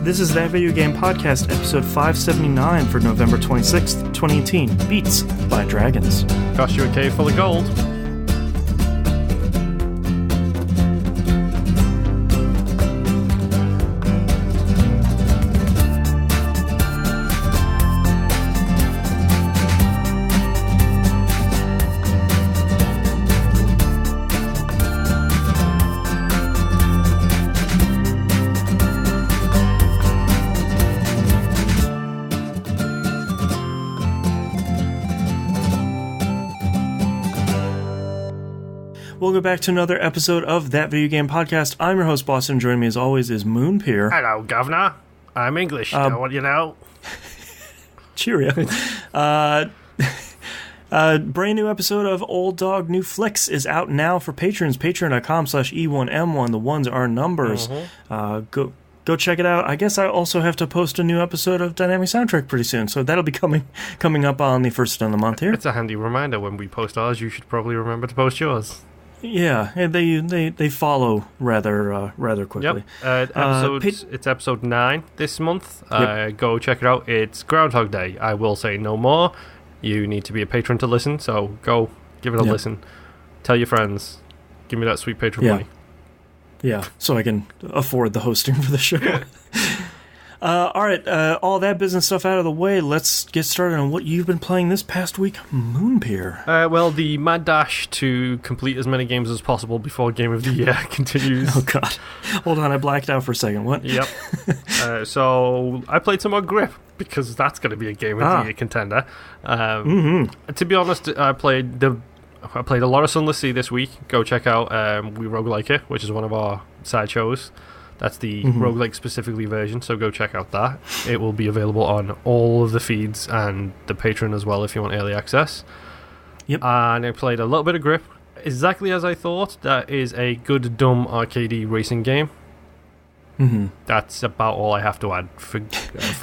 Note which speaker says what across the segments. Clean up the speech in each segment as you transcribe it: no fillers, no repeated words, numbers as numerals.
Speaker 1: This is That Video Game Podcast, episode 579 for November 26th, 2018. Beats by Dragons.
Speaker 2: Cost you a cave full of gold.
Speaker 1: Welcome back to another episode of That Video Game Podcast. I'm your host, Boston. Joining me as always is Moonpeer.
Speaker 2: Hello, Governor. I'm English, don't want you know.
Speaker 1: Cheerio. Brand new episode of Old Dog New Flicks is out now for patrons. Patreon.com/E1M1. The ones are numbers. Go check it out. I guess I also have to post a new episode of Dynamic Soundtrack pretty soon, so that'll be coming up on the first of the month here.
Speaker 2: It's a handy reminder when we post ours. You should probably remember to post yours.
Speaker 1: Yeah, and they follow rather quickly.
Speaker 2: Yep. It's episode 9 this month.
Speaker 1: Yep.
Speaker 2: Go check it out. It's Groundhog Day. I will say no more. You need to be a patron to listen, so go give it a listen. Tell your friends. Give me that sweet patron money.
Speaker 1: Yeah, so I can afford the hosting for the show. All right, all that business stuff out of the way, let's get started on what you've been playing this past week, Moonpeer.
Speaker 2: Well, the mad dash to complete as many games as possible before Game of the Year continues.
Speaker 1: Oh, God. Hold on, I blacked out for a second. What?
Speaker 2: Yep. So I played some more Grip, because that's going to be a Game of the Year contender. To be honest, I played a lot of Sunless Sea this week. Go check out We Roguelike It, which is one of our side shows. That's the roguelike specifically version, so go check out that. It will be available on all of the feeds and the Patreon as well if you want early access.
Speaker 1: Yep.
Speaker 2: And I played a little bit of Grip. Exactly as I thought. That is a good, dumb, arcadey racing game. That's about all I have to add. For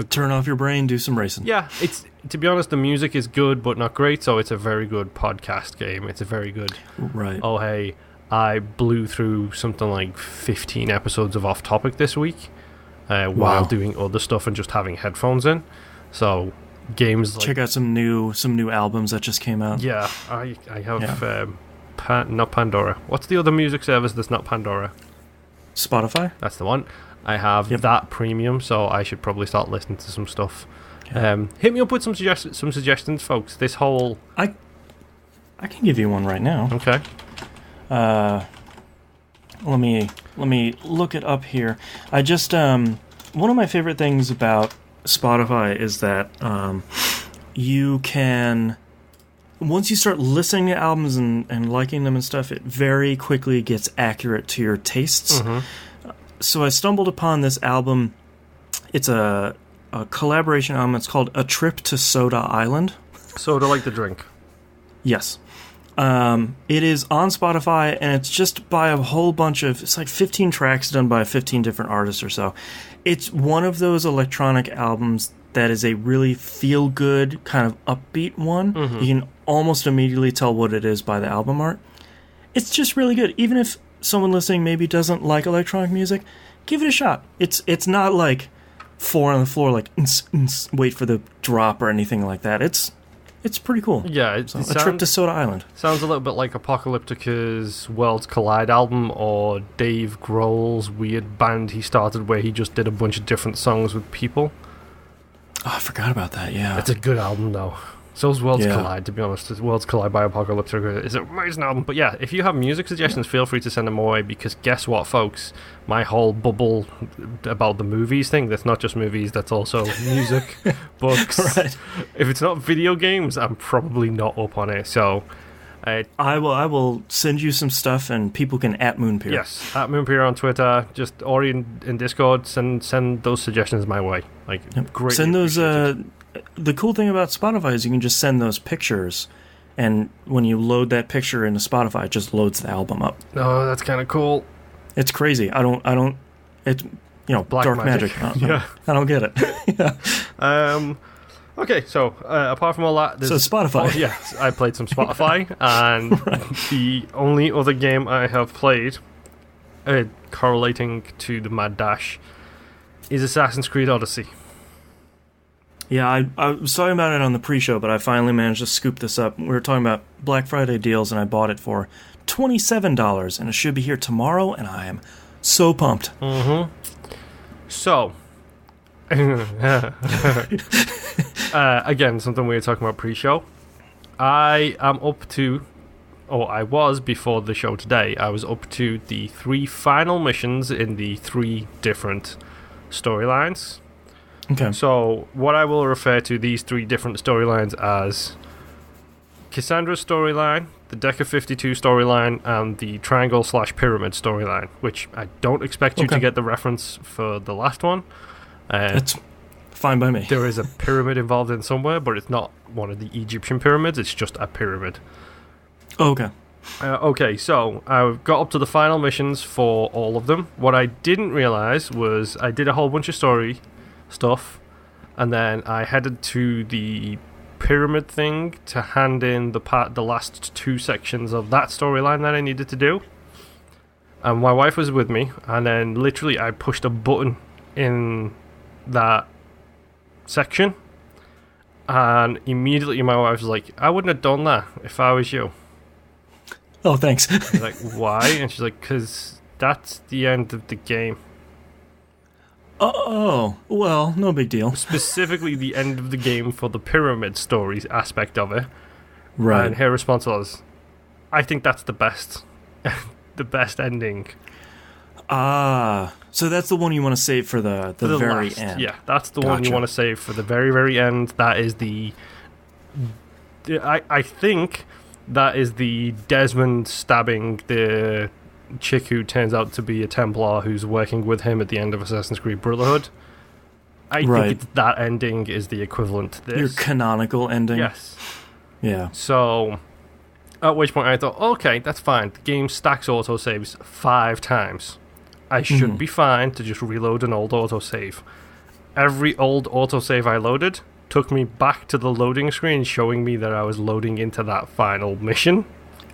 Speaker 1: Turn off your brain, do some racing.
Speaker 2: Yeah, it's to be honest, the music is good but not great, so it's a very good podcast game. It's a very good...
Speaker 1: Right.
Speaker 2: Oh, hey... I blew through something like 15 episodes of Off Topic this week while doing other stuff and just having headphones in. So games like...
Speaker 1: Check out some new albums that just came out.
Speaker 2: Yeah, I have... not Pandora. What's the other music service that's not Pandora?
Speaker 1: Spotify?
Speaker 2: That's the one. I have that premium, so I should probably start listening to some stuff.
Speaker 1: Okay.
Speaker 2: Hit me up with some suggestions, folks. This whole...
Speaker 1: I can give you one right now.
Speaker 2: Okay.
Speaker 1: Let me look it up here. I just one of my favorite things about Spotify is that you can, once you start listening to albums and liking them and stuff, it very quickly gets accurate to your tastes. So I stumbled upon this album. It's a collaboration album. It's called A Trip to Soda Island.
Speaker 2: Soda like the drink.
Speaker 1: Yes. It is on Spotify, and it's just by a whole bunch of... It's like 15 tracks done by 15 different artists or so. It's one of those electronic albums that is a really feel-good, kind of upbeat one. You can almost immediately tell what it is by the album art. It's just really good. Even if someone listening maybe doesn't like electronic music, give it a shot. It's not like 4 on the floor, like wait for the drop or anything like that. It's pretty cool.
Speaker 2: Yeah,
Speaker 1: A Trip to Soda Island.
Speaker 2: Sounds a little bit like Apocalyptica's Worlds Collide album, or Dave Grohl's weird band he started where he just did a bunch of different songs with people.
Speaker 1: Oh, I forgot about that, yeah.
Speaker 2: It's a good album, though. So's Worlds Collide, to be honest. Worlds Collide by Apocalyptica is an amazing album. But yeah, if you have music suggestions, feel free to send them away, because guess what, folks? My whole bubble about the movies thing, that's not just movies, that's also music, books.
Speaker 1: Right.
Speaker 2: If it's not video games, I'm probably not up on it. So
Speaker 1: I will send you some stuff, and people can at Moonpeer.
Speaker 2: Yes, at Moonpeer on Twitter, or in Discord, send those suggestions my way. Great.
Speaker 1: Send those... The cool thing about Spotify is you can just send those pictures, and when you load that picture into Spotify, it just loads the album up.
Speaker 2: Oh, that's kind of cool.
Speaker 1: It's crazy. I don't. It's
Speaker 2: Black
Speaker 1: dark magic.
Speaker 2: Yeah,
Speaker 1: I don't get it.
Speaker 2: Okay, so apart from all that,
Speaker 1: so Spotify.
Speaker 2: Yes, I played some Spotify, and the only other game I have played correlating to the Mad Dash is Assassin's Creed Odyssey.
Speaker 1: Yeah, I was talking about it on the pre-show, but I finally managed to scoop this up. We were talking about Black Friday deals, and I bought it for $27, and it should be here tomorrow, and I am so pumped.
Speaker 2: Mm-hmm. So, again, something we were talking about pre-show. I am up to, or I was before the show today, I was up to the 3 final missions in the 3 different storylines.
Speaker 1: Okay.
Speaker 2: So, what I will refer to these 3 different storylines as Cassandra's storyline, the Deck of 52 storyline, and the Triangle/Pyramid storyline, which I don't expect you to get the reference for the last one.
Speaker 1: It's fine by me.
Speaker 2: There is a pyramid involved in somewhere, but it's not one of the Egyptian pyramids, it's just a pyramid.
Speaker 1: Okay.
Speaker 2: Okay, so I got up to the final missions for all of them. What I didn't realize was I did a whole bunch of story stuff, and then I headed to the pyramid thing to hand in the last 2 sections of that storyline that I needed to do. And my wife was with me, and then literally I pushed a button in that section, and immediately my wife was like, I wouldn't have done that if I was you.
Speaker 1: Oh, thanks.
Speaker 2: I was like, why? And she's like, because that's the end of the game.
Speaker 1: Oh, well, no big deal.
Speaker 2: Specifically the end of the game for the pyramid stories aspect of it.
Speaker 1: Right.
Speaker 2: And her response was, I think that's the best the best ending.
Speaker 1: So that's the one you want to save for the very
Speaker 2: last
Speaker 1: end.
Speaker 2: Yeah, that's the one you want to save for the very, very end. That is I think that is the Desmond stabbing the chick who turns out to be a Templar who's working with him at the end of Assassin's Creed Brotherhood. I think that ending is the equivalent to this.
Speaker 1: Your canonical ending?
Speaker 2: Yes.
Speaker 1: Yeah.
Speaker 2: So, at which point I thought, okay, that's fine. The game stacks autosaves 5 times. I should be fine to just reload an old autosave. Every old autosave I loaded took me back to the loading screen showing me that I was loading into that final mission.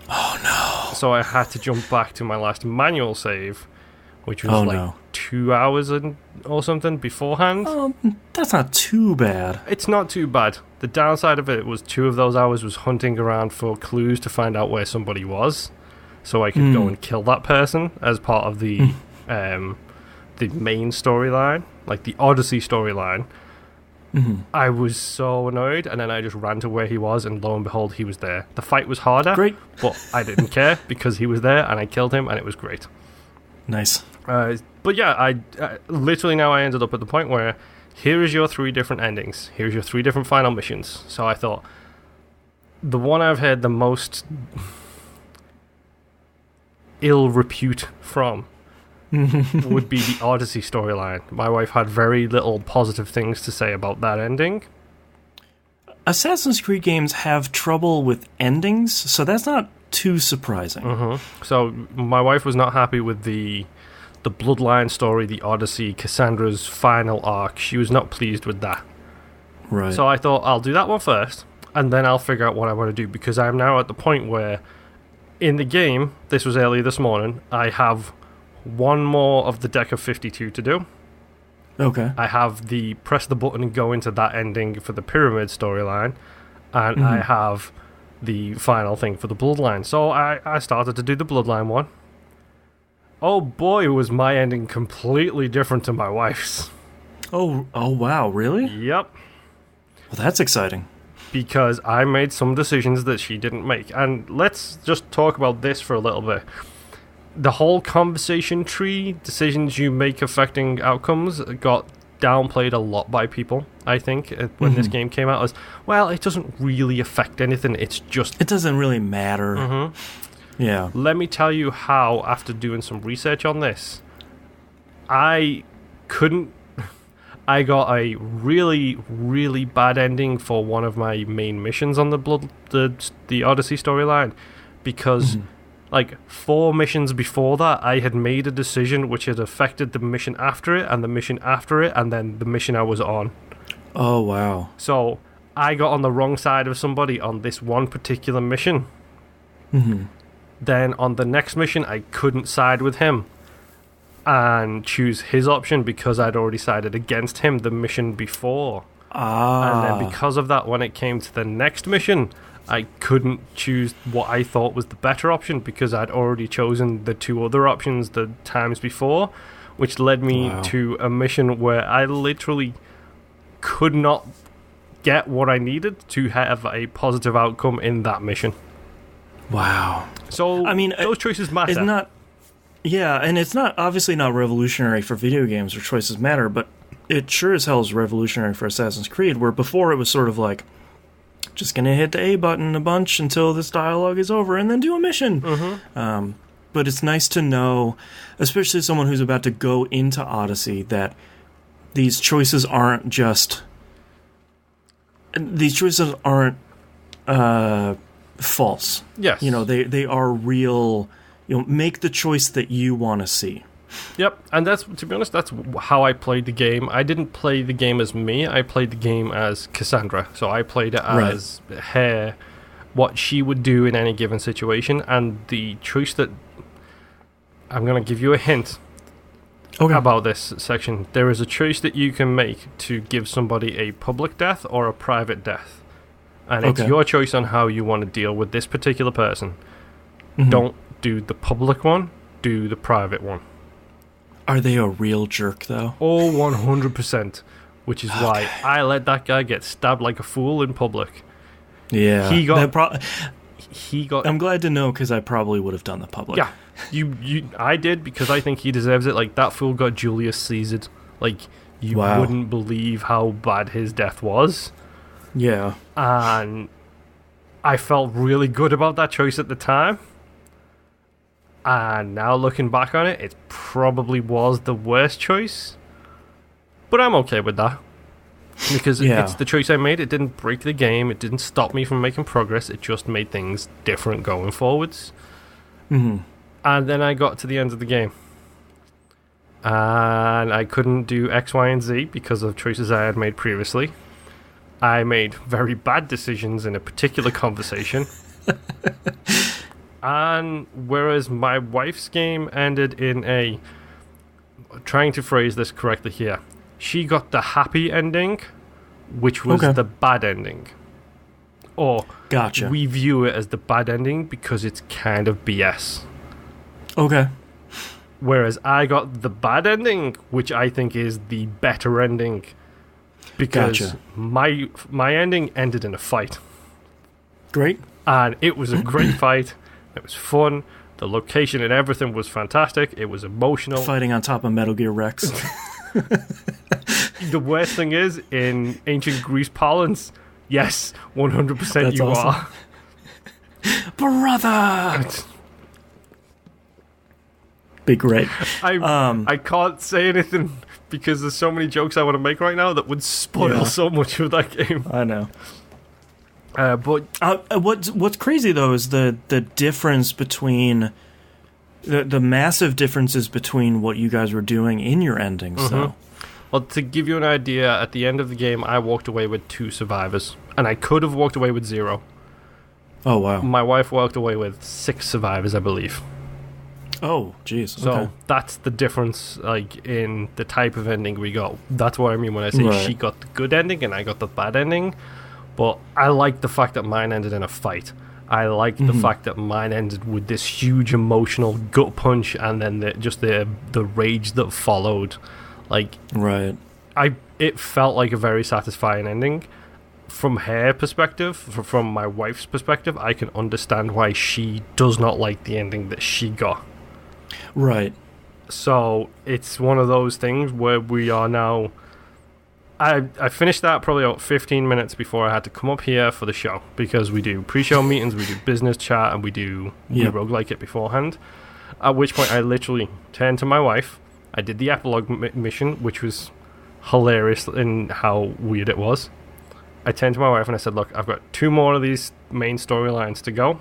Speaker 1: Oh no.
Speaker 2: So I had to jump back to my last manual save, which was 2 hours or something beforehand.
Speaker 1: That's not too bad.
Speaker 2: It's not too bad. The downside of it was 2 of those hours was hunting around for clues to find out where somebody was, so I could go and kill that person as part of the main storyline, like the Odyssey storyline. I was so annoyed, and then I just ran to where he was, and lo and behold, he was there. The fight was harder, but I didn't care because he was there, and I killed him, and it was great.
Speaker 1: Nice.
Speaker 2: But yeah, I literally now I ended up at the point where here is your 3 different endings. Here's your 3 different final missions. So I thought the one I've heard the most ill repute from would be the Odyssey storyline. My wife had very little positive things to say about that ending.
Speaker 1: Assassin's Creed games have trouble with endings, so that's not too surprising.
Speaker 2: So my wife was not happy with the Bloodline story, the Odyssey, Cassandra's final arc. She was not pleased with that.
Speaker 1: Right.
Speaker 2: So I thought, I'll do that one first, and then I'll figure out what I want to do, because I'm now at the point where in the game, this was earlier this morning, I have 1 more of the Deck of 52 to do.
Speaker 1: Okay.
Speaker 2: I have the press the button and go into that ending for the Pyramid storyline, and I have the final thing for the Bloodline. So I started to do the Bloodline one. Oh boy, was my ending completely different to my wife's.
Speaker 1: Oh wow, really?
Speaker 2: Yep.
Speaker 1: Well, that's exciting.
Speaker 2: Because I made some decisions that she didn't make. And let's just talk about this for a little bit. The whole conversation tree, decisions you make affecting outcomes, got downplayed a lot by people, I think, when this game came out, as, well, it doesn't really affect anything, it's just...
Speaker 1: It doesn't really matter. Yeah.
Speaker 2: Let me tell you how, after doing some research on this, I got a really, really bad ending for one of my main missions on the Odyssey storyline, because... Like 4 missions before that, I had made a decision which had affected the mission after it, and the mission after it, and then the mission I was on.
Speaker 1: Oh, wow.
Speaker 2: So, I got on the wrong side of somebody on this one particular mission. Then on the next mission, I couldn't side with him. and choose his option because I'd already decided against him the mission before. And then because of that, when it came to the next mission, I couldn't choose what I thought was the better option because I'd already chosen the 2 other options the times before, which led me to a mission where I literally could not get what I needed to have a positive outcome in that mission.
Speaker 1: Wow.
Speaker 2: So, I mean, those choices matter.
Speaker 1: It's not, yeah, and it's not obviously not revolutionary for video games where choices matter, but it sure as hell is revolutionary for Assassin's Creed, where before it was sort of like, just gonna hit the A button a bunch until this dialogue is over and then do a mission. But it's nice to know, especially someone who's about to go into Odyssey, that these choices aren't just... These choices aren't false.
Speaker 2: Yes.
Speaker 1: You know, they are real. You know, make the choice that you want to see.
Speaker 2: Yep, and that's, to be honest, that's how I played the game. I didn't play the game as me, I played the game as Cassandra. So I played it as her, what she would do in any given situation, and the choice that... I'm going to give you a hint about this section. There is a choice that you can make to give somebody a public death or a private death. And it's your choice on how you want to deal with this particular person. Don't do the public one, do the private one.
Speaker 1: Are they a real jerk, though?
Speaker 2: Oh, 100%. Which is why I let that guy get stabbed like a fool in public.
Speaker 1: Yeah.
Speaker 2: He got...
Speaker 1: I'm glad to know, because I probably would have done the public.
Speaker 2: Yeah. I did, because I think he deserves it. Like, that fool got Julius Caesared. Like, you wouldn't believe how bad his death was.
Speaker 1: Yeah.
Speaker 2: And I felt really good about that choice at the time. And now looking back on it, it probably was the worst choice. But I'm okay with that. Because it's the choice I made. It didn't break the game. It didn't stop me from making progress. It just made things different going forwards. And then I got to the end of the game. And I couldn't do X, Y, and Z because of choices I had made previously. I made very bad decisions in a particular conversation. And whereas my wife's game ended in a... Trying to phrase this correctly here. She got the happy ending, which was the bad ending. Or we view it as the bad ending because it's kind of BS.
Speaker 1: Okay.
Speaker 2: Whereas I got the bad ending, which I think is the better ending. Because my ending ended in a fight.
Speaker 1: Great.
Speaker 2: And it was a great fight. It was fun. The location and everything was fantastic. It was emotional.
Speaker 1: Fighting on top of Metal Gear Rex.
Speaker 2: The worst thing is, in ancient Greece parlance, yes, 100%
Speaker 1: That's
Speaker 2: you
Speaker 1: awesome.
Speaker 2: are.
Speaker 1: Brother! Be great.
Speaker 2: I can't say anything because there's so many jokes I want to make right now that would spoil so much of that game.
Speaker 1: I know.
Speaker 2: But
Speaker 1: what's crazy though is the difference between the massive differences between what you guys were doing in your endings. So,
Speaker 2: well, to give you an idea, at the end of the game, I walked away with 2 survivors, and I could have walked away with 0.
Speaker 1: Oh wow!
Speaker 2: My wife walked away with 6 survivors, I believe.
Speaker 1: Oh, jeez.
Speaker 2: So that's the difference, like, in the type of ending we got. That's what I mean when I say she got the good ending and I got the bad ending. But I like the fact that mine ended in a fight. I like the fact that mine ended with this huge emotional gut punch, and then the rage that followed. Like, it felt like a very satisfying ending. From her perspective, from my wife's perspective, I can understand why she does not like the ending that she got.
Speaker 1: Right.
Speaker 2: So it's one of those things where we are now... I finished that probably about 15 minutes before I had to come up here for the show, because we do pre-show meetings, we do business chat, and we roguelike it beforehand. At which point I literally turned to my wife. I did the epilogue mission, which was hilarious in how weird it was. I turned to my wife and I said, look, I've got 2 more of these main storylines to go.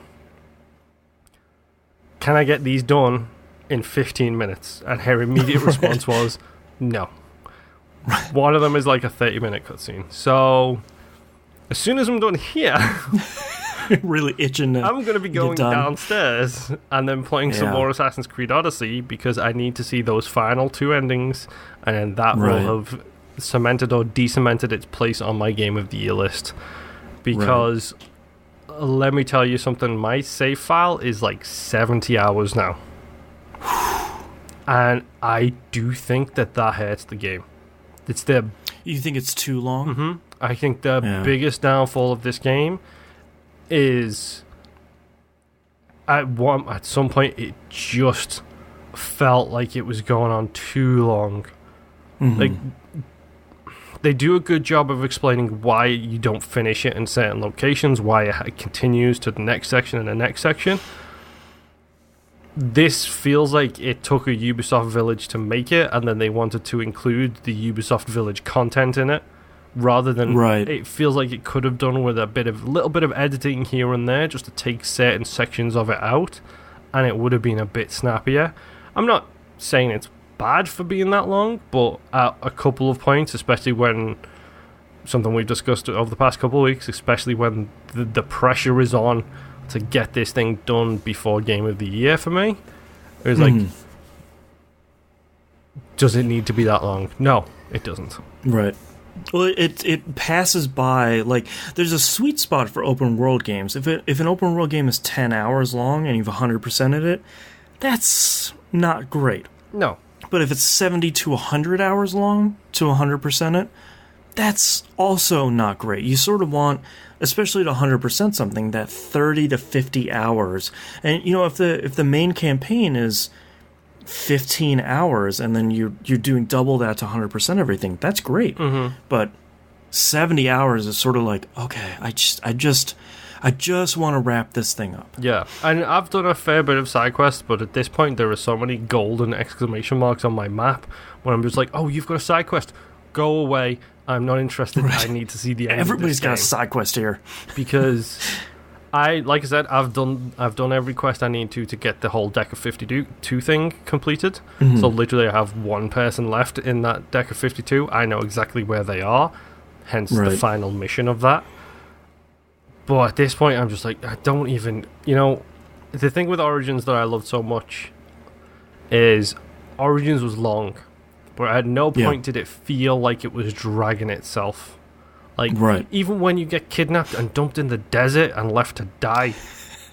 Speaker 2: Can I get these done in 15 minutes? And her immediate response was, no. One of them is like a 30-minute cutscene. So, as soon as I'm done here,
Speaker 1: really itching to
Speaker 2: I'm going to be going
Speaker 1: done.
Speaker 2: downstairs and then playing some more Assassin's Creed Odyssey because I need to see those final 2 endings, and then that will have cemented or de-cemented its place on my Game of the Year list. Because, let me tell you something, my save file is like 70 hours now. And I do think that hurts the game.
Speaker 1: You think it's too long?
Speaker 2: Mm-hmm. I think the biggest downfall of this game is at some point it just felt like it was going on too long. Mm-hmm. Like, they do a good job of explaining why you don't finish it in certain locations, why it continues to the next section and the next section. This feels like it took a Ubisoft Village to make it, and then they wanted to include the Ubisoft Village content in it, rather than it feels like it could have done with a little bit of editing here and there, just to take certain sections of it out, and it would have been a bit snappier. I'm not saying it's bad for being that long, but at a couple of points, especially when something we've discussed over the past couple of weeks, especially when the pressure is on to get this thing done before Game of the Year for me, it was like, does it need to be that long? No, it doesn't.
Speaker 1: Right. Well, it passes by, like, there's a sweet spot for open world games. If an open world game is 10 hours long and you've 100%ed it, that's not great.
Speaker 2: No.
Speaker 1: But if it's 70 to 100 hours long to 100% it, that's also not great. You sort of want, especially to 100% something, that 30 to 50 hours. And, you know, if the main campaign is 15 hours and then you're doing double that to 100% everything, that's great. Mm-hmm. But 70 hours is sort of like, okay, I just want to wrap this thing up.
Speaker 2: Yeah, and I've done a fair bit of side quests, but at this point there are so many golden exclamation marks on my map when I'm just like, oh, you've got a side quest, go away, I'm not interested. I need to see the end.
Speaker 1: Everybody's
Speaker 2: of this game.
Speaker 1: Got a side quest here.
Speaker 2: Because like I said, I've done every quest I need to get the whole deck of 52 thing completed. Mm-hmm. So literally I have one person left in that deck of 52. I know exactly where they are, hence the final mission of that. But at this point, I'm just like, I don't even... You know, the thing with Origins that I loved so much is Origins was long, but at no point did it feel like it was dragging itself. Like, even when you get kidnapped and dumped in the desert and left to die,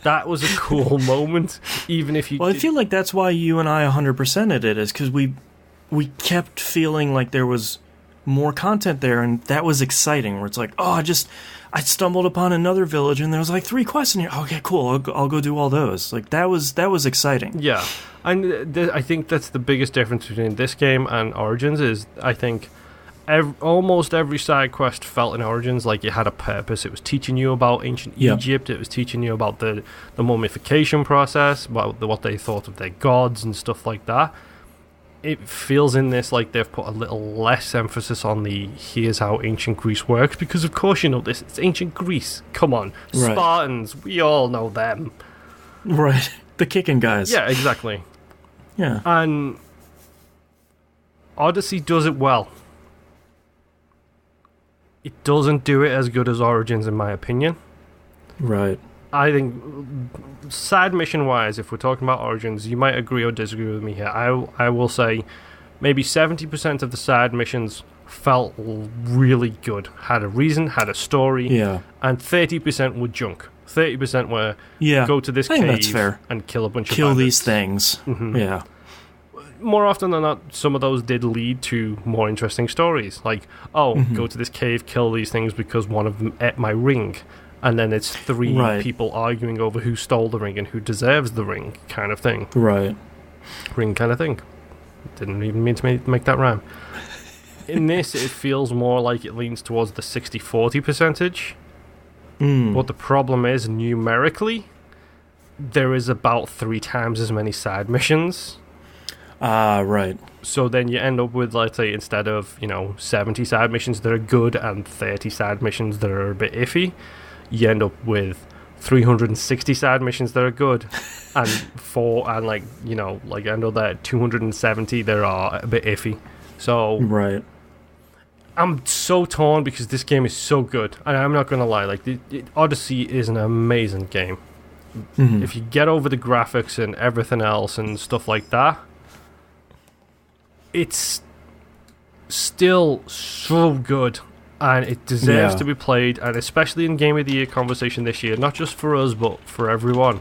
Speaker 2: that was a cool moment, even if you...
Speaker 1: Well, I feel like that's why you and I 100%ed it, is because we kept feeling like there was more content there, and that was exciting, where it's like, oh, I stumbled upon another village, and there was like 3 quests in here. Okay, cool. I'll go do all those. Like, that was exciting.
Speaker 2: Yeah, and I think that's the biggest difference between this game and Origins is I think almost every side quest felt in Origins like it had a purpose. It was teaching you about ancient Egypt. It was teaching you about the mummification process, about what they thought of their gods and stuff like that. It feels in this like they've put a little less emphasis on the here's how ancient Greece works, because of course you know this, it's ancient Greece. Come on. Spartans, we all know them.
Speaker 1: Right. The kicking guys.
Speaker 2: Yeah, exactly.
Speaker 1: Yeah.
Speaker 2: And Odyssey does it well. It doesn't do it as good as Origins, in my opinion.
Speaker 1: Right.
Speaker 2: I think, side mission wise, if we're talking about Origins, you might agree or disagree with me here. I will say maybe 70% of the side missions felt really good, had a reason, had a story, and 30% were junk. 30% were go to this cave and kill a bunch of bandits.
Speaker 1: These things. Mm-hmm. Yeah.
Speaker 2: More often than not, some of those did lead to more interesting stories. Like, go to this cave, kill these things because one of them ate my ring. And then it's 3 people arguing over who stole the ring and who deserves the ring, kind of thing.
Speaker 1: Right.
Speaker 2: Ring kind of thing. Didn't even mean to make that rhyme. In this, it feels more like it leans towards the 60-40 percentage. But the problem is, numerically, there is about 3 times as many side missions.
Speaker 1: Right.
Speaker 2: So then you end up with, let's say, instead of, 70 side missions that are good and 30 side missions that are a bit iffy, you end up with 360 side missions that are good and another 270 that are a bit iffy. So I'm so torn because this game is so good. And I'm not going to lie, like, Odyssey is an amazing game. Mm-hmm. If you get over the graphics and everything else and stuff like that, it's still so good. And it deserves to be played, and especially in Game of the Year conversation this year, not just for us, but for everyone.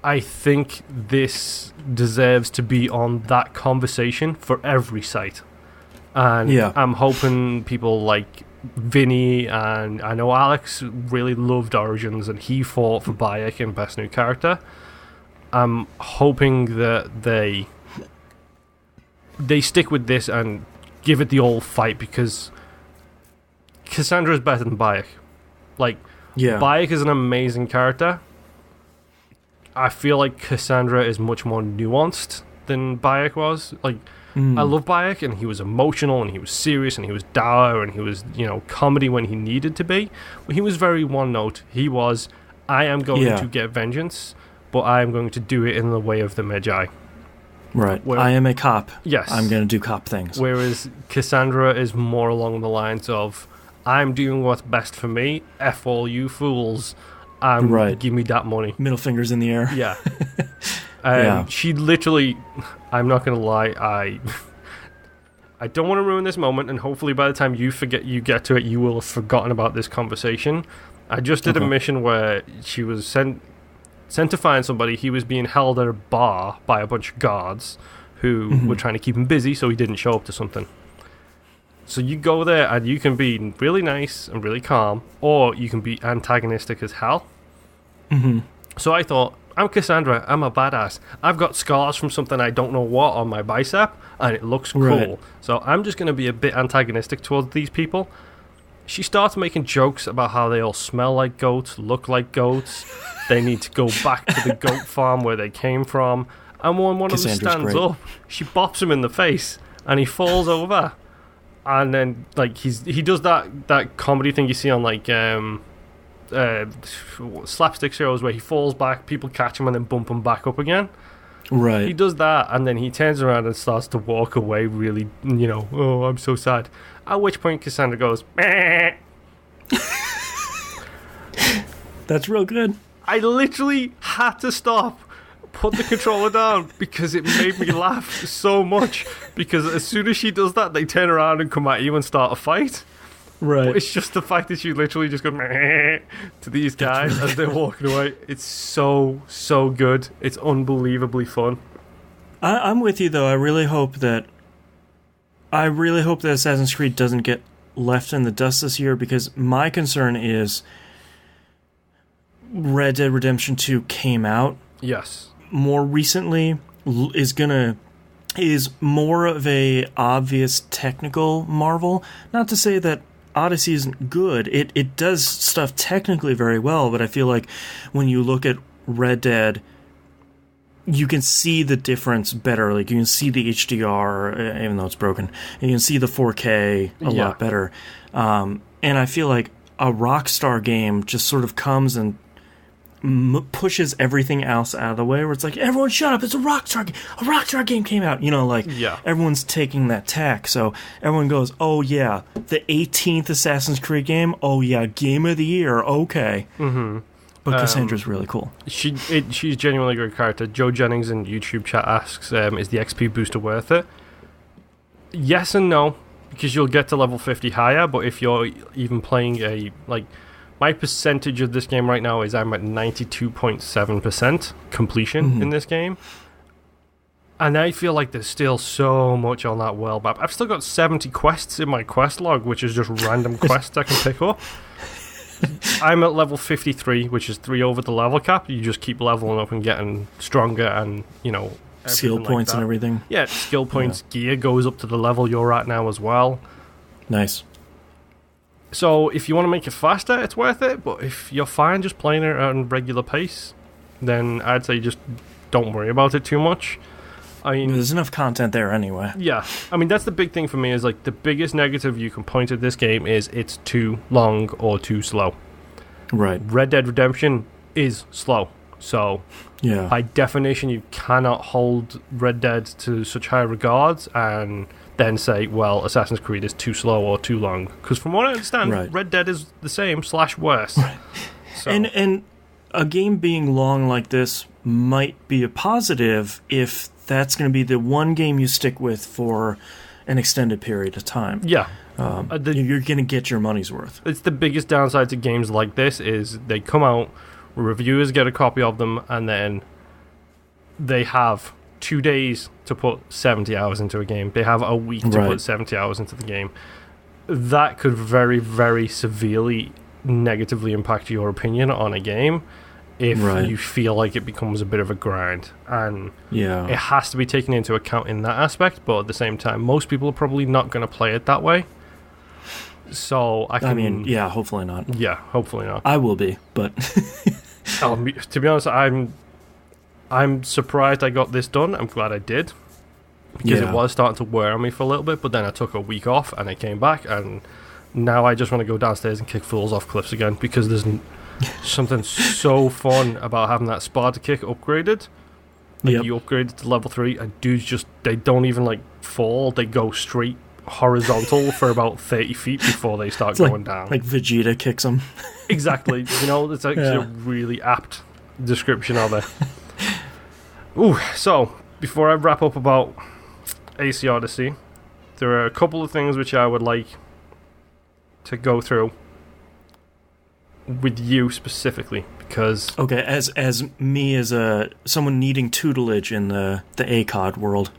Speaker 2: I think this deserves to be on that conversation for every site. And I'm hoping people like Vinny, and I know Alex really loved Origins, and he fought for Bayek in Best New Character. I'm hoping that they stick with this and give it the old fight, because Cassandra is better than Bayek. Like, Bayek is an amazing character. I feel like Cassandra is much more nuanced than Bayek was. Like, I love Bayek, and he was emotional, and he was serious, and he was dour, and he was, comedy when he needed to be. But he was very one note. He was, I am going to get vengeance, but I am going to do it in the way of the Magi.
Speaker 1: Right. I am a cop.
Speaker 2: Yes.
Speaker 1: I'm going to do cop things.
Speaker 2: Whereas Cassandra is more along the lines of, I'm doing what's best for me. F all you fools. Give me that money.
Speaker 1: Middle fingers in the air.
Speaker 2: Yeah. She literally, I'm not going to lie, I don't want to ruin this moment, and hopefully by the time you get to it, you will have forgotten about this conversation. I just did a mission where she was sent to find somebody. He was being held at a bar by a bunch of guards who were trying to keep him busy so he didn't show up to something. So you go there and you can be really nice and really calm, or you can be antagonistic as hell. So I thought, I'm Cassandra, I'm a badass. I've got scars from something I don't know what on my bicep, and it looks cool. Right. So I'm just going to be a bit antagonistic towards these people. She starts making jokes about how they all smell like goats, look like goats. They need to go back to the goat farm where they came from. And when one of them stands up, she bops him in the face, and he falls over. And then, like, he does that comedy thing you see on, like, slapstick shows where he falls back, people catch him, and then bump him back up again.
Speaker 1: Right.
Speaker 2: He does that, and then he turns around and starts to walk away really, oh, I'm so sad. At which point Cassandra goes, meh.
Speaker 1: That's real good.
Speaker 2: I literally had to stop, put the controller down, because it made me laugh so much. Because as soon as she does that, they turn around and come at you and start a fight.
Speaker 1: Right.
Speaker 2: But it's just the fact that she literally just goes meh to these guys as they're walking away. It's so good. It's unbelievably fun.
Speaker 1: I'm with you, though. I really hope that Assassin's Creed doesn't get left in the dust this year, because my concern is Red Dead Redemption 2 came out.
Speaker 2: Yes.
Speaker 1: More recently is more of a obvious technical marvel. Not to say that Odyssey isn't good. It does stuff technically very well, but I feel like when you look at Red Dead, you can see the difference better. Like, you can see the HDR, even though it's broken. And you can see the 4K a lot better. And I feel like a Rockstar game just sort of comes and pushes everything else out of the way, where it's like, everyone shut up, it's a Rockstar game. A Rockstar game came out. Everyone's taking that tack. So everyone goes, oh yeah, the 18th Assassin's Creed game? Oh yeah, Game of the Year, okay. But Cassandra's really cool.
Speaker 2: She's genuinely a great character. Joe Jennings in YouTube chat asks, is the XP booster worth it? Yes and no, because you'll get to level 50 higher, but if you're even playing my percentage of this game right now is I'm at 92.7% completion in this game. And I feel like there's still so much on that world map. I've still got 70 quests in my quest log, which is just random quests I can pick up. I'm at level 53, which is 3 over the level cap. You just keep leveling up and getting stronger, and,
Speaker 1: skill points and everything.
Speaker 2: Yeah, skill points, gear goes up to the level you're at now as well.
Speaker 1: Nice.
Speaker 2: So if you want to make it faster, it's worth it. But if you're fine just playing it at a regular pace, then I'd say just don't worry about it too much. I mean,
Speaker 1: there's enough content there anyway.
Speaker 2: Yeah. I mean, that's the big thing for me, is like the biggest negative you can point at this game is it's too long or too slow.
Speaker 1: Right.
Speaker 2: Red Dead Redemption is slow. So by definition, you cannot hold Red Dead to such high regards, and then say, well, Assassin's Creed is too slow or too long. Because from what I understand, Red Dead is the same / worse. Right. So.
Speaker 1: And a game being long like this might be a positive if that's going to be the one game you stick with for an extended period of time.
Speaker 2: Yeah.
Speaker 1: You're going to get your money's worth.
Speaker 2: It's the biggest downside to games like this is they come out, reviewers get a copy of them, and then they have 2 days to put 70 hours into a game. They have a week to put 70 hours into the game. That could very, very severely negatively impact your opinion on a game if you feel like it becomes a bit of a grind. And it has to be taken into account in that aspect, but at the same time, most people are probably not going to play it that way. So I mean,
Speaker 1: hopefully not.
Speaker 2: Yeah, hopefully not.
Speaker 1: I will be, but
Speaker 2: to be honest, I'm surprised I got this done. I'm glad I did, because it was starting to wear on me for a little bit, but then I took a week off and I came back, and now I just want to go downstairs and kick fools off cliffs again, because there's something so fun about having that Sparta kick upgraded. Like you upgrade it to level 3, and dudes they don't even like fall, they go straight horizontal for about 30 feet before they start going down.
Speaker 1: Like Vegeta kicks them.
Speaker 2: Exactly. It's actually a really apt description of it. Ooh, so before I wrap up about AC Odyssey, there are a couple of things which I would like to go through with you specifically, because
Speaker 1: as me as someone needing tutelage in the ACOD world.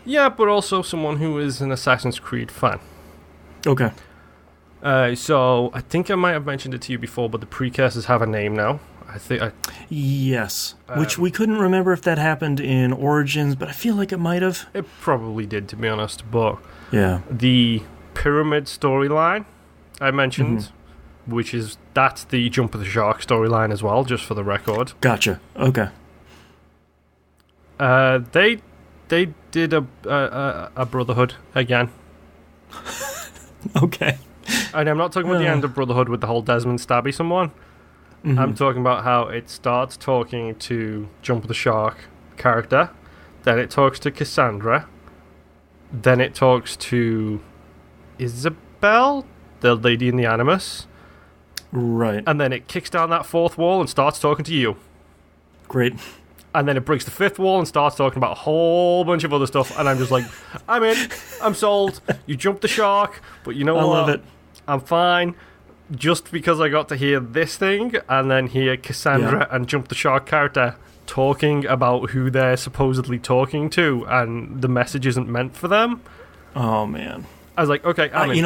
Speaker 2: Yeah, but also someone who is an Assassin's Creed fan.
Speaker 1: Okay.
Speaker 2: So I think I might have mentioned it to you before, but the precursors have a name now.
Speaker 1: Yes, which we couldn't remember if that happened in Origins, but I feel like it might have.
Speaker 2: It probably did, to be honest. But
Speaker 1: the
Speaker 2: Pyramid storyline I mentioned, that's the Jump of the Shark storyline as well, just for the record.
Speaker 1: Gotcha. Okay.
Speaker 2: They did a Brotherhood again.
Speaker 1: Okay.
Speaker 2: And I'm not talking about the end of Brotherhood with the whole Desmond stabby someone. I'm talking about how it starts talking to Jump of the Shark character, then it talks to Cassandra, then it talks to Isabel, the lady in the Animus.
Speaker 1: Right.
Speaker 2: And then it kicks down that fourth wall and starts talking to you.
Speaker 1: Great.
Speaker 2: And then it breaks the fifth wall and starts talking about a whole bunch of other stuff. And I'm just like, I'm in. I'm sold. You jumped the shark. But you know what? I
Speaker 1: love it.
Speaker 2: I'm fine. Just because I got to hear this thing and then hear Cassandra and Jump the Shark character talking about who they're supposedly talking to and the message isn't meant for them.
Speaker 1: Oh, man.
Speaker 2: I was like, okay, I'm in.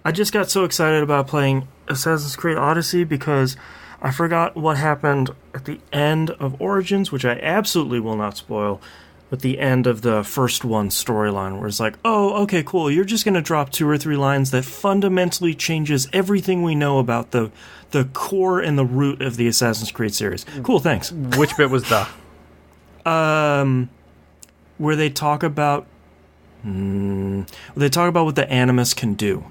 Speaker 1: I just got so excited about playing Assassin's Creed Odyssey because I forgot what happened at the end of Origins, which I absolutely will not spoil, but the end of the first one storyline, where it's like, oh, okay, cool, you're just going to drop 2 or 3 lines that fundamentally changes everything we know about the core and the root of the Assassin's Creed series. Cool, thanks.
Speaker 2: Which bit was that?
Speaker 1: Where they talk about what the Animus can do.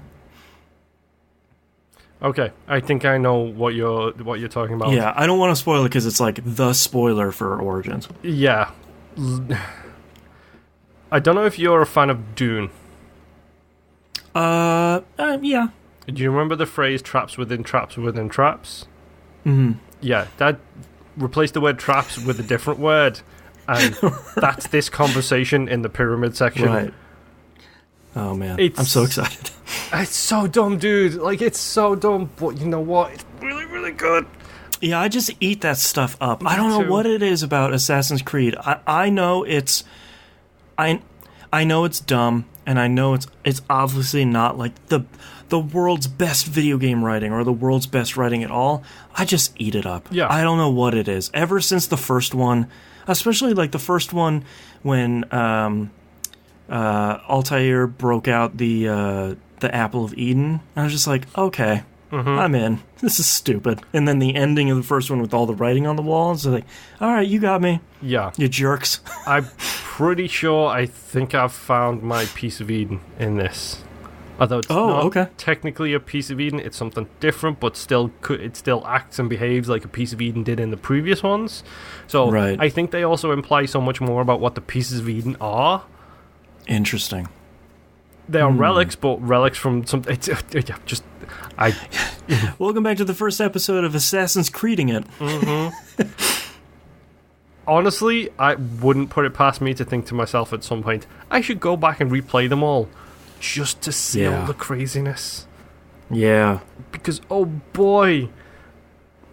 Speaker 2: Okay, I think I know what you're talking about.
Speaker 1: Yeah, I don't want to spoil it because it's like the spoiler for Origins.
Speaker 2: Yeah. I don't know if you're a fan of Dune.
Speaker 1: Yeah.
Speaker 2: Do you remember the phrase traps within traps within traps?
Speaker 1: Mm-hmm.
Speaker 2: Yeah, that replaced the word traps with a different word. And that's this conversation in the pyramid section.
Speaker 1: Right. Oh, man. I'm so excited.
Speaker 2: It's so dumb, dude. Like, it's so dumb. But you know what? It's really, really good.
Speaker 1: Yeah, I just eat that stuff up. I don't know what it is about Assassin's Creed. I know it's... I know it's dumb, and I know it's obviously not like the world's best video game writing or the world's best writing at all. I just eat it up.
Speaker 2: Yeah.
Speaker 1: I don't know what it is. Ever since the first one, especially like the first one when Altair broke out the Apple of Eden, I was just like, okay, I'm in. This is stupid. And then the ending of the first one with all the writing on the walls, like, all right, you got me.
Speaker 2: Yeah.
Speaker 1: You jerks.
Speaker 2: I'm pretty sure I think I've found my piece of Eden in this. Although it's not technically a piece of Eden, it's something different, but it still acts and behaves like a piece of Eden did in the previous ones. So I think they also imply so much more about what the pieces of Eden are.
Speaker 1: Interesting.
Speaker 2: They are relics, but relics from some.
Speaker 1: Welcome back to the first episode of Assassin's Creeding it.
Speaker 2: Honestly, I wouldn't put it past me to think to myself at some point, I should go back and replay them all, just to see all the craziness.
Speaker 1: Yeah.
Speaker 2: Because, oh boy,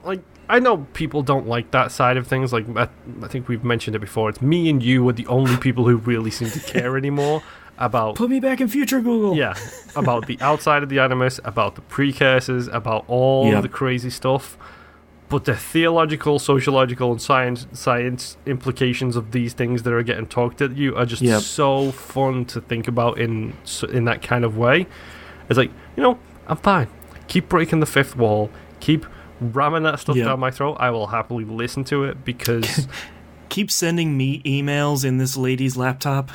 Speaker 2: like, I know people don't like that side of things. Like, I think we've mentioned it before. It's me and you are the only people who really seem to care anymore about...
Speaker 1: Put me back in future, Google.
Speaker 2: Yeah, about the outside of the Animus, about the precursors, about all the crazy stuff. But the theological, sociological, and science implications of these things that are getting talked at you are just so fun to think about in that kind of way. It's like, I'm fine. Keep breaking the fifth wall. Keep ramming that stuff down my throat. I will happily listen to it because...
Speaker 1: Keep sending me emails in this lady's laptop.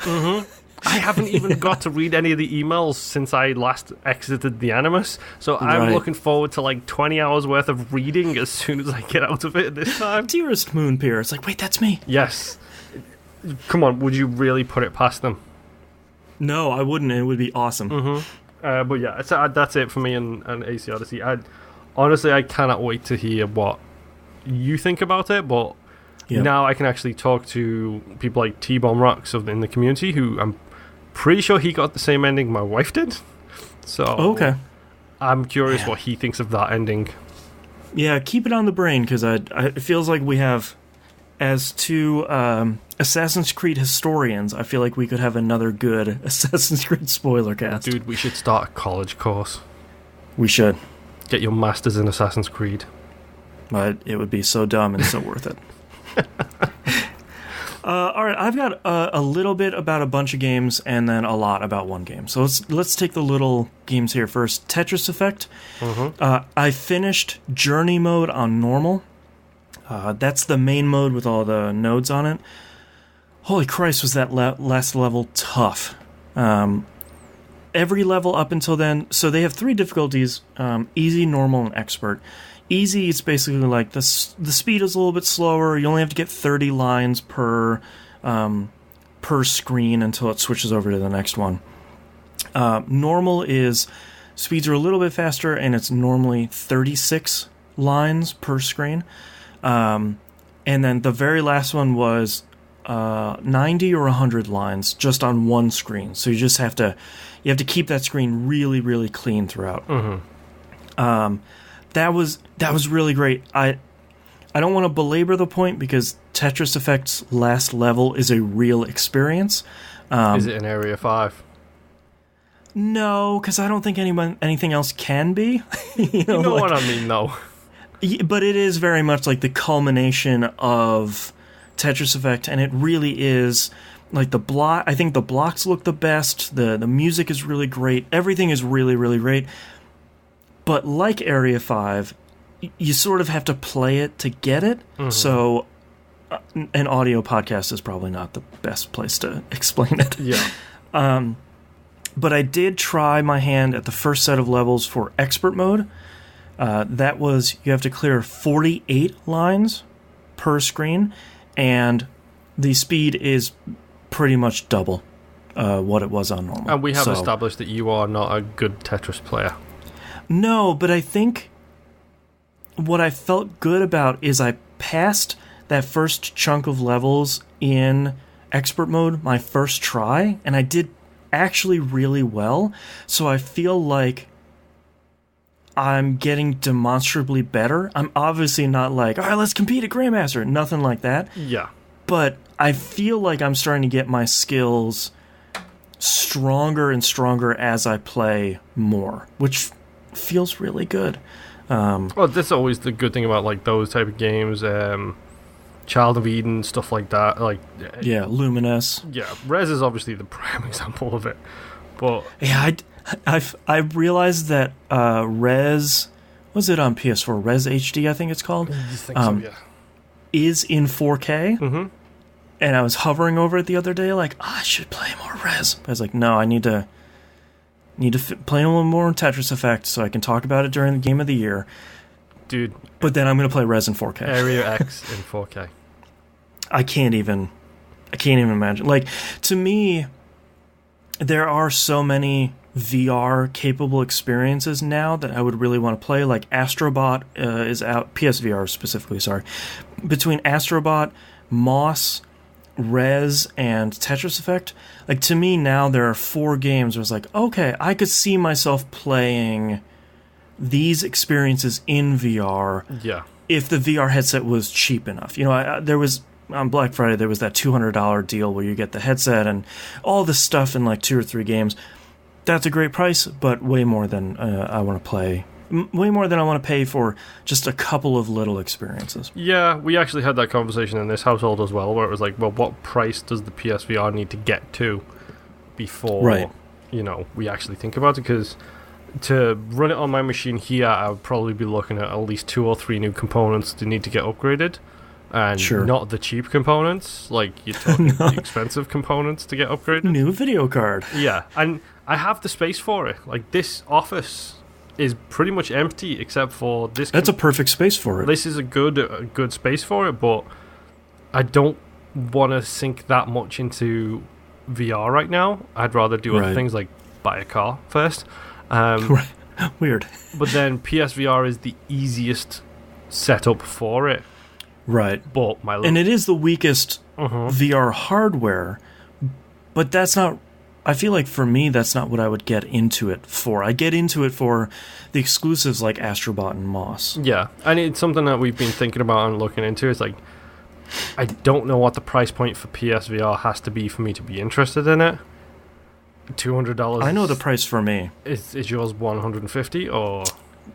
Speaker 2: I haven't even got to read any of the emails since I last exited the Animus, so I'm looking forward to like 20 hours worth of reading as soon as I get out of it this time.
Speaker 1: Dearest Moonpear, it's like, wait, that's me.
Speaker 2: Yes. Come on, would you really put it past them?
Speaker 1: No, I wouldn't. It would be awesome.
Speaker 2: But yeah, that's it for me and AC Odyssey. Honestly, I cannot wait to hear what you think about it, but now I can actually talk to people like T-Bomb Rocks in the community, who I'm pretty sure he got the same ending my wife did. So I'm curious what he thinks of that ending.
Speaker 1: Yeah, keep it on the brain, because it feels like we have, as two Assassin's Creed historians, I feel like we could have another good Assassin's Creed spoiler cast.
Speaker 2: Dude, we should start a college course.
Speaker 1: We should.
Speaker 2: Get your master's in Assassin's Creed.
Speaker 1: But it would be so dumb and so worth it. All right, I've got a little bit about a bunch of games and then a lot about one game. So let's take the little games here first. Tetris Effect. I finished Journey mode on normal. That's the main mode with all the nodes on it. Holy Christ, was that last level tough. Every level up until then, so they have 3 difficulties, easy, normal, and expert. Easy, it's basically like the speed is a little bit slower. You only have to get 30 lines per screen until it switches over to the next one. Normal is speeds are a little bit faster, and it's normally 36 lines per screen. And then the very last one was 90 or 100 lines just on one screen. So you just have to keep that screen really, really clean throughout. That was really great. I don't want to belabor the point because Tetris Effect's last level is a real experience.
Speaker 2: Is it in Area 5?
Speaker 1: No, because I don't think anything else can be.
Speaker 2: you know what I mean, though.
Speaker 1: But it is very much like the culmination of Tetris Effect, and it really is like I think the blocks look the best. The music is really great. Everything is really, really great. But like Area 5, you sort of have to play it to get it. So an audio podcast is probably not the best place to explain it.
Speaker 2: Yeah.
Speaker 1: But I did try my hand at the first set of levels for expert mode. That was, you have to clear 48 lines per screen, and the speed is pretty much double what it was on normal.
Speaker 2: And we have established that you are not a good Tetris player.
Speaker 1: No, but I think what I felt good about is I passed that first chunk of levels in expert mode my first try, and I did actually really well. So I feel like I'm getting demonstrably better. I'm obviously not like, all right, let's compete at Grandmaster. Nothing like that.
Speaker 2: Yeah.
Speaker 1: But I feel like I'm starting to get my skills stronger and stronger as I play more, which feels really good.
Speaker 2: Well, that's always the good thing about like those type of games. Child of Eden, stuff like that. Like,
Speaker 1: yeah, Luminous.
Speaker 2: Yeah, Rez is obviously the prime example of it. But
Speaker 1: yeah, I realized that Rez, was it on PS4? Rez HD, I think it's called.
Speaker 2: I think so, yeah.
Speaker 1: Is in 4K. And I was hovering over it the other day, like, I should play more Rez. But I was like, no, I need to play a little more Tetris Effect so I can talk about it during the Game of the Year.
Speaker 2: Dude.
Speaker 1: But then I'm going to play Rez in 4K.
Speaker 2: Area X in 4K.
Speaker 1: I can't even imagine. Like, to me, there are so many VR capable experiences now that I would really want to play. Like Astrobot is out, PSVR specifically, sorry. Between Astrobot, Moss, Rez, and Tetris Effect, like to me now there are 4 games where it's like, okay, I could see myself playing these experiences in VR.
Speaker 2: Yeah.
Speaker 1: If the VR headset was cheap enough. You know, there was on Black Friday there was that $200 deal where you get the headset and all this stuff in like 2 or 3 games. That's a great price, but way more than I want to play. Way more than I want to pay for just a couple of little experiences.
Speaker 2: Yeah, we actually had that conversation in this household as well, where it was like, well, what price does the PSVR need to get to before, you know, we actually think about it? Because to run it on my machine here, I would probably be looking at least 2 or 3 new components that need to get upgraded. And not the cheap components, like you're talking the expensive components to get upgraded.
Speaker 1: New video card.
Speaker 2: Yeah, and I have the space for it. Like, this office is pretty much empty except for this.
Speaker 1: That's a perfect space for it.
Speaker 2: This is a good space for it, but I don't want to sink that much into VR right now. I'd rather do other things like buy a car first.
Speaker 1: Weird.
Speaker 2: But then PSVR is the easiest setup for it.
Speaker 1: Right.
Speaker 2: But
Speaker 1: and it is the weakest VR hardware, but that's not... I feel like for me, that's not what I would get into it for. I get into it for the exclusives like Astrobot and Moss.
Speaker 2: Yeah, and it's something that we've been thinking about and looking into. It's like, I don't know what the price point for PSVR has to be for me to be interested in it. $200.
Speaker 1: I know the price for me.
Speaker 2: Is yours $150 or...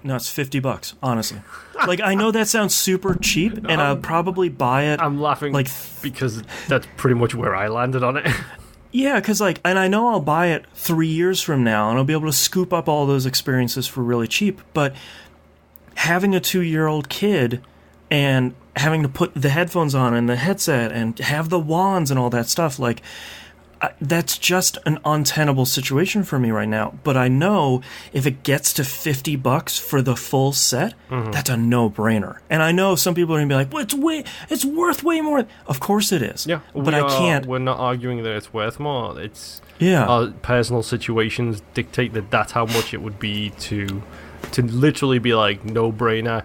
Speaker 1: No, it's $50, honestly. Like, I know that sounds super cheap, and I'll probably buy it...
Speaker 2: I'm laughing like because that's pretty much where I landed on it.
Speaker 1: Yeah, because, like, and I know I'll buy it 3 years from now, and I'll be able to scoop up all those experiences for really cheap, but having a 2-year-old kid and having to put the headphones on and the headset and have the wands and all that stuff, like... that's just an untenable situation for me right now. But I know if it gets to $50 for the full set, that's a no-brainer. And I know some people are gonna be like, "Well, it's worth way more." Of course it is.
Speaker 2: Yeah,
Speaker 1: but I can't.
Speaker 2: We're not arguing that it's worth more. It's
Speaker 1: our
Speaker 2: personal situations dictate that that's how much it would be to literally be like no-brainer.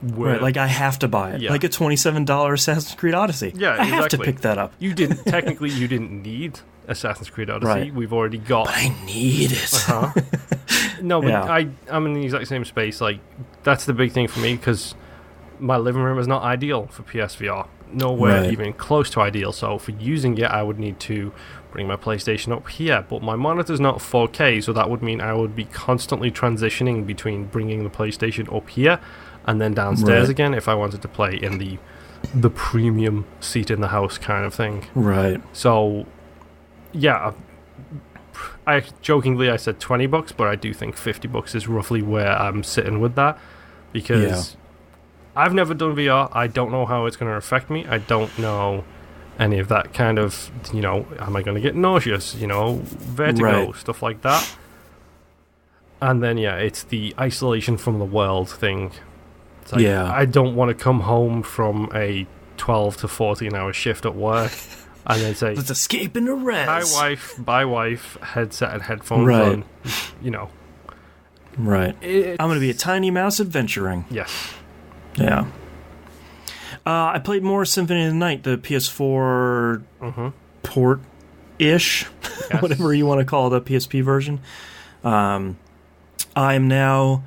Speaker 1: Right, like I have to buy it. Like a $27 Assassin's Creed Odyssey.
Speaker 2: Yeah,
Speaker 1: I have to pick that up.
Speaker 2: You didn't need Assassin's Creed Odyssey.
Speaker 1: Right.
Speaker 2: We've already got...
Speaker 1: But I need it.
Speaker 2: No, but I'm in the exact same space. Like, that's the big thing for me, because my living room is not ideal for PSVR. Nowhere even close to ideal. So for using it, I would need to bring my PlayStation up here. But my monitor's not 4K, so that would mean I would be constantly transitioning between bringing the PlayStation up here and then downstairs again if I wanted to play in the premium seat in the house kind of thing.
Speaker 1: Right.
Speaker 2: So... yeah, I jokingly I said $20, but I do think $50 is roughly where I'm sitting with that, because I've never done VR. I don't know how it's going to affect me. I don't know any of that kind of, you know, am I going to get nauseous, you know, vertigo, stuff like that. And then, it's the isolation from the world thing. It's like, I don't want to come home from a 12 to 14 hour shift at work and then say,
Speaker 1: let's escape into res.
Speaker 2: Bye wife, headset and headphones on, you know.
Speaker 1: Right. I'm going to be a tiny mouse adventuring.
Speaker 2: Yes.
Speaker 1: Yeah. I played more Symphony of the Night, the PS4 port-ish, whatever you want to call the PSP version. I'm now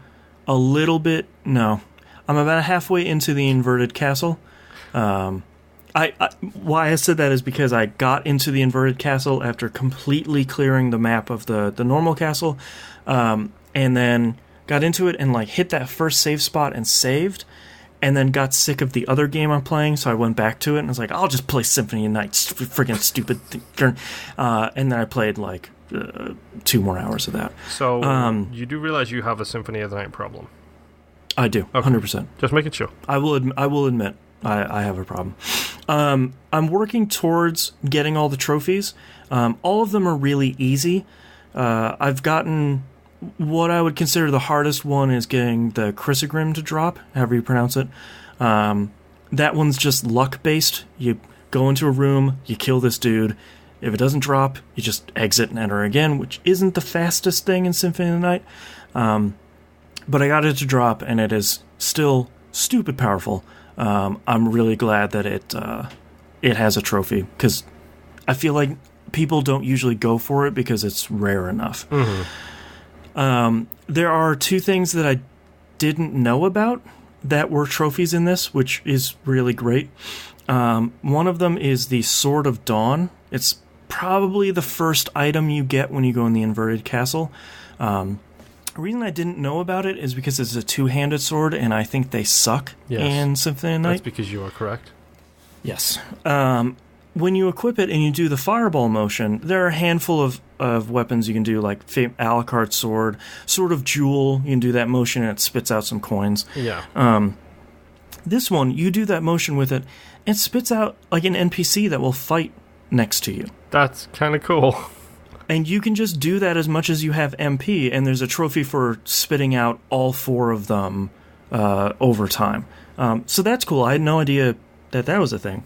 Speaker 1: a little bit... No. I'm about halfway into the inverted castle. Why I said that is because I got into the inverted castle after completely clearing the map of the normal castle, and then got into it and like hit that first save spot and saved, and then got sick of the other game I'm playing, so I went back to it and was like, I'll just play Symphony of the Night, friggin' stupid thing. And then I played like 2 more hours of that.
Speaker 2: So you do realize you have a Symphony of the Night problem?
Speaker 1: I do, 100%.
Speaker 2: Just making sure.
Speaker 1: I will admit I have a problem. I'm working towards getting all the trophies. All of them are really easy. I've gotten what I would consider the hardest one is getting the Chrysogrim to drop, however you pronounce it. That one's just luck-based. You go into a room, you kill this dude. If it doesn't drop, you just exit and enter again, which isn't the fastest thing in Symphony of the Night. But I got it to drop, and it is still stupid powerful. I'm really glad that it has a trophy, because I feel like people don't usually go for it because it's rare enough. There are two things that I didn't know about that were trophies in this, which is really great. One of them is the Sword of Dawn. It's probably the first item you get when you go in the inverted castle. The reason I didn't know about it is because it's a two-handed sword, and I think they suck in Symphony of the Night.
Speaker 2: That's because you are correct.
Speaker 1: Yes. When you equip it and you do the fireball motion, there are a handful of weapons you can do, like a la carte sword, Sword of Jewel. You can do that motion and it spits out some coins.
Speaker 2: Yeah.
Speaker 1: This one, you do that motion with it, it spits out like an NPC that will fight next to you.
Speaker 2: That's kind of cool.
Speaker 1: And you can just do that as much as you have MP, and there's a trophy for spitting out all 4 of them over time. So that's cool. I had no idea that was a thing.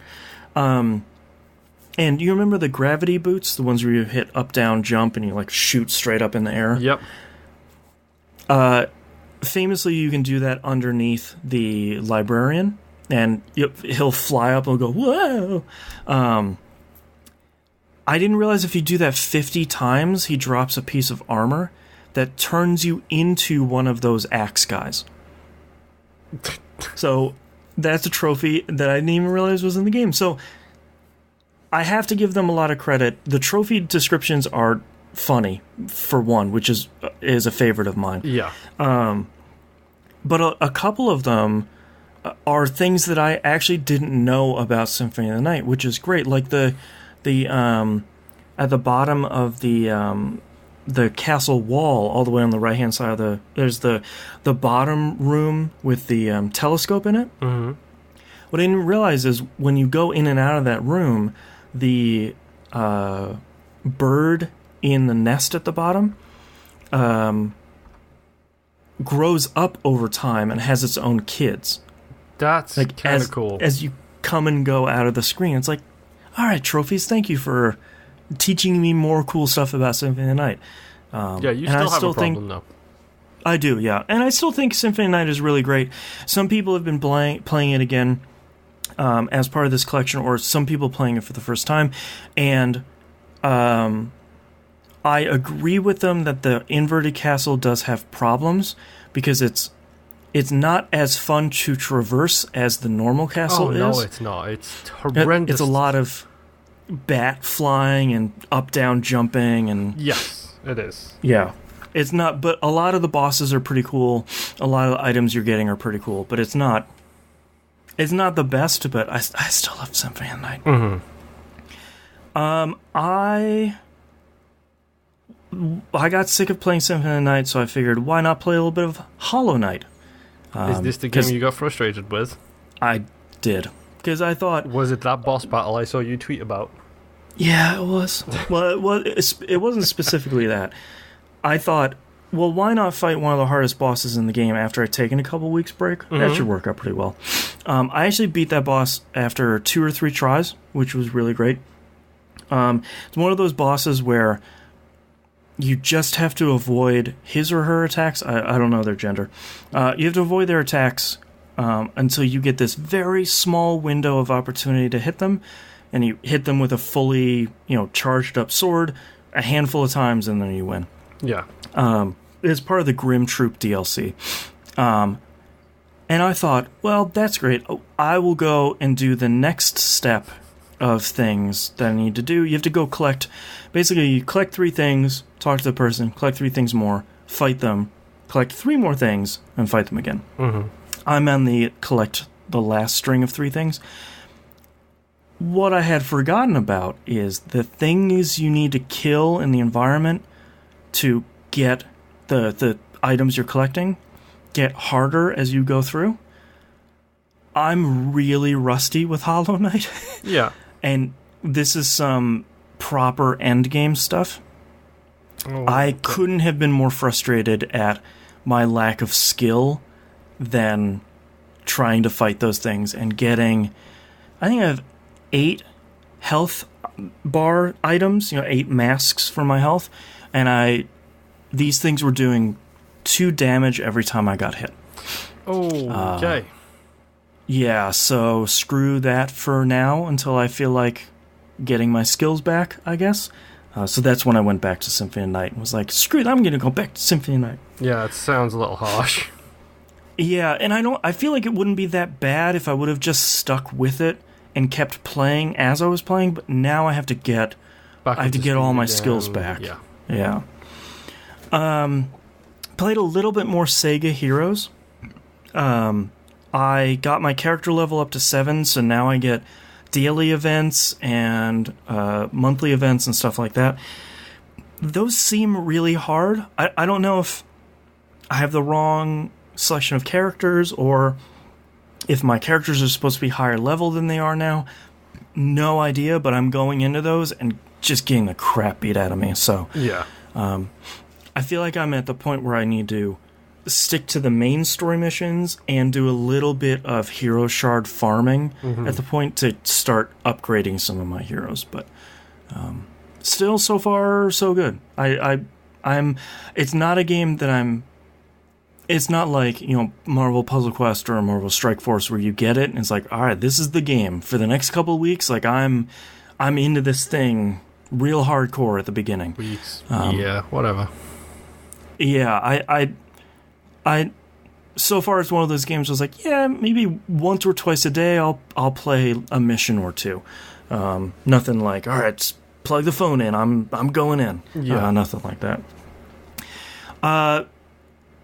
Speaker 1: And you remember the gravity boots, the ones where you hit up, down, jump, and you like shoot straight up in the air?
Speaker 2: Yep.
Speaker 1: Famously, you can do that underneath the librarian, and he'll fly up and go, whoa! I didn't realize if you do that 50 times, he drops a piece of armor that turns you into one of those axe guys. So that's a trophy that I didn't even realize was in the game. So I have to give them a lot of credit. The trophy descriptions are funny, for one, which is a favorite of mine.
Speaker 2: Yeah.
Speaker 1: But a couple of them are things that I actually didn't know about Symphony of the Night, which is great. Like the at the bottom of the castle wall, all the way on the right hand side of there's the bottom room with the telescope in it.
Speaker 2: Mm-hmm.
Speaker 1: What I didn't realize is when you go in and out of that room, the bird in the nest at the bottom grows up over time and has its own kids.
Speaker 2: That's like kind of cool.
Speaker 1: As you come and go out of the screen, it's like, all right, trophies, thank you for teaching me more cool stuff about Symphony of the Night.
Speaker 2: Yeah, you still have a problem, though.
Speaker 1: I do, yeah. And I still think Symphony of the Night is really great. Some people have been playing it again as part of this collection, or some people playing it for the first time. And I agree with them that the inverted castle does have problems, because it's not as fun to traverse as the normal castle is.
Speaker 2: Oh, no, it's not. It's horrendous.
Speaker 1: It's a lot of bat flying and up, down, jumping. And
Speaker 2: yes, it is.
Speaker 1: Yeah. It's not, but a lot of the bosses are pretty cool. A lot of the items you're getting are pretty cool, but it's not the best, but I still love Symphony of the Night.
Speaker 2: Mm-hmm.
Speaker 1: I got sick of playing Symphony of the Night, so I figured, why not play a little bit of Hollow Knight?
Speaker 2: Is this the game you got frustrated with?
Speaker 1: I did. Because I thought...
Speaker 2: Was it that boss battle I saw you tweet about?
Speaker 1: Yeah, it was. Well, it wasn't specifically that. I thought, well, why not fight one of the hardest bosses in the game after I'd taken a couple weeks break? Mm-hmm. That should work out pretty well. I actually beat that boss after 2 or 3 tries, which was really great. It's one of those bosses where you just have to avoid his or her attacks. I don't know their gender. You have to avoid their attacks until you get this very small window of opportunity to hit them, and you hit them with a fully, charged up sword a handful of times, and then you win.
Speaker 2: Yeah.
Speaker 1: It's part of the Grim Troop DLC. And I thought, well, that's great. I will go and do the next step of things that I need to do. You have to go collect... Basically, you collect 3 things, talk to the person, collect 3 things more, fight them, collect 3 more things, and fight them again.
Speaker 2: Mm-hmm.
Speaker 1: I'm on the collect the last string of 3 things. What I had forgotten about is the things you need to kill in the environment to get the items you're collecting get harder as you go through. I'm really rusty with Hollow Knight.
Speaker 2: Yeah.
Speaker 1: And this is some proper endgame stuff.
Speaker 2: Oh,
Speaker 1: I couldn't have been more frustrated at my lack of skill than trying to fight those things and getting... I think I have 8 health bar items, 8 masks for my health, and these things were doing 2 damage every time I got hit.
Speaker 2: Oh, okay.
Speaker 1: Yeah, so screw that for now until I feel like getting my skills back, I guess. So that's when I went back to Symphony of Night and was like, screw it, I'm going to go back to Symphony of Night.
Speaker 2: Yeah, it sounds a little harsh.
Speaker 1: Yeah, and I feel like it wouldn't be that bad if I would have just stuck with it and kept playing as I was playing, but now I have to get all my skills back. Yeah. Played a little bit more Sega Heroes. I got my character level up to 7, so now I get daily events and monthly events and stuff like that. Those seem really hard. I don't know if I have the wrong selection of characters or if my characters are supposed to be higher level than they are now. No idea, but I'm going into those and just getting the crap beat out of me. So
Speaker 2: yeah,
Speaker 1: I feel like I'm at the point where I need to stick to the main story missions and do a little bit of hero shard farming at the point to start upgrading some of my heroes. But still, so far, so good. It's not a game that it's not like, Marvel Puzzle Quest or Marvel Strike Force where you get it and it's like, all right, this is the game for the next couple of weeks. Like I'm into this thing real hardcore at the beginning.
Speaker 2: Weeks. Yeah, whatever.
Speaker 1: Yeah, I so far it's one of those games I was like, yeah, maybe once or twice a day I'll play a mission or two. Nothing like, all right, just plug the phone in, I'm going in.
Speaker 2: Yeah.
Speaker 1: Nothing like that.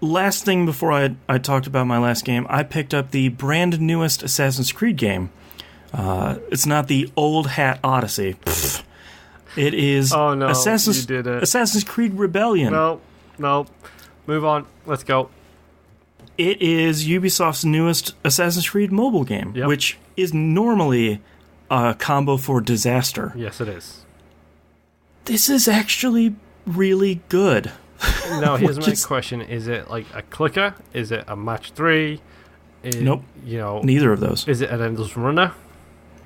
Speaker 1: Last thing before I talked about my last game, I picked up the brand newest Assassin's Creed game. It's not the old hat Odyssey. Pfft. It is
Speaker 2: you did it.
Speaker 1: Assassin's Creed Rebellion.
Speaker 2: No. Move on. Let's go.
Speaker 1: It is Ubisoft's newest Assassin's Creed mobile game, which is normally a combo for disaster.
Speaker 2: Yes, it is.
Speaker 1: This is actually really good.
Speaker 2: Now, here's my question. Is it like a clicker? Is it a match 3?
Speaker 1: Nope. Neither of those.
Speaker 2: Is it an endless runner?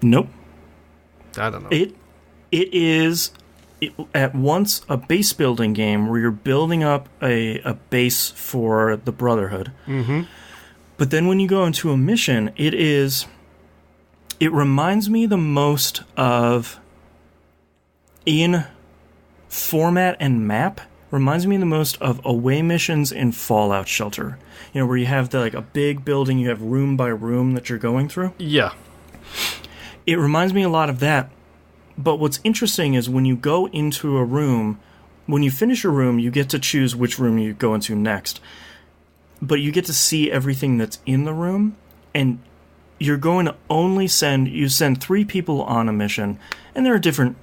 Speaker 1: Nope.
Speaker 2: I don't know.
Speaker 1: It is at once a base building game where you're building up a base for the Brotherhood.
Speaker 2: Mm-hmm.
Speaker 1: But then when you go into a mission, it reminds me the most of, in format and map, reminds me the most of away missions in Fallout Shelter. Where you have a big building, you have room by room that you're going through.
Speaker 2: Yeah.
Speaker 1: It reminds me a lot of that. But what's interesting is when you go into a room, when you finish a room, you get to choose which room you go into next. But you get to see everything that's in the room, and you're going to only send 3 people on a mission, and there are different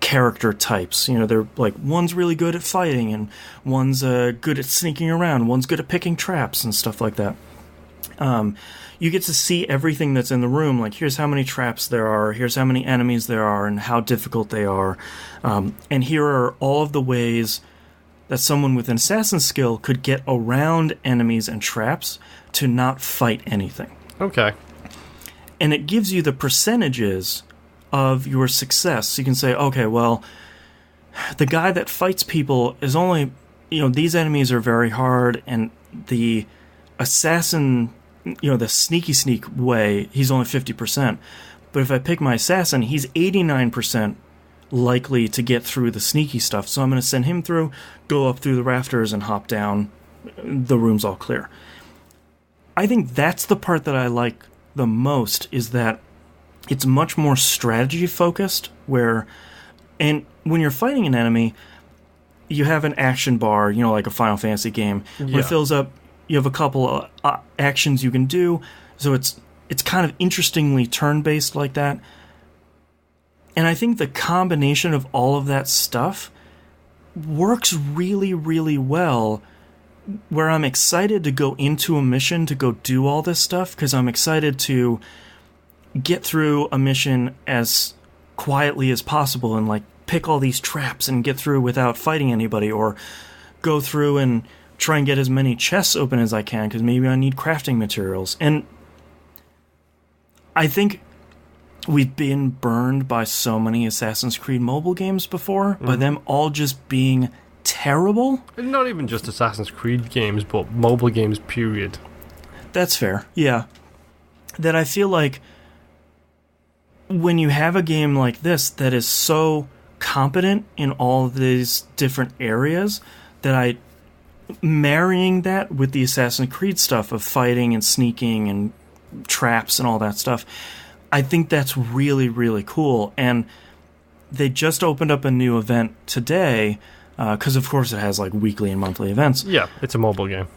Speaker 1: character types. They're like, one's really good at fighting, and one's good at sneaking around, one's good at picking traps and stuff like that. You get to see everything that's in the room, like here's how many traps there are, here's how many enemies there are, and how difficult they are. And here are all of the ways that someone with an assassin skill could get around enemies and traps to not fight anything.
Speaker 2: Okay.
Speaker 1: And it gives you the percentages of your success. So you can say, okay, well, the guy that fights people is only, these enemies are very hard, and the assassin, the sneak way, he's only 50%. But if I pick my assassin, he's 89% likely to get through the sneaky stuff. So I'm going to send him through, go up through the rafters, and hop down. The room's all clear. I think that's the part that I like the most, is that it's much more strategy focused, and when you're fighting an enemy, you have an action bar, like a Final Fantasy game. When it fills up, you have a couple of actions you can do, so it's kind of interestingly turn-based like that. And I think the combination of all of that stuff works really, really well, where I'm excited to go into a mission to go do all this stuff, because I'm excited to get through a mission as quietly as possible and pick all these traps and get through without fighting anybody, or go through and try and get as many chests open as I can because maybe I need crafting materials. And I think we've been burned by so many Assassin's Creed mobile games before, by them all just being terrible.
Speaker 2: And not even just Assassin's Creed games, but mobile games, period.
Speaker 1: That's fair, yeah. That I feel like when you have a game like this that is so competent in all of these different areas, that marrying that with the Assassin's Creed stuff of fighting and sneaking and traps and all that stuff, I think that's really, really cool. And they just opened up a new event today, because of course it has like weekly and monthly events.
Speaker 2: Yeah, it's a mobile game.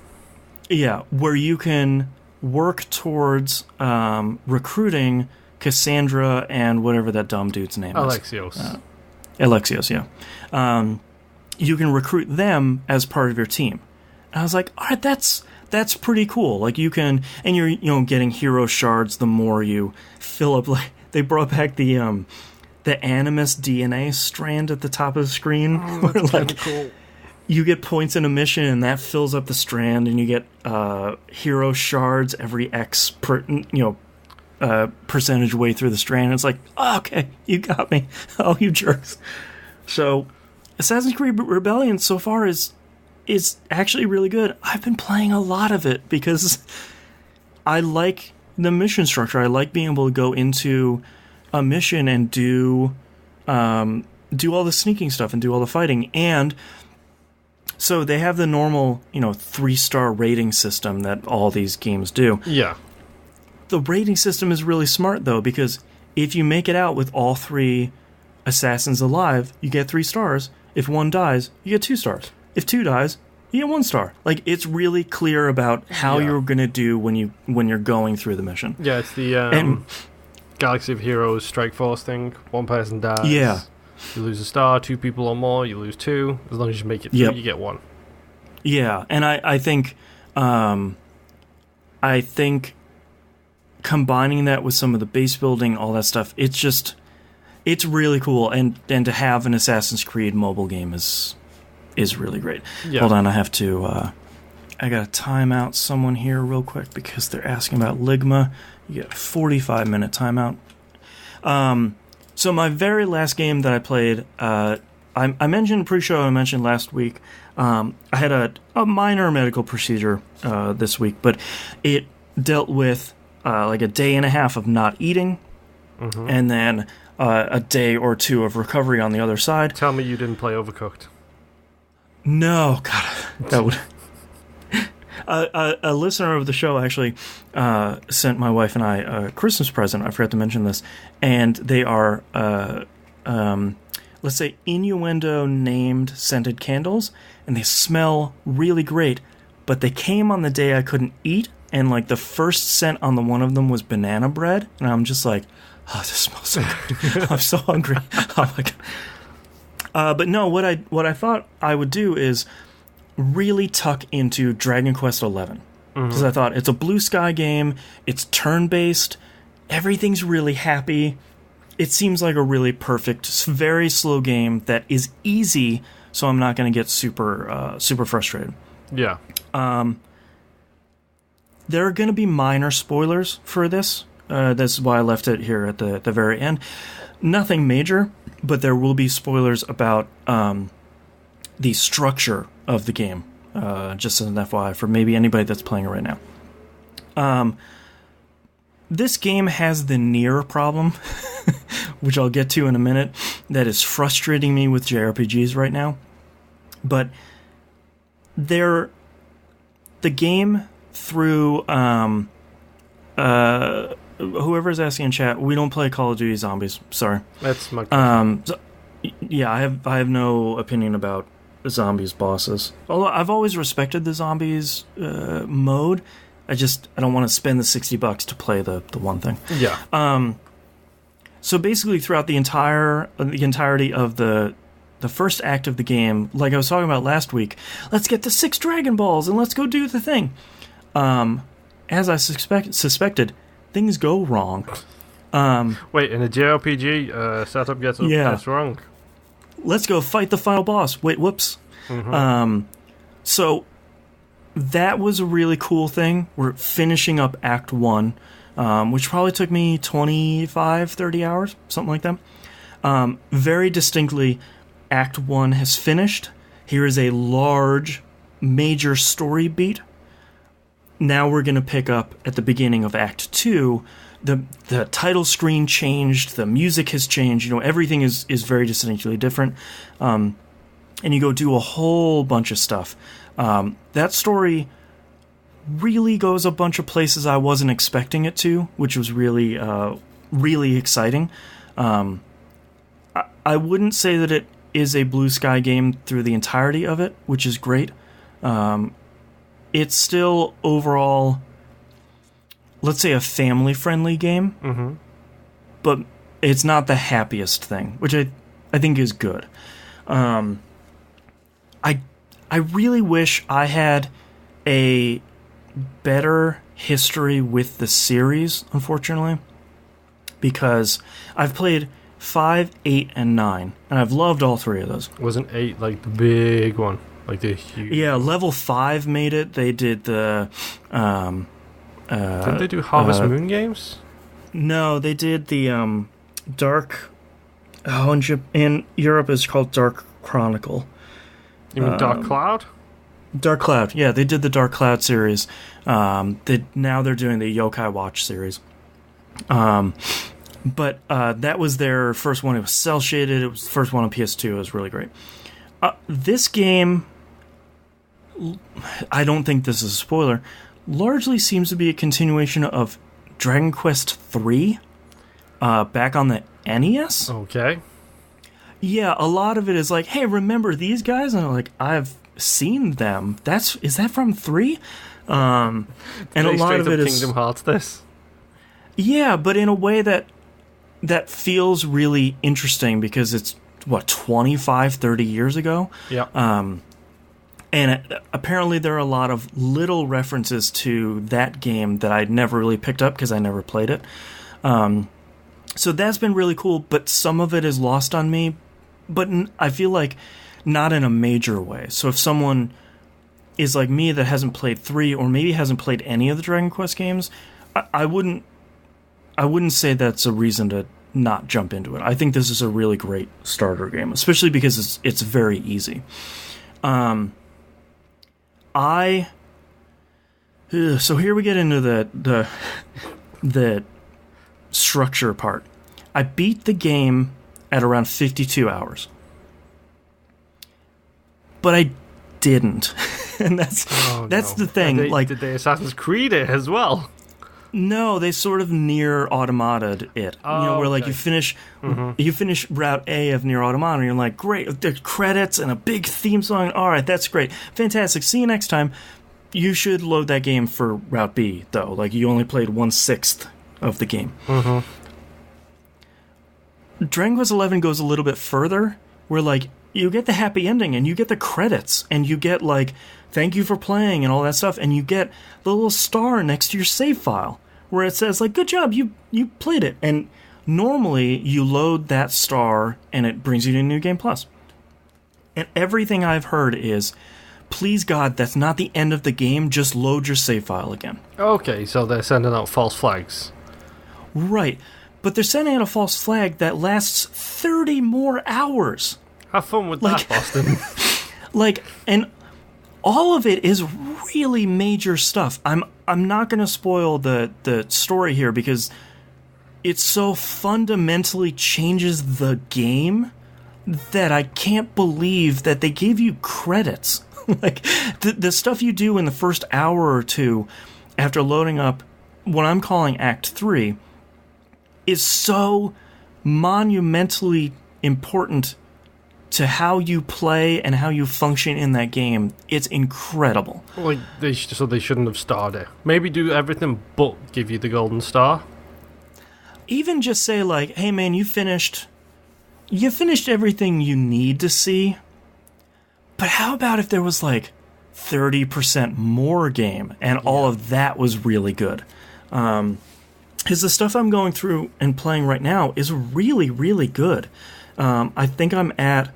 Speaker 1: Yeah, where you can work towards recruiting Cassandra and whatever that dumb dude's name
Speaker 2: Alexios.
Speaker 1: is. Alexios, yeah. You can recruit them as part of your team. And I was like, all right, that's pretty cool. Like you can, and you're getting hero shards the more you fill up. Like they brought back the Animus DNA strand at the top of the screen.
Speaker 2: Oh, that's
Speaker 1: like,
Speaker 2: cool.
Speaker 1: You get points in a mission, and that fills up the strand, and you get hero shards every X percentage way through the strand. It's like, oh, okay, you got me. Oh, you jerks. So, Assassin's Creed Rebellion so far is actually really good. I've been playing a lot of it because I like the mission structure. I like being able to go into a mission and do all the sneaking stuff and do all the fighting. And so they have the normal, 3-star rating system that all these games do.
Speaker 2: Yeah.
Speaker 1: The rating system is really smart, though, because if you make it out with all 3 assassins alive, you get 3 stars. If 1 dies, you get 2 stars. If 2 dies, you get 1 star. Like, it's really clear about how you're going to do when you're going through the mission.
Speaker 2: Yeah, it's the Galaxy of Heroes Strike Force thing. 1 person dies.
Speaker 1: Yeah.
Speaker 2: You lose a star, 2 people or more, you lose 2. As long as you make it through, you get 1.
Speaker 1: Yeah, and I think combining that with some of the base building, all that stuff, it's really cool. And to have an Assassin's Creed mobile game is really great. Yeah. Hold on, I have to I gotta time out someone here real quick because they're asking about Ligma. You get a 45-minute timeout. So my very last game that I played, I mentioned pre-show, I mentioned last week, I had a minor medical procedure this week, but it dealt with like a day and a half of not eating, and then a day or 2 of recovery on the other side.
Speaker 2: Tell me you didn't play Overcooked.
Speaker 1: No, God, that would... A listener of the show actually sent my wife and I a Christmas present. I forgot to mention this. And they are, let's say, innuendo-named scented candles. And they smell really great. But they came on the day I couldn't eat. And, like, the first scent on the one of them was banana bread. And I'm just like, oh, this smells so good. I'm so hungry. Oh, my God. But no, what I thought I would do is really tuck into Dragon Quest XI. Because I thought, it's a blue sky game, it's turn-based, everything's really happy, it seems like a really perfect, very slow game that is easy, so I'm not going to get super frustrated.
Speaker 2: Yeah.
Speaker 1: There are going to be minor spoilers for this. That's why I left it here at the very end. Nothing major, but there will be spoilers about the structure of the game, just as an FYI for maybe anybody that's playing it right now. This game has the Nier problem, which I'll get to in a minute, that is frustrating me with JRPGs right now. But the game through whoever's asking in chat, we don't play Call of Duty Zombies. Sorry,
Speaker 2: that's my
Speaker 1: yeah, I have no opinion about zombies bosses. Although I've always respected the zombies mode, I don't want to spend the $60 to play the one thing.
Speaker 2: Yeah.
Speaker 1: So basically, throughout the entirety of the first act of the game, like I was talking about last week, let's get the 6 Dragon Balls and let's go do the thing. As I suspected, things go wrong.
Speaker 2: Wait, in a JRPG, setup gets wrong.
Speaker 1: Let's go fight the final boss. Wait, whoops. So that was a really cool thing. We're finishing up Act 1. which probably took me 25, 30 hours, something like that. Very distinctly, Act 1 has finished. Here is a large, major story beat. Now we're going to pick up at the beginning of Act 2. The title screen changed, the music has changed, everything is very distinctly different. And you go do a whole bunch of stuff. That story really goes a bunch of places I wasn't expecting it to, which was really, really exciting. I wouldn't say that it is a blue sky game through the entirety of it, which is great. It's still overall, let's say, a family-friendly game, but it's not the happiest thing, which I think is good. I really wish I had a better history with the series, unfortunately, because I've played 5, 8, and 9, and I've loved all 3 of those.
Speaker 2: Wasn't 8 like the big one? Like the huge...
Speaker 1: Yeah, Level 5 made it. They did the...
Speaker 2: didn't they do Harvest Moon games?
Speaker 1: No, they did the Dark... Oh, in Europe it's called Dark Chronicle.
Speaker 2: You mean Dark Cloud?
Speaker 1: Dark Cloud, yeah, they did the Dark Cloud series. Now they're doing the Yokai Watch series. But that was their first one. It was cel-shaded. It was the first one on PS2. It was really great. This game, I don't think this is a spoiler, largely seems to be a continuation of Dragon Quest III back on the NES.
Speaker 2: Okay.
Speaker 1: Yeah, a lot of it is like, hey, remember these guys? And I'm like, I've seen them. Is that from 3? And a lot of it is
Speaker 2: Kingdom Hearts this.
Speaker 1: Yeah, but in a way that feels really interesting because it's 25, 30 years ago.
Speaker 2: Yeah.
Speaker 1: And apparently there are a lot of little references to that game that I'd never really picked up because I never played it. So that's been really cool, but some of it is lost on me. But I feel like not in a major way. So if someone is like me that hasn't played 3 or maybe hasn't played any of the Dragon Quest games, I wouldn't say that's a reason to not jump into it. I think this is a really great starter game, especially because it's very easy. So here we get into the structure part. I beat the game at around 52 hours. But I didn't. And that's the thing.
Speaker 2: Did they Assassin's Creed it as well?
Speaker 1: No, they sort of Nier Automata it. Where like you finish Route A of Nier Automata, and you're like, great, there's credits and a big theme song. All right, that's great, fantastic. See you next time. You should load that game for Route B, though. Like you only played 1/6 of the game. Dragon Quest XI goes a little bit further, where like you get the happy ending and you get the credits and you get like thank you for playing and all that stuff, and you get the little star next to your save file where it says like good job, you played it. And normally you load that star and it brings you to New Game Plus. And everything I've heard is, please God, that's not the end of the game, just load your save file again.
Speaker 2: Okay, so they're sending out false flags.
Speaker 1: Right. But they're sending out a false flag that lasts 30 more hours.
Speaker 2: Have fun with that, Boston.
Speaker 1: And all of it is really major stuff. I'm not going to spoil the story here because it so fundamentally changes the game that I can't believe that they gave you credits. Like the stuff you do in the first hour or two after loading up what I'm calling Act 3 is so monumentally important to how you play and how you function in that game. It's incredible.
Speaker 2: Like they shouldn't have starred it. Maybe do everything but give you the golden star.
Speaker 1: Even just say like, hey man, you finished everything you need to see. But how about if there was like 30% more game and all of that was really good? Because the stuff I'm going through and playing right now is really, really good. I think I'm at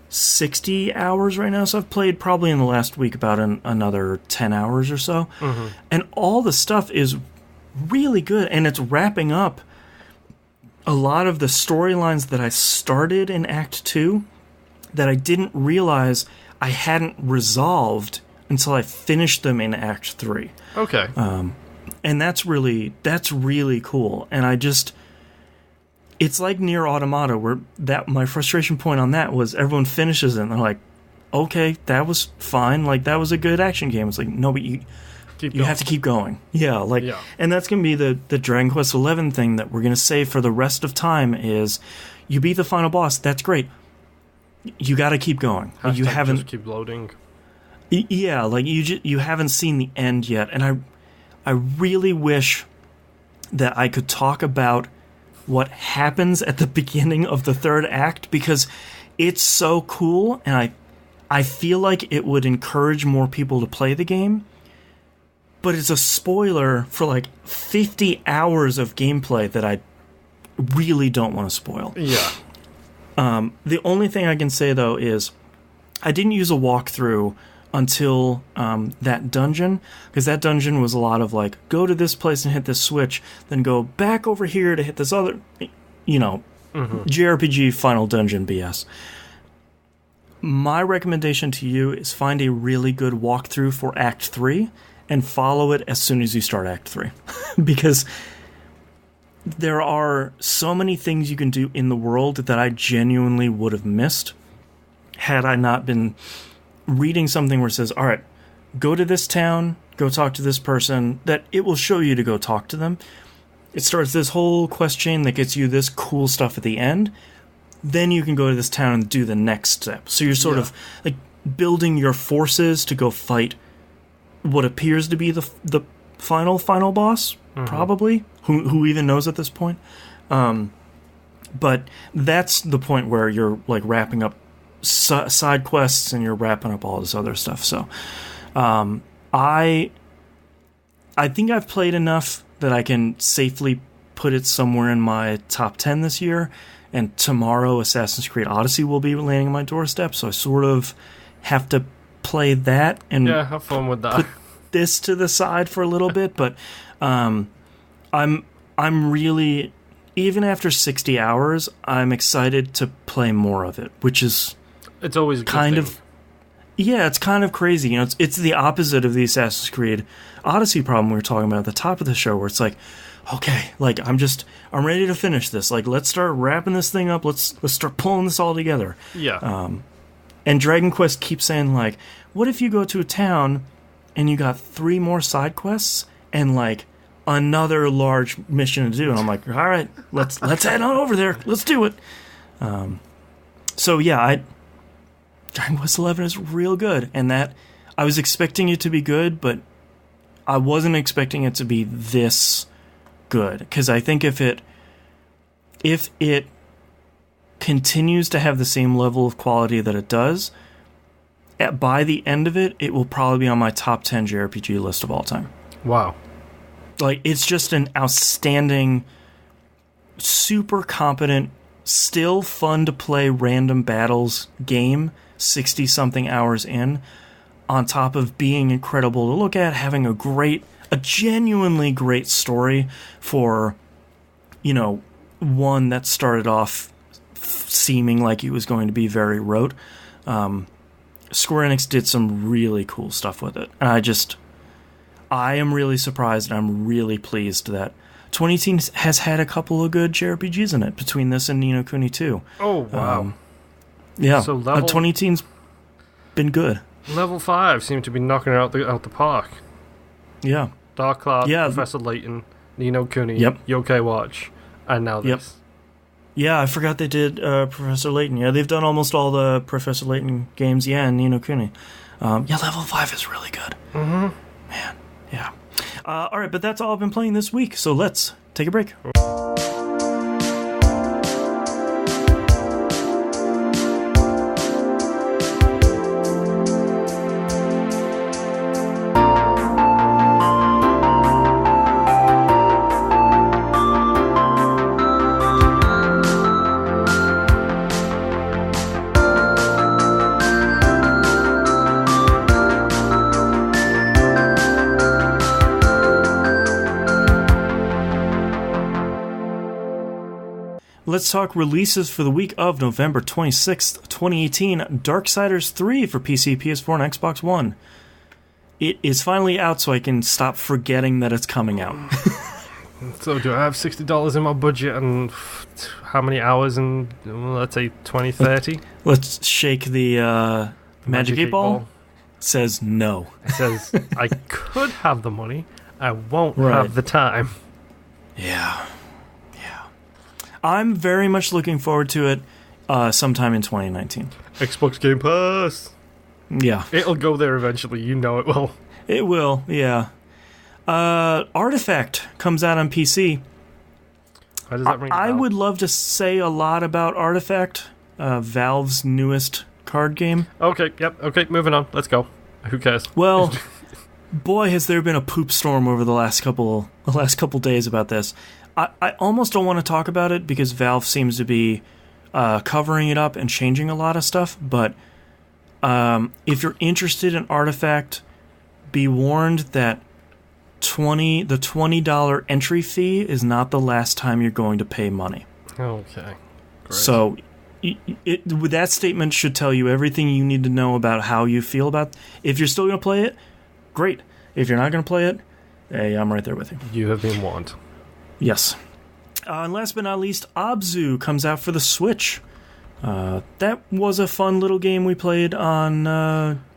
Speaker 1: 60 hours right now, so I've played probably in the last week about another 10 hours or so. And all the stuff is really good, and it's wrapping up a lot of the storylines that I started in Act 2 that I didn't realize I hadn't resolved until I finished them in Act 3.
Speaker 2: Okay.
Speaker 1: And that's really cool. And it's like Nier Automata, where my frustration point on that was everyone finishes it and they're like, okay, that was fine. Like, that was a good action game. It's like, no, but you have to keep going. Yeah, and that's going to be the Dragon Quest XI thing that we're going to say for the rest of time is, you beat the final boss, that's great. You got to keep going. You haven't
Speaker 2: just keep loading.
Speaker 1: Yeah, like you haven't seen the end yet, and I really wish that I could talk about what happens at the beginning of the third act, because it's so cool, and I feel like it would encourage more people to play the game. But it's a spoiler for like 50 hours of gameplay that I really don't want to spoil.
Speaker 2: Yeah.
Speaker 1: The only thing I can say, though, is I didn't use a walkthrough until that dungeon, because that dungeon was a lot of like, go to this place and hit this switch, then go back over here to hit this other, JRPG final dungeon BS. My recommendation to you is find a really good walkthrough for Act 3 and follow it as soon as you start Act 3. Because there are so many things you can do in the world that I genuinely would have missed had I not been reading something where it says, all right, go to this town, go talk to this person, that it will show you to go talk to them. It starts this whole quest chain that gets you this cool stuff at the end. Then you can go to this town and do the next step. So you're sort of like building your forces to go fight what appears to be the final boss, probably. Who even knows at this point? But that's the point where you're like wrapping up side quests and you're wrapping up all this other stuff. So I think I've played enough that I can safely put it somewhere in my top 10 this year. And tomorrow Assassin's Creed Odyssey will be landing on my doorstep, so I sort of have to play that and
Speaker 2: have fun with that.
Speaker 1: Put this to the side for a little bit. But I'm really, even after 60 hours, I'm excited to play more of it, which is
Speaker 2: it's always a good
Speaker 1: kind
Speaker 2: thing.
Speaker 1: of it's kind of crazy. You know, it's the opposite of the Assassin's Creed Odyssey problem we were talking about at the top of the show, where it's like, okay, like I'm ready to finish this. Like, let's start wrapping this thing up. Let's start pulling this all together.
Speaker 2: Yeah.
Speaker 1: And Dragon Quest keeps saying, like, what if you go to a town and you got 3 more side quests and like another large mission to do? And I'm like, all right, let's head on over there. Let's do it. So yeah, Dragon Quest XI is real good, and that I was expecting it to be good, but I wasn't expecting it to be this good, because I think if it continues to have the same level of quality that it does, by the end of it, it will probably be on my top 10 JRPG list of all time.
Speaker 2: Wow.
Speaker 1: Like, it's just an outstanding, super competent, still fun to play random battles game, 60-something hours in, on top of being incredible to look at, having a genuinely great story for, one that started off seeming like it was going to be very rote. Square Enix did some really cool stuff with it. And I am really surprised, and I'm really pleased that 2018 has had a couple of good JRPGs in it, between this and Ni no Kuni 2.
Speaker 2: Oh, wow.
Speaker 1: Yeah,
Speaker 2: so
Speaker 1: 2018's been good.
Speaker 2: Level 5 seemed to be knocking it out the park.
Speaker 1: Yeah.
Speaker 2: Dark Cloud, Professor Layton, Ni no Kuni, Yokai Watch, and now this.
Speaker 1: Yeah, I forgot they did Professor Layton. Yeah, they've done almost all the Professor Layton games, and Ni no Kuni. Level 5 is really good.
Speaker 2: Mm-hmm.
Speaker 1: Man, yeah. All right, but that's all I've been playing this week, so let's take a break. let's talk releases for the week of November 26th, 2018. Darksiders 3 for PC, PS4, and Xbox One. It is finally out, so I can stop forgetting that it's coming out.
Speaker 2: So do I have $60 in my budget and how many hours in, let's say, 20, 30?
Speaker 1: Let's shake the Magic 8 Ball. Says no.
Speaker 2: It says, I could have the money, I won't have the time.
Speaker 1: Yeah. I'm very much looking forward to it sometime in 2019.
Speaker 2: Xbox Game Pass.
Speaker 1: Yeah.
Speaker 2: It'll go there eventually, you know it will.
Speaker 1: It will, yeah. Artifact comes out on PC.
Speaker 2: How does that ring a bell?
Speaker 1: I would love to say a lot about Artifact, Valve's newest card game.
Speaker 2: Okay, moving on. Let's go. Who cares?
Speaker 1: Well, boy, has there been a poop storm over the last couple days about this. I almost don't want to talk about it because Valve seems to be covering it up and changing a lot of stuff, but if you're interested in Artifact, be warned that the $20 entry fee is not the last time you're going to pay money.
Speaker 2: Okay. Great.
Speaker 1: So that statement should tell you everything you need to know about how you feel about. If you're still going to play it, great. If you're not going to play it, hey, I'm right there with you.
Speaker 2: You have been warned.
Speaker 1: Yes. And last but not least, Abzu comes out for the Switch. That was a fun little game we played on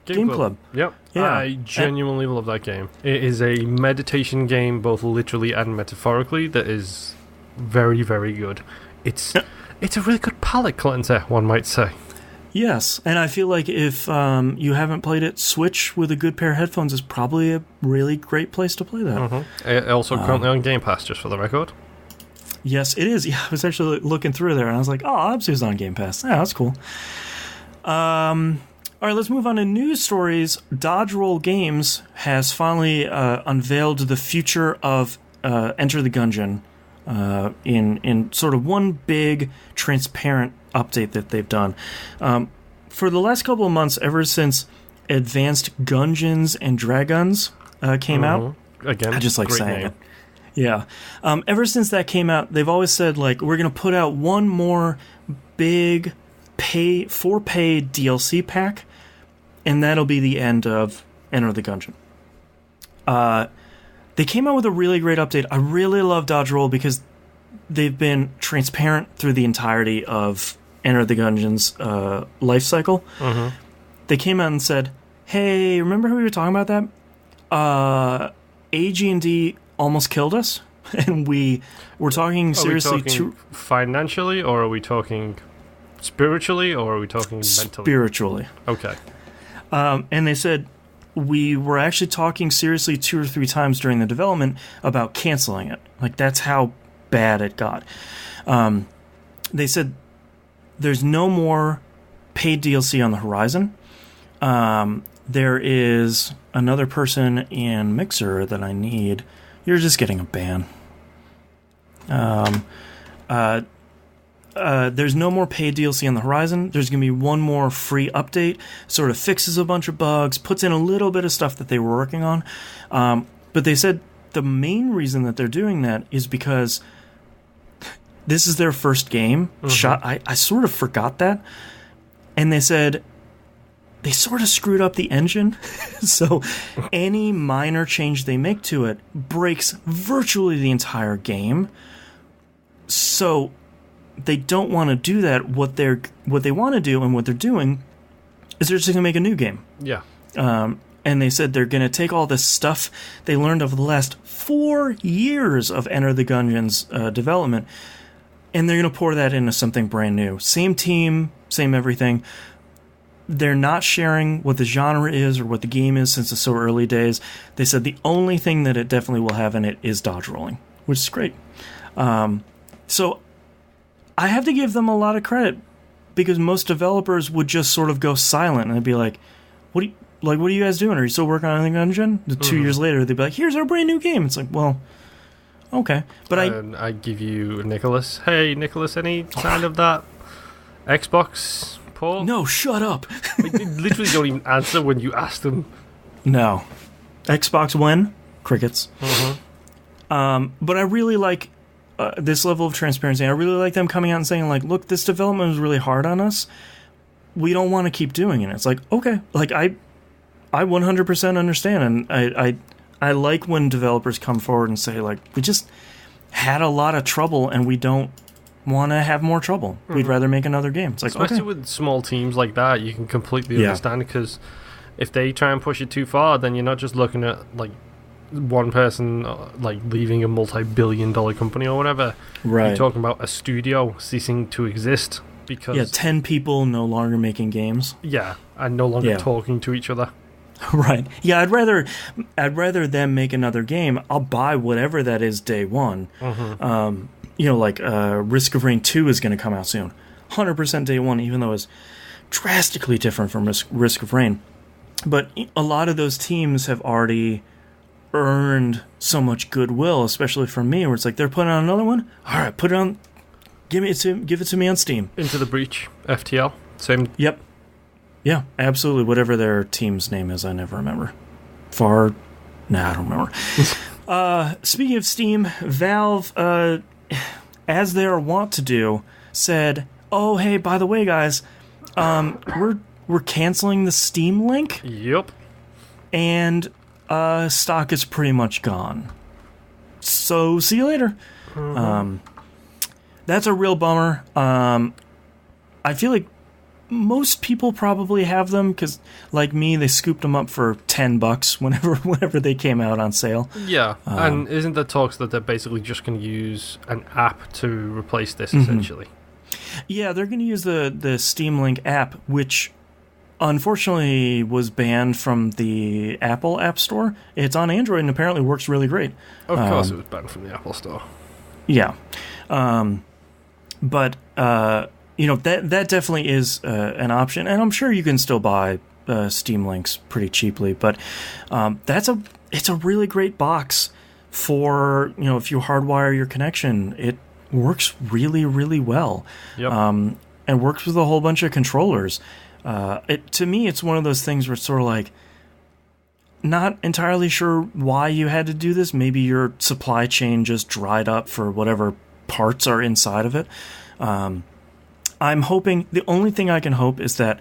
Speaker 1: Game Club.
Speaker 2: Yep.
Speaker 1: Yeah.
Speaker 2: I genuinely love that game. It is a meditation game, both literally and metaphorically, that is very, very good. It's a really good palate cleanser, one might say.
Speaker 1: Yes, and I feel like if you haven't played it, Switch with a good pair of headphones is probably a really great place to play that.
Speaker 2: Mm-hmm. Also currently on Game Pass, just for the record.
Speaker 1: Yes, it is. Yeah, I was actually looking through there, and I was like, oh, Abzu's on Game Pass. Yeah, that's cool. All right, let's move on to news stories. DodgeRoll Games has finally unveiled the future of Enter the Gungeon in sort of one big, transparent update that they've done. For the last couple of months, ever since Advanced Gungeons and Dragons came out,
Speaker 2: again,
Speaker 1: I just like saying
Speaker 2: name.
Speaker 1: it. Yeah. Ever since that came out, they've always said, like, we're going to put out one more big pay DLC pack, and that'll be the end of Enter the Gungeon. They came out with a really great update. I really love DodgeRoll because they've been transparent through the entirety of Enter the Gungeon's life cycle.
Speaker 2: Mm-hmm.
Speaker 1: They came out and said, hey, remember how we were talking about that? AG&D almost killed us, and we're talking seriously.
Speaker 2: Are we talking financially, or are we talking spiritually, or are we talking mentally?
Speaker 1: Spiritually.
Speaker 2: Okay.
Speaker 1: And they said, we were actually talking seriously 2 or 3 times during the development about canceling it. Like, that's how bad it got. They said there's no more paid DLC on the horizon. There is another person in Mixer that I need. You're just getting a ban. There's no more paid DLC on the horizon. There's going to be one more free update, sort of fixes a bunch of bugs, puts in a little bit of stuff that they were working on. But they said the main reason that they're doing that is because this is their first game. Mm-hmm. I sort of forgot that. And they said they sort of screwed up the engine. So any minor change they make to it breaks virtually the entire game. So they don't want to do that. What they want to do and what they're doing is they're just going to make a new game.
Speaker 2: Yeah.
Speaker 1: And they said they're going to take all this stuff they learned over the last 4 years of Enter the Gungeon's development, and they're going to pour that into something brand new. Same team, same everything. They're not sharing what the genre is or what the game is since it's so early days. They said the only thing that it definitely will have in it is dodge rolling, which is great. So I have to give them a lot of credit because most developers would just sort of go silent and they'd be like, what are you guys doing? Are you still working on the Gungeon? 2 years later, they'd be like, here's our brand new game. It's like, well, okay. But
Speaker 2: I give you Nicholas. Hey, Nicholas, any sign of that Xbox port?
Speaker 1: No, shut up.
Speaker 2: They literally don't even answer when you ask them.
Speaker 1: No. Xbox when? Crickets.
Speaker 2: Mm-hmm.
Speaker 1: But I really like this level of transparency. I really like them coming out and saying, like, look, this development was really hard on us. We don't want to keep doing it. It's like, okay, like I 100% understand, and I like when developers come forward and say, like, we just had a lot of trouble and we don't want to have more trouble. Mm-hmm. We'd rather make another game. It's like,
Speaker 2: especially with small teams like that, you can completely understand, because if they try and push it too far, then you're not just looking at like one person like leaving a multi-billion-dollar company or whatever.
Speaker 1: Right.
Speaker 2: You're talking about a studio ceasing to exist because
Speaker 1: 10 people no longer making games.
Speaker 2: Yeah, and no longer talking to each other.
Speaker 1: Right. Yeah, I'd rather them make another game. I'll buy whatever that is day one. Mm-hmm. Like Risk of Rain 2 is going to come out soon. 100% day one, even though it's drastically different from Risk of Rain. But a lot of those teams have already earned so much goodwill, especially from me, where it's like, they're putting out another one? All right, put it on. Give it to me on Steam.
Speaker 2: Into the Breach, FTL. Same.
Speaker 1: Yep. Yeah, absolutely. Whatever their team's name is, I never remember. I don't remember. Speaking of Steam, Valve, as they are wont to do, said, "Oh, hey, by the way, guys, we're canceling the Steam link."
Speaker 2: Yep.
Speaker 1: And stock is pretty much gone. So see you later. Mm-hmm. That's a real bummer. I feel like most people probably have them because, like me, they scooped them up for $10 whenever they came out on sale.
Speaker 2: Yeah, and isn't there talks that they're basically just going to use an app to replace this, essentially?
Speaker 1: Yeah, they're going to use the Steam Link app, which unfortunately was banned from the Apple App Store. It's on Android and apparently works really great.
Speaker 2: Of course it was banned from the Apple Store.
Speaker 1: Yeah. But that definitely is an option, and I'm sure you can still buy Steam Links pretty cheaply. But it's a really great box for, if you hardwire your connection. It works really, really well. Yep. And works with a whole bunch of controllers. To me, it's one of those things where it's sort of like, not entirely sure why you had to do this. Maybe your supply chain just dried up for whatever parts are inside of it. I'm hoping, the only thing I can hope is that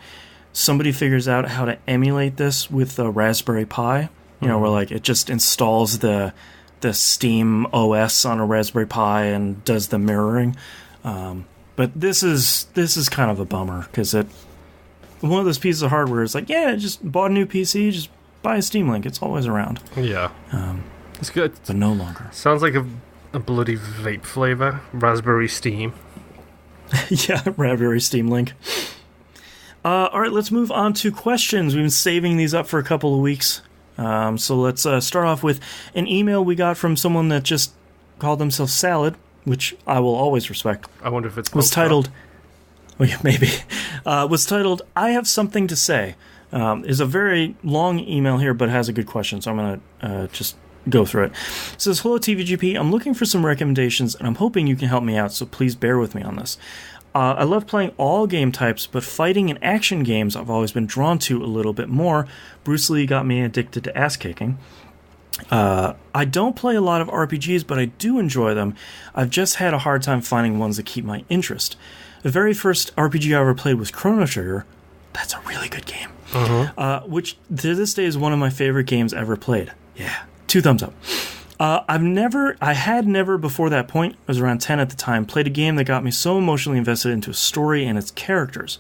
Speaker 1: somebody figures out how to emulate this with a Raspberry Pi, where like it just installs the Steam OS on a Raspberry Pi and does the mirroring. But this is kind of a bummer, because one of those pieces of hardware is like, just bought a new PC, just buy a Steam Link. It's always around.
Speaker 2: Yeah. It's good.
Speaker 1: But no longer.
Speaker 2: Sounds like a bloody vape flavor. Raspberry Steam.
Speaker 1: Yeah, Raspberry Steam Link. All right, let's move on to questions. We've been saving these up for a couple of weeks. So let's start off with an email we got from someone that just called themselves Salad, which I will always respect.
Speaker 2: I wonder if it's
Speaker 1: was titled... Well, yeah, maybe. Was titled, "I Have Something to Say." Is a very long email here, but has a good question, so I'm going to just go through it. It says, "Hello, TVGP. I'm looking for some recommendations, and I'm hoping you can help me out, so please bear with me on this. I love playing all game types, but fighting and action games I've always been drawn to a little bit more. Bruce Lee got me addicted to ass-kicking. I don't play a lot of RPGs, but I do enjoy them. I've just had a hard time finding ones that keep my interest. The very first RPG I ever played was Chrono Trigger. That's a really good game. Which to this day is one of my favorite games ever played. Yeah, 2 thumbs up. I had never before that point, I was around 10 at the time, played a game that got me so emotionally invested into a story and its characters.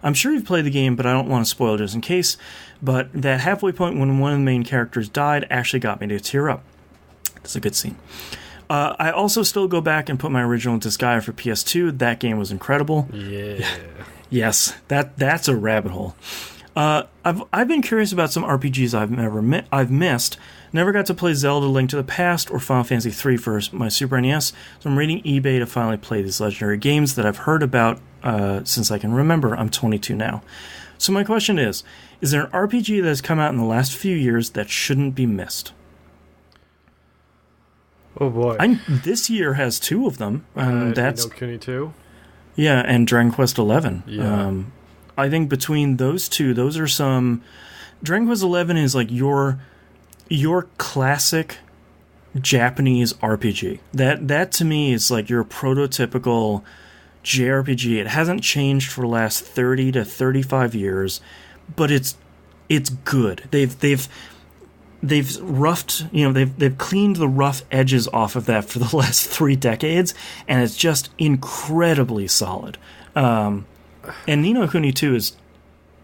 Speaker 1: I'm sure you've played the game, but I don't want to spoil it just in case. But that halfway point when one of the main characters died actually got me to tear up. It's a good scene. I also still go back and put my original Disgaea for PS2. That game was incredible.
Speaker 2: Yeah.
Speaker 1: Yes, that's a rabbit hole. I've been curious about some RPGs I've missed. Never got to play Zelda: Link to the Past or Final Fantasy III for my Super NES, so I'm raiding eBay to finally play these legendary games that I've heard about since I can remember. I'm 22 now. So my question is there an RPG that has come out in the last few years that shouldn't be missed?
Speaker 2: Oh boy.
Speaker 1: This year has 2 of them. That's
Speaker 2: No Kuni 2?
Speaker 1: Yeah, and Dragon Quest XI.
Speaker 2: Yeah.
Speaker 1: I think between those 2, those are some... Dragon Quest XI is like your classic Japanese RPG. That to me is like your prototypical JRPG. It hasn't changed for the last 30 to 35 years, but it's good. They've roughed, they've cleaned the rough edges off of that for the last 3 decades, and it's just incredibly solid. And Ni no Kuni 2 is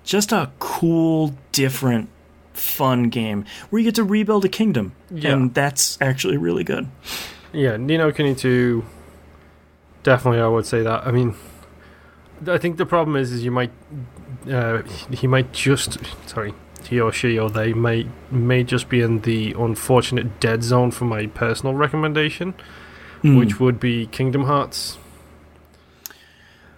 Speaker 1: just a cool, different, fun game where you get to rebuild a kingdom, and that's actually really good.
Speaker 2: Yeah, Ni no Kuni 2, definitely I would say that. I mean, I think the problem is he or she or they may just be in the unfortunate dead zone for my personal recommendation, which would be Kingdom Hearts.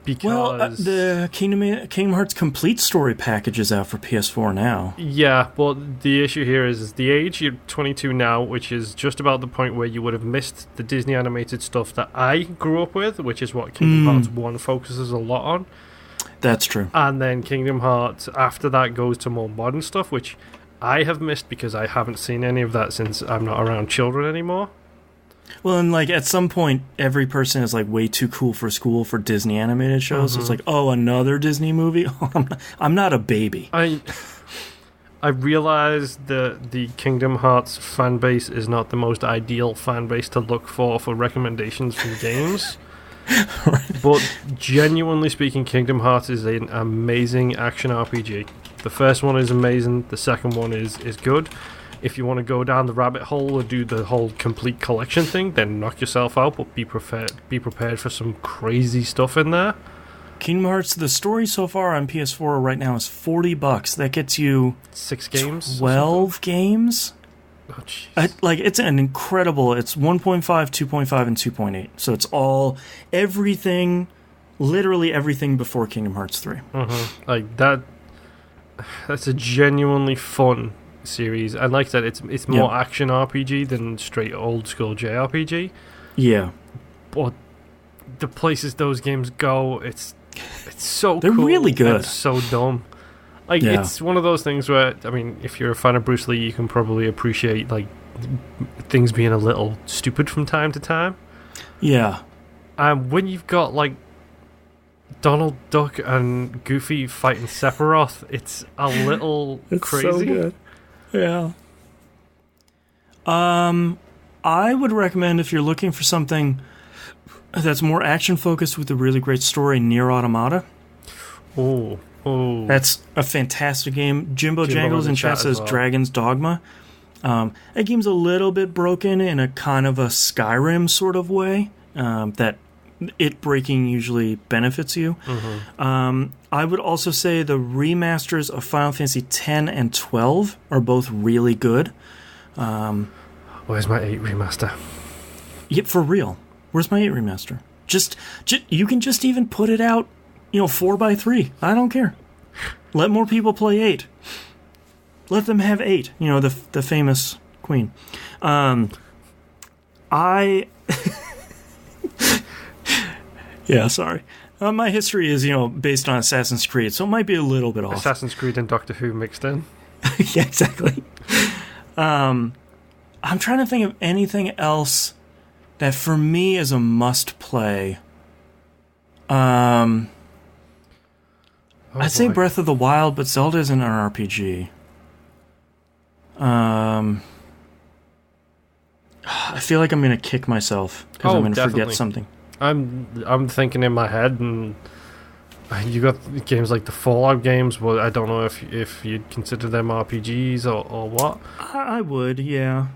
Speaker 2: Because
Speaker 1: the Kingdom Hearts Complete Story package is out for PS4 now.
Speaker 2: Yeah, but the issue here is the age. You're 22 now, which is just about the point where you would have missed the Disney animated stuff that I grew up with, which is what Kingdom Hearts 1 focuses a lot on.
Speaker 1: That's true.
Speaker 2: And then Kingdom Hearts, after that, goes to more modern stuff, which I have missed because I haven't seen any of that since I'm not around children anymore.
Speaker 1: Well, and like at some point, every person is like way too cool for school for Disney animated shows. So it's like, oh, another Disney movie? I'm not a baby.
Speaker 2: I realize that the Kingdom Hearts fan base is not the most ideal fan base to look for recommendations from games. Right. But genuinely speaking, Kingdom Hearts is an amazing action RPG. The first one is amazing. The second one is good. If you want to go down the rabbit hole and do the whole complete collection thing, then knock yourself out, but be prepared for some crazy stuff in there.
Speaker 1: Kingdom Hearts, the story so far on PS4 right now is $40. That gets you
Speaker 2: 6 games?
Speaker 1: 12 games?
Speaker 2: Oh, jeez.
Speaker 1: It's an incredible... It's 1.5, 2.5, and 2.8. So it's all... Everything... Literally everything before Kingdom Hearts 3.
Speaker 2: Like, that's a genuinely fun series, and like I said, it's more action RPG than straight old school JRPG.
Speaker 1: Yeah,
Speaker 2: but the places those games go, it's so
Speaker 1: they're
Speaker 2: cool.
Speaker 1: Really good.
Speaker 2: And so dumb. Like it's one of those things where, I mean, if you're a fan of Bruce Lee, you can probably appreciate like things being a little stupid from time to time.
Speaker 1: Yeah,
Speaker 2: and when you've got like Donald Duck and Goofy fighting Sephiroth, it's a little crazy.
Speaker 1: So good. Yeah. I would recommend, if you're looking for something that's more action focused with a really great story, Nier Automata.
Speaker 2: Oh.
Speaker 1: That's a fantastic game. Jimbo Jangles in chat says Dragon's Dogma. That game's a little bit broken in a kind of a Skyrim sort of way, that it breaking usually benefits you. I would also say the remasters of Final Fantasy X and 12 are both really good.
Speaker 2: Where's my 8 remaster?
Speaker 1: Yeah, for real. Where's my 8 remaster? Just you can just even put it out, 4x3. I don't care. Let more people play 8. Let them have 8. The famous queen. Yeah, sorry. My history is, based on Assassin's Creed, so it might be a little bit off.
Speaker 2: Assassin's Creed and Doctor Who mixed in.
Speaker 1: Yeah, exactly. I'm trying to think of anything else that for me is a must-play. I'd say Breath of the Wild, but Zelda isn't an RPG. I feel like I'm going to kick myself because I'm going to forget something.
Speaker 2: I'm thinking in my head, and you got games like the Fallout games, but I don't know if you'd consider them RPGs or what.
Speaker 1: I would, yeah.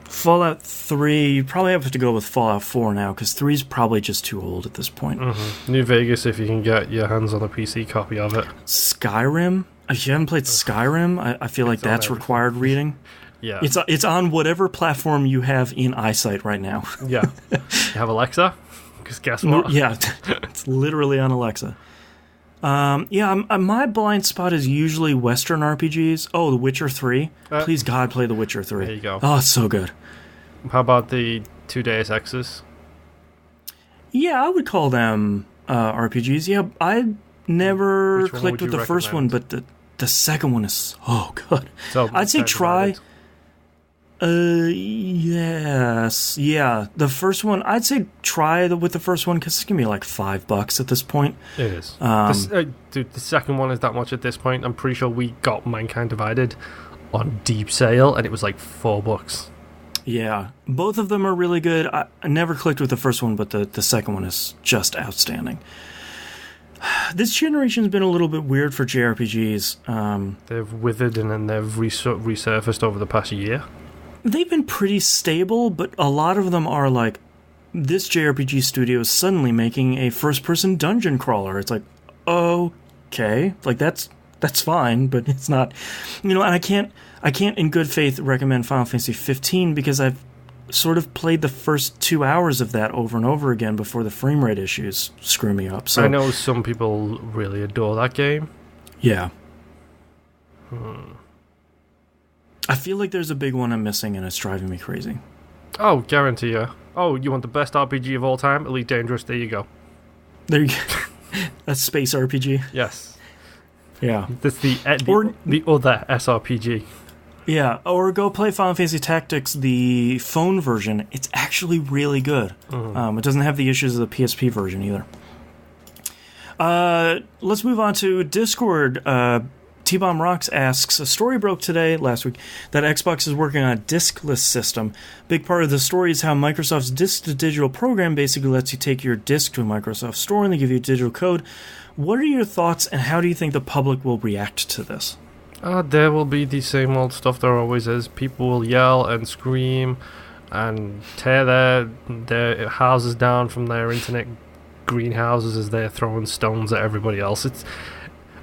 Speaker 1: Fallout 3, you probably have to go with Fallout 4 now, because 3 is probably just too old at this point.
Speaker 2: New Vegas, if you can get your hands on a PC copy of it.
Speaker 1: Skyrim? If you haven't played Skyrim, I feel like that's required reading.
Speaker 2: Yeah,
Speaker 1: it's on whatever platform you have in eyesight right now.
Speaker 2: Yeah, you have Alexa? Because guess what?
Speaker 1: Yeah, it's literally on Alexa. My blind spot is usually Western RPGs. Oh, The Witcher 3. Please God, play The Witcher 3.
Speaker 2: There you go.
Speaker 1: Oh, it's so good.
Speaker 2: How about the 2 Deus Exes?
Speaker 1: Yeah, I would call them RPGs. Yeah, I never clicked with the first one, but the second one is so good. So I'd say try... Yes. Yeah. The first one, I'd say try with the first one because it's going to be like $5 at this point.
Speaker 2: It is. Dude, the second one is that much at this point. I'm pretty sure we got Mankind Divided on deep sale and it was like $4.
Speaker 1: Yeah. Both of them are really good. I never clicked with the first one, but the second one is just outstanding. This generation's been a little bit weird for JRPGs.
Speaker 2: They've withered and then they've resurfaced over the past year.
Speaker 1: They've been pretty stable, but a lot of them are like, this JRPG studio is suddenly making a first-person dungeon crawler. It's like, okay, like that's fine, but it's not, and I can't in good faith recommend Final Fantasy 15 because I've sort of played the first 2 hours of that over and over again before the frame rate issues screw me up. So
Speaker 2: I know some people really adore that game.
Speaker 1: Yeah. I feel like there's a big one I'm missing and it's driving me crazy.
Speaker 2: Oh, guarantee you. Oh, you want the best RPG of all time? Elite Dangerous, there you go.
Speaker 1: There you go. That's space RPG.
Speaker 2: Yes.
Speaker 1: Yeah.
Speaker 2: That's the other SRPG.
Speaker 1: Yeah, or go play Final Fantasy Tactics, the phone version. It's actually really good. Mm-hmm. It doesn't have the issues of the PSP version either. Let's move on to Discord. T-Bomb Rocks asks, a story broke last week, that Xbox is working on a diskless system. Big part of the story is how Microsoft's disk-to-digital program basically lets you take your disk to a Microsoft store and they give you digital code. What are your thoughts, and how do you think the public will react to this?
Speaker 2: There will be the same old stuff there always is. People will yell and scream and tear their houses down from their internet greenhouses as they're throwing stones at everybody else.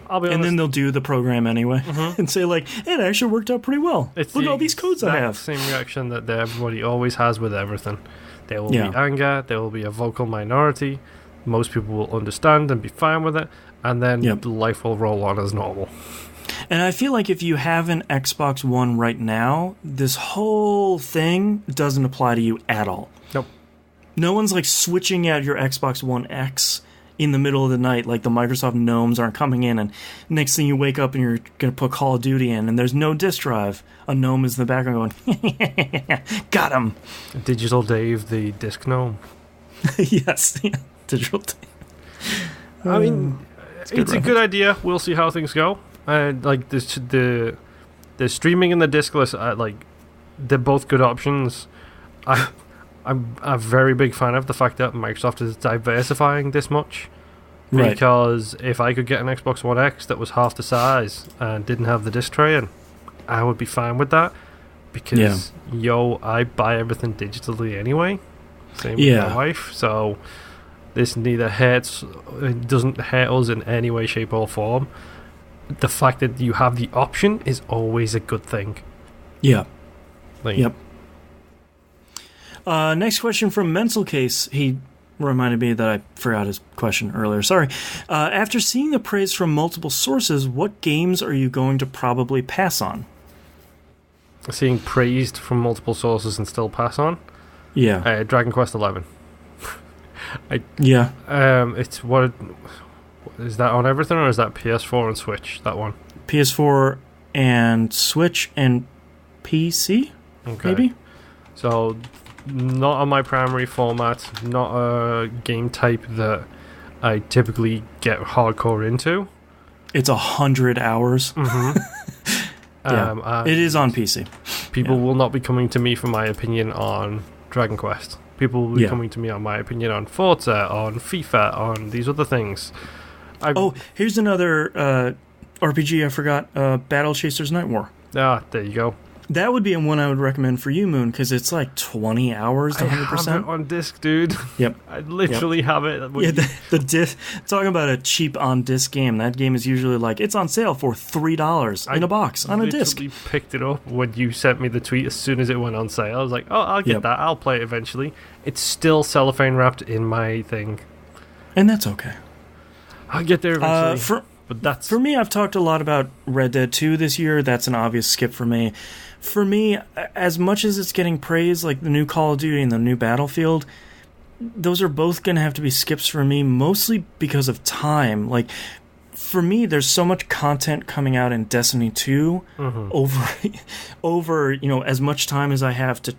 Speaker 2: I'll be honest.
Speaker 1: And then they'll do the program anyway and say, like, it actually worked out pretty well. Look at all these codes I have.
Speaker 2: It's the same reaction that everybody always has with everything. There will be anger. There will be a vocal minority. Most people will understand and be fine with it. And then life will roll on as normal.
Speaker 1: And I feel like if you have an Xbox One right now, this whole thing doesn't apply to you at all.
Speaker 2: Nope.
Speaker 1: No one's like switching out your Xbox One X in the middle of the night, like the Microsoft gnomes aren't coming in, and next thing you wake up and you're going to put Call of Duty in, and there's no disk drive. A gnome is in the background going, got him.
Speaker 2: Digital Dave, the disc gnome.
Speaker 1: Yes, Digital Dave.
Speaker 2: I mean, it's a good idea. We'll see how things go. Like the streaming and the diskless, like they're both good options. I'm a very big fan of the fact that Microsoft is diversifying this much. Right. Because if I could get an Xbox One X that was half the size and didn't have the disc tray in, I would be fine with that. Because, I buy everything digitally anyway. Same with my wife. So this it doesn't hurt us in any way, shape or form. The fact that you have the option is always a good thing.
Speaker 1: Yeah. Yep. Next question from Mental Case. He reminded me that I forgot his question earlier. Sorry. After seeing the praise from multiple sources, what games are you going to probably pass on?
Speaker 2: Seeing praised from multiple sources and still pass on?
Speaker 1: Yeah.
Speaker 2: Dragon Quest 11. It's what... Is that on everything, or is that PS4 and Switch, that one?
Speaker 1: PS4 and Switch and PC, maybe?
Speaker 2: So, not on my primary format, not a game type that I typically get hardcore into.
Speaker 1: It's 100 hours.
Speaker 2: Mm-hmm.
Speaker 1: It is on PC.
Speaker 2: People will not be coming to me for my opinion on Dragon Quest. People will be coming to me on my opinion on Forza, on FIFA, on these other things.
Speaker 1: Here's another RPG I forgot. Battle Chasers Night War.
Speaker 2: Ah, there you go.
Speaker 1: That would be one I would recommend for you, Moon, because it's like 20 hours to 100%.
Speaker 2: I have it on disc, dude.
Speaker 1: Yep.
Speaker 2: I literally have it.
Speaker 1: The disc. Talking about a cheap on-disc game. That game is usually like, it's on sale for $3 in a box on a disc.
Speaker 2: I picked it up when you sent me the tweet as soon as it went on sale. I was like, I'll get that. I'll play it eventually. It's still cellophane wrapped in my thing.
Speaker 1: And that's okay.
Speaker 2: I'll get there eventually.
Speaker 1: For me, I've talked a lot about Red Dead 2 this year. That's an obvious skip for me. For me, as much as it's getting praise, like the new Call of Duty and the new Battlefield, those are both going to have to be skips for me, mostly because of time. Like, for me, there's so much content coming out in Destiny 2 over as much time as I have to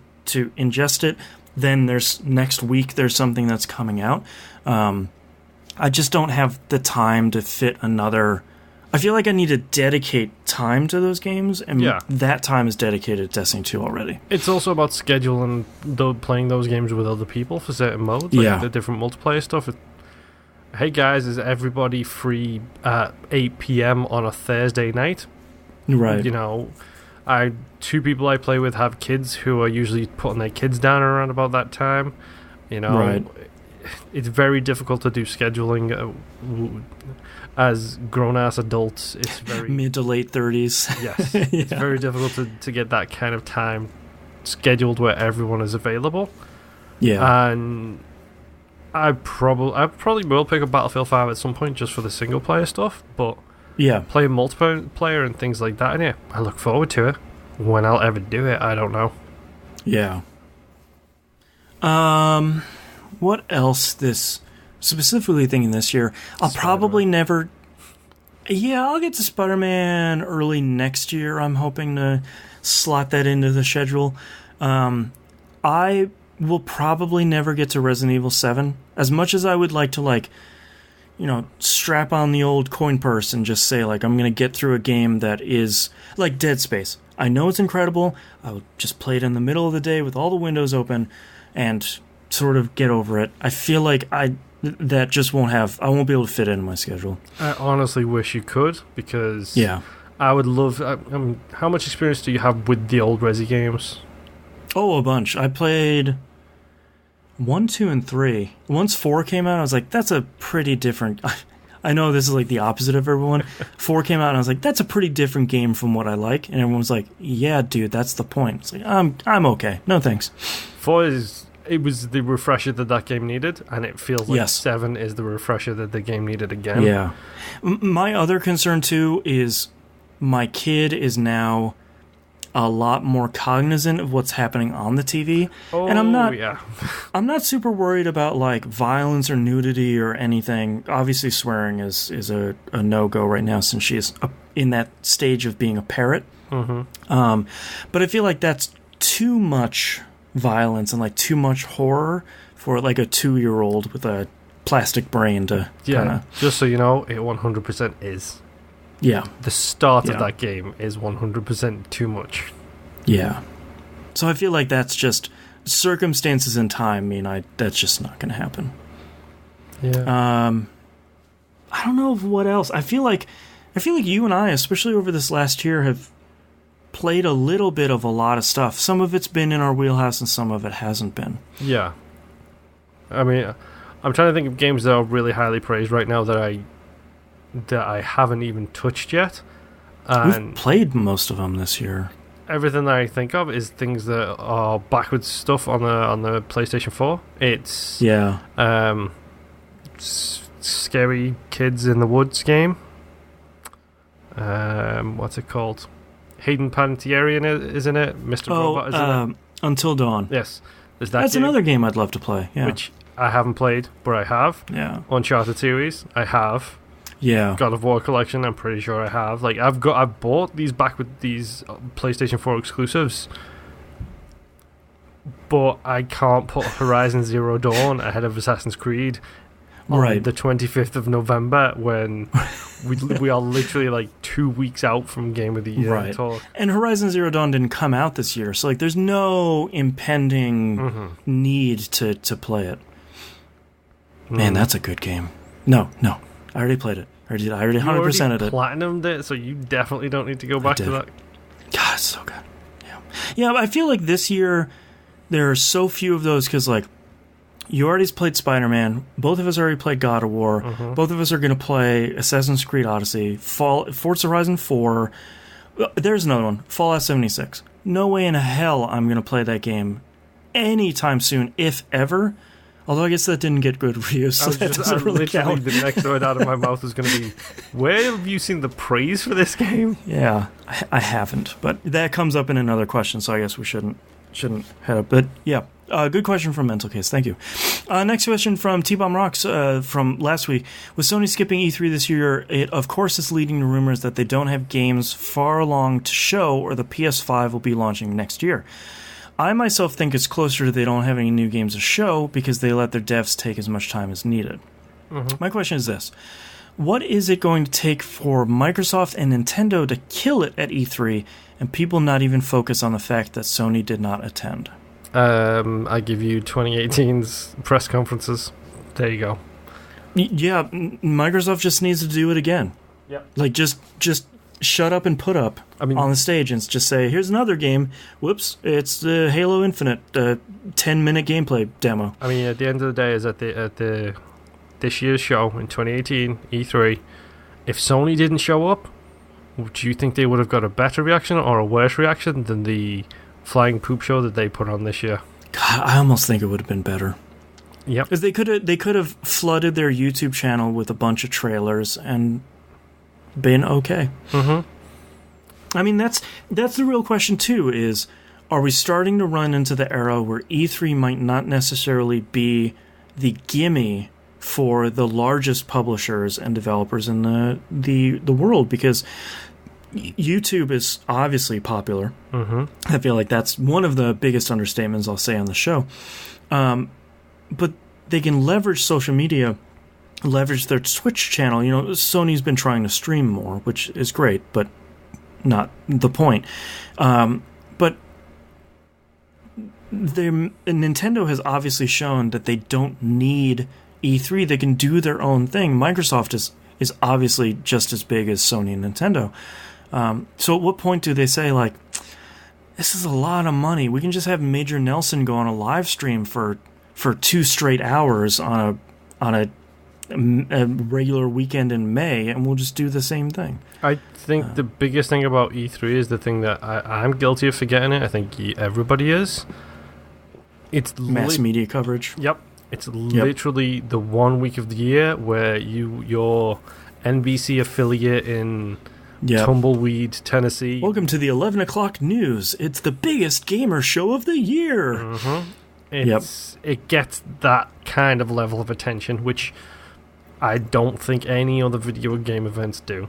Speaker 1: ingest it. Then there's next week there's something that's coming out. I just don't have the time to fit another. I feel like I need to dedicate time to those games, and that time is dedicated to Destiny 2 already.
Speaker 2: It's also about scheduling playing those games with other people for certain modes, the different multiplayer stuff. Hey guys, is everybody free at 8 p.m. on a Thursday night?
Speaker 1: Right.
Speaker 2: 2 people I play with have kids who are usually putting their kids down around about that time.
Speaker 1: Right.
Speaker 2: It's very difficult to do scheduling as grown-ass adults. It's very
Speaker 1: mid to late 30s.
Speaker 2: Yes, it's very difficult to get that kind of time scheduled where everyone is available.
Speaker 1: Yeah,
Speaker 2: and I probably will pick up Battlefield 5 at some point just for the single-player stuff. But playing multiplayer and things like that, and I look forward to it. When I'll ever do it, I don't know.
Speaker 1: Yeah. What else specifically thinking this year? I'll probably never... Yeah, I'll get to Spider-Man early next year. I'm hoping to slot that into the schedule. I will probably never get to Resident Evil 7. As much as I would like to, strap on the old coin purse and just say, I'm going to get through a game that is like Dead Space. I know it's incredible. I would just play it in the middle of the day with all the windows open and sort of get over it. I feel like that just won't I won't be able to fit it in my schedule.
Speaker 2: I honestly wish you could, because I would love... how much experience do you have with the old Resi games?
Speaker 1: Oh, a bunch. I played 1, 2, and 3. Once 4 came out, I was like, that's a pretty different... I know this is like the opposite of everyone. 4 came out, and I was like, that's a pretty different game from what I like. And everyone was like, yeah, dude, that's the point. It's like, I'm okay. No thanks.
Speaker 2: 4 it was the refresher that game needed, and it feels like 7 is the refresher that the game needed again.
Speaker 1: Yeah. My other concern, too, is my kid is now a lot more cognizant of what's happening on the TV.
Speaker 2: Oh,
Speaker 1: and I'm not super worried about violence or nudity or anything. Obviously swearing is a no-go right now since she's in that stage of being a parrot.
Speaker 2: Mm-hmm.
Speaker 1: But I feel like that's too much violence and too much horror for a 2-year-old with a plastic brain to kinda...
Speaker 2: Just so you know, it 100% is.
Speaker 1: Yeah.
Speaker 2: The start of that game is 100% too much.
Speaker 1: Yeah. So I feel like that's just... Circumstances and time mean that's just not going to happen.
Speaker 2: Yeah.
Speaker 1: I don't know what else. I feel like you and I, especially over this last year, have played a little bit of a lot of stuff. Some of it's been in our wheelhouse and some of it hasn't been.
Speaker 2: Yeah. I mean, I'm trying to think of games that are really highly praised right now that I haven't even touched yet. And
Speaker 1: we've played most of them this year.
Speaker 2: Everything that I think of is things that are backwards stuff on the PlayStation 4. It's Scary Kids in the Woods game. What's it called? Hayden Panettiere is in it. Mr. Robot is in it.
Speaker 1: Until Dawn.
Speaker 2: Yes.
Speaker 1: That's another game I'd love to play. Yeah.
Speaker 2: Which I haven't played, but I have.
Speaker 1: Yeah.
Speaker 2: Uncharted series, I have.
Speaker 1: Yeah.
Speaker 2: God of War collection, I'm pretty sure I have. I've bought these back with these PlayStation 4 exclusives, but I can't put Horizon Zero Dawn ahead of Assassin's Creed on the 25th of November when we are literally 2 weeks out from Game of the Year talk.
Speaker 1: And Horizon Zero Dawn didn't come out this year, so there's no impending need to play it. Man, that's a good game. No, I already played it. I already 100%'d it.
Speaker 2: Platinumed it, so you definitely don't need to go back to that.
Speaker 1: God, it's so good. Yeah, I feel like this year there are so few of those because you already played Spider-Man. Both of us already played God of War. Both of us are going to play Assassin's Creed Odyssey, Forza Horizon 4. There's another one, Fallout 76. No way in hell I'm going to play that game anytime soon, if ever. Although I guess that didn't get good reviews, so that doesn't really count.
Speaker 2: The next word out of my mouth is going to be, where have you seen the praise for this game?
Speaker 1: Yeah, I haven't. But that comes up in another question, so I guess we shouldn't head up. But yeah, Good question from Mental Case. Thank you. Next question from T-Bomb Rocks from last week. With Sony skipping E3 this year, it of course is leading to rumors that they don't have games far along to show, or the PS5 will be launching next year. I myself think it's closer to they don't have any new games to show because they let their devs take as much time as needed. Mm-hmm. My question is this. What is it going to take for Microsoft and Nintendo to kill it at E3 and people not even focus on the fact that Sony did not attend?
Speaker 2: I give you 2018's press conferences. There you go.
Speaker 1: Yeah, Microsoft just needs to do it again.
Speaker 2: Yep.
Speaker 1: Like, just shut up and put up on the stage and just say, here's another game. Whoops, it's the Halo Infinite 10-minute gameplay demo.
Speaker 2: I mean, at the end of the day, is at the this year's show in 2018, E3, if Sony didn't show up, do you think they would have got a better reaction or a worse reaction than the flying poop show that they put on this year?
Speaker 1: God, I almost think it would have been better.
Speaker 2: Yep.
Speaker 1: Because they could have flooded their YouTube channel with a bunch of trailers and been okay.
Speaker 2: Mm-hmm.
Speaker 1: I mean, that's the real question too, is are we starting to run into the era where E3 might not necessarily be the gimme for the largest publishers and developers in the world? Because YouTube is obviously popular.
Speaker 2: Mm-hmm.
Speaker 1: I feel like that's one of the biggest understatements I'll say on the show. But they can leverage social media, leverage their Twitch channel. You know, Sony's been trying to stream more, which is great, but not the point. But Nintendo has obviously shown that they don't need E3. They can do their own thing. Microsoft is obviously just as big as Sony and Nintendo. So at what point do they say, like, this is a lot of money, we can just have Major Nelson go on a live stream for 2 straight hours on a regular weekend in May, and we'll just do the same thing?
Speaker 2: I think the biggest thing about E3 is the thing that I'm guilty of forgetting it. I think everybody is. It's
Speaker 1: mass media coverage.
Speaker 2: Yep. It's literally the 1 week of the year where your NBC affiliate in Tumbleweed, Tennessee.
Speaker 1: Welcome to the 11 o'clock news. It's the biggest gamer show of the year.
Speaker 2: Mm-hmm. It gets that kind of level of attention, which I don't think any other video game events do.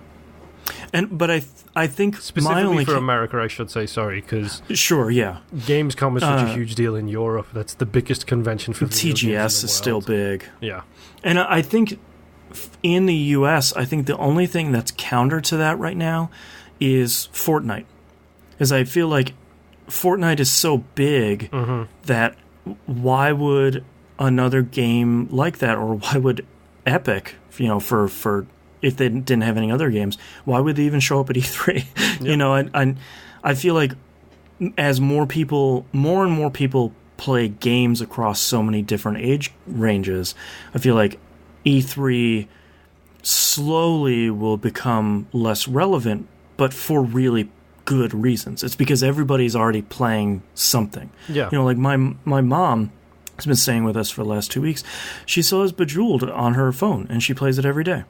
Speaker 1: But I think
Speaker 2: specifically for America, I should say, sorry, because Gamescom is such a huge deal in Europe. That's the biggest convention for video
Speaker 1: TGS
Speaker 2: games
Speaker 1: is still big.
Speaker 2: Yeah,
Speaker 1: and I think in the US, I think the only thing that's counter to that right now is Fortnite, because I feel like Fortnite is so big that why would another game like that, or why would Epic, for if they didn't have any other games, why would they even show up at E3? Yep. I feel like as more and more people play games across so many different age ranges, I feel like E3 slowly will become less relevant, but for really good reasons. It's because everybody's already playing something.
Speaker 2: Yeah.
Speaker 1: Like my mom has been staying with us for the last 2 weeks. She still has Bejeweled on her phone, and she plays it every day.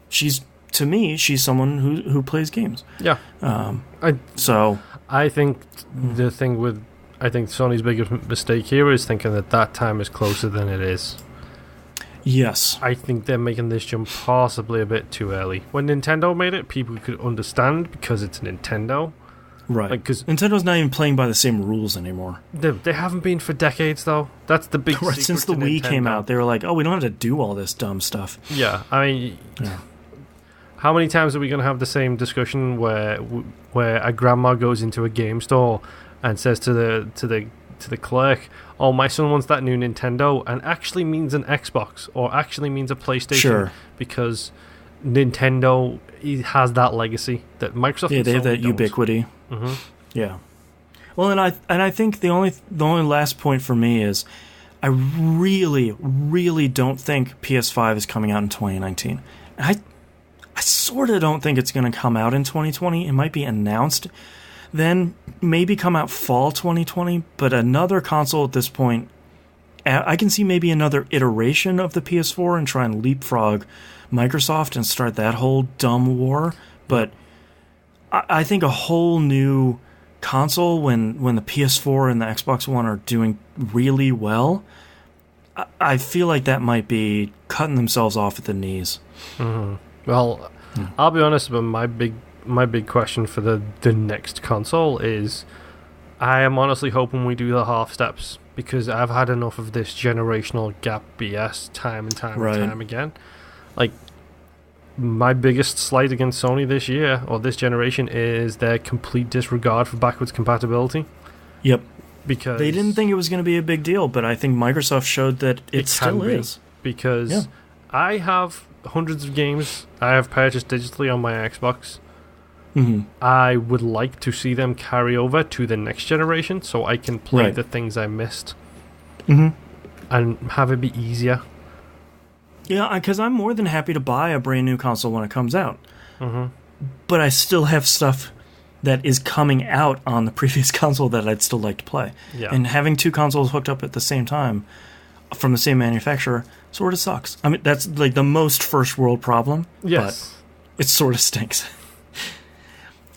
Speaker 1: She's someone who plays games.
Speaker 2: Yeah. I think I think Sony's biggest mistake here is thinking that time is closer than it is.
Speaker 1: Yes.
Speaker 2: I think they're making this jump possibly a bit too early. When Nintendo made it, people could understand because it's Nintendo.
Speaker 1: Right. Because Nintendo's not even playing by the same rules anymore.
Speaker 2: They haven't been for decades, though. That's the big secret.
Speaker 1: Since the Wii came out, they were like, we don't have to do all this dumb stuff.
Speaker 2: Yeah. I mean, how many times are we going to have the same discussion where a grandma goes into a game store and says to the clerk, "Oh, my son wants that new Nintendo," and actually means an Xbox or actually means a PlayStation, because Nintendo has that legacy that Microsoft.
Speaker 1: Yeah, they have that ubiquity.
Speaker 2: Mm-hmm.
Speaker 1: Yeah. Well, and I think the only last point for me is I really, really don't think PS5 is coming out in 2019. I sort of don't think it's going to come out in 2020. It might be announced then, maybe come out fall 2020, but another console at this point, I can see maybe another iteration of the PS4 and try and leapfrog Microsoft and start that whole dumb war. But I think a whole new console when the PS4 and the Xbox One are doing really well, I feel like that might be cutting themselves off at the knees.
Speaker 2: Mm-hmm. Well, I'll be honest, but my big question for the next console is, I am honestly hoping we do the half steps, because I've had enough of this generational gap BS time and time and time again. Like, my biggest slight against Sony this year, or this generation, is their complete disregard for backwards compatibility.
Speaker 1: Yep.
Speaker 2: Because
Speaker 1: they didn't think it was going to be a big deal, but I think Microsoft showed that it still is.
Speaker 2: Because I have hundreds of games I have purchased digitally on my Xbox.
Speaker 1: Mm-hmm.
Speaker 2: I would like to see them carry over to the next generation so I can play the things I missed.
Speaker 1: Mm-hmm.
Speaker 2: And have it be easier.
Speaker 1: Yeah, because I'm more than happy to buy a brand new console when it comes out.
Speaker 2: Mm-hmm.
Speaker 1: But I still have stuff that is coming out on the previous console that I'd still like to play.
Speaker 2: Yeah.
Speaker 1: And having two consoles hooked up at the same time from the same manufacturer sort of sucks. I mean, that's like the most first world problem.
Speaker 2: Yes.
Speaker 1: But it sort of stinks.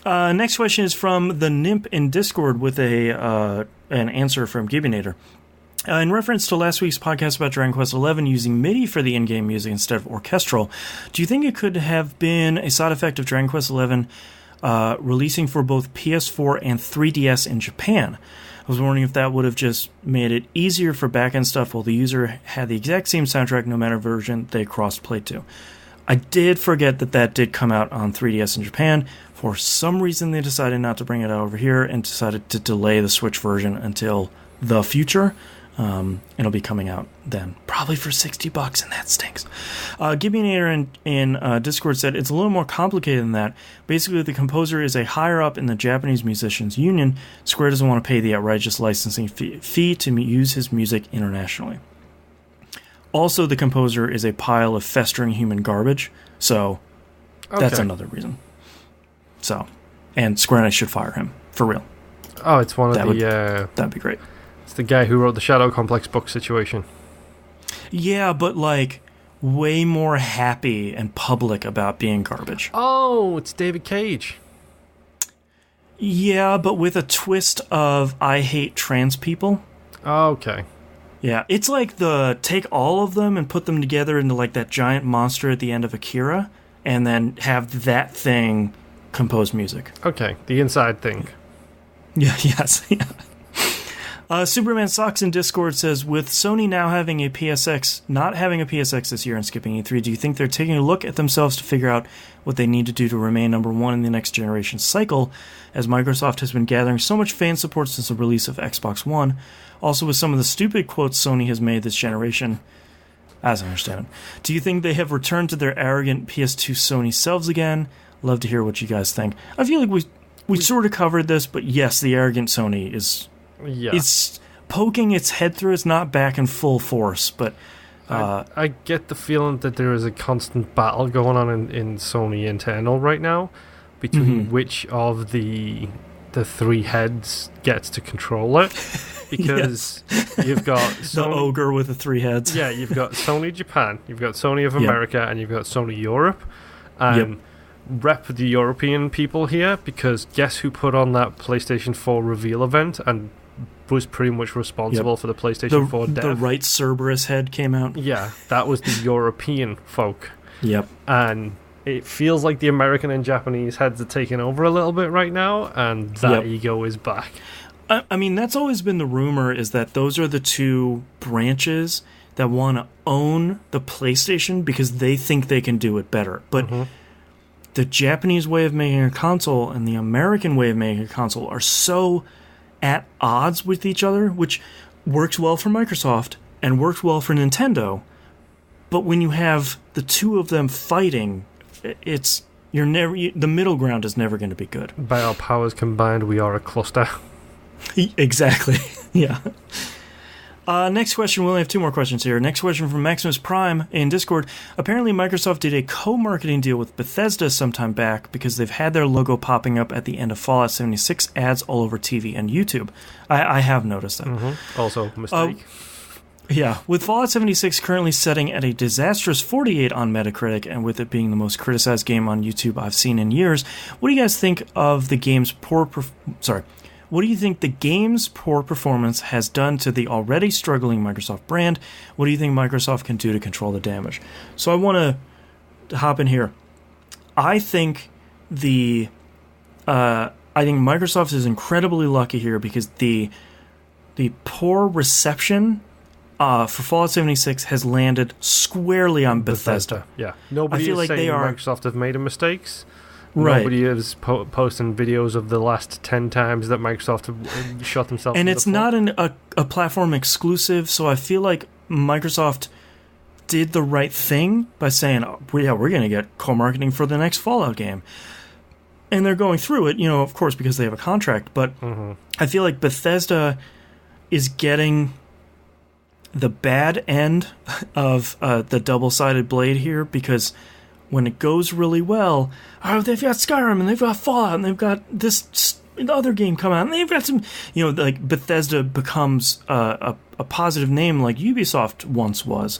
Speaker 1: Next question is from the Nimp in Discord with an answer from Gibbinator. In reference to last week's podcast about Dragon Quest XI using MIDI for the in-game music instead of orchestral, do you think it could have been a side effect of Dragon Quest XI releasing for both PS4 and 3DS in Japan? I was wondering if that would have just made it easier for back-end stuff while the user had the exact same soundtrack no matter version they cross-played to. I did forget that did come out on 3DS in Japan. For some reason, they decided not to bring it out over here and decided to delay the Switch version until the future. It'll be coming out then, probably for $60, and that stinks. Gibbinator in Discord said it's a little more complicated than that. Basically, the composer is a higher up in the Japanese Musicians Union. Square doesn't want to pay the outrageous licensing fee to use his music internationally. Also, the composer is a pile of festering human garbage, so that's another reason. So, and Square Enix should fire him, for real.
Speaker 2: Oh, it's one of
Speaker 1: that'd be great.
Speaker 2: It's the guy who wrote the Shadow Complex book situation.
Speaker 1: Yeah, but like way more happy and public about being garbage.
Speaker 2: Oh, it's David Cage.
Speaker 1: Yeah, but with a twist of I hate trans people.
Speaker 2: Oh, okay.
Speaker 1: Yeah, it's like take all of them and put them together into like that giant monster at the end of Akira, and then have that thing compose music.
Speaker 2: Okay, the inside thing.
Speaker 1: Yeah, yes, yeah. Superman Socks in Discord says, with Sony now having a PSX, not having a PSX this year and skipping E3, do you think they're taking a look at themselves to figure out what they need to do to remain number one in the next generation cycle, as Microsoft has been gathering so much fan support since the release of Xbox One? Also, with some of the stupid quotes Sony has made this generation, as I understand, do you think they have returned to their arrogant PS2 Sony selves again? Love to hear what you guys think. I feel like we sort of covered this, but yes, the arrogant Sony is... Yeah. It's poking its head through. It's not back in full force, but...
Speaker 2: I get the feeling that there is a constant battle going on in Sony internal right now between which of the three heads gets to control it. Because you've got...
Speaker 1: the ogre with the three heads.
Speaker 2: Yeah, you've got Sony Japan, you've got Sony of America, and you've got Sony Europe. And rep the European people here, because guess who put on that PlayStation 4 reveal event and was pretty much responsible for the PlayStation 4 dev.
Speaker 1: The right Cerberus head came out.
Speaker 2: Yeah, that was the European folk.
Speaker 1: Yep.
Speaker 2: And it feels like the American and Japanese heads are taking over a little bit right now, and that ego is back.
Speaker 1: I mean, that's always been the rumor, is that those are the two branches that want to own the PlayStation because they think they can do it better. But the Japanese way of making a console and the American way of making a console are so at odds with each other, which works well for Microsoft and works well for Nintendo. But when you have the two of them fighting, the middle ground is never going to be good.
Speaker 2: By our powers combined, we are a cluster.
Speaker 1: Exactly. Yeah. Next question. We only have two more questions here. Next question from Maximus Prime in Discord. Apparently, Microsoft did a co-marketing deal with Bethesda sometime back because they've had their logo popping up at the end of Fallout 76 ads all over TV and YouTube. I have noticed that.
Speaker 2: Also, mistake.
Speaker 1: Yeah. With Fallout 76 currently setting at a disastrous 48 on Metacritic, and with it being the most criticized game on YouTube I've seen in years, what do you guys think of the game's What do you think the game's poor performance has done to the already struggling Microsoft brand? What do you think Microsoft can do to control the damage? So I want to hop in here. I think Microsoft is incredibly lucky here because the poor reception for Fallout 76 has landed squarely on Bethesda.
Speaker 2: Yeah, nobody is saying Microsoft have made mistakes.
Speaker 1: Right.
Speaker 2: Nobody is posting videos of the last 10 times that Microsoft have shot themselves.
Speaker 1: And it's not a platform exclusive, so I feel like Microsoft did the right thing by saying, we're going to get co-marketing for the next Fallout game. And they're going through it, of course, because they have a contract. But I feel like Bethesda is getting the bad end of the double-sided blade here, because when it goes really well, they've got Skyrim and they've got Fallout and they've got this other game come out and they've got some, like Bethesda becomes a positive name like Ubisoft once was.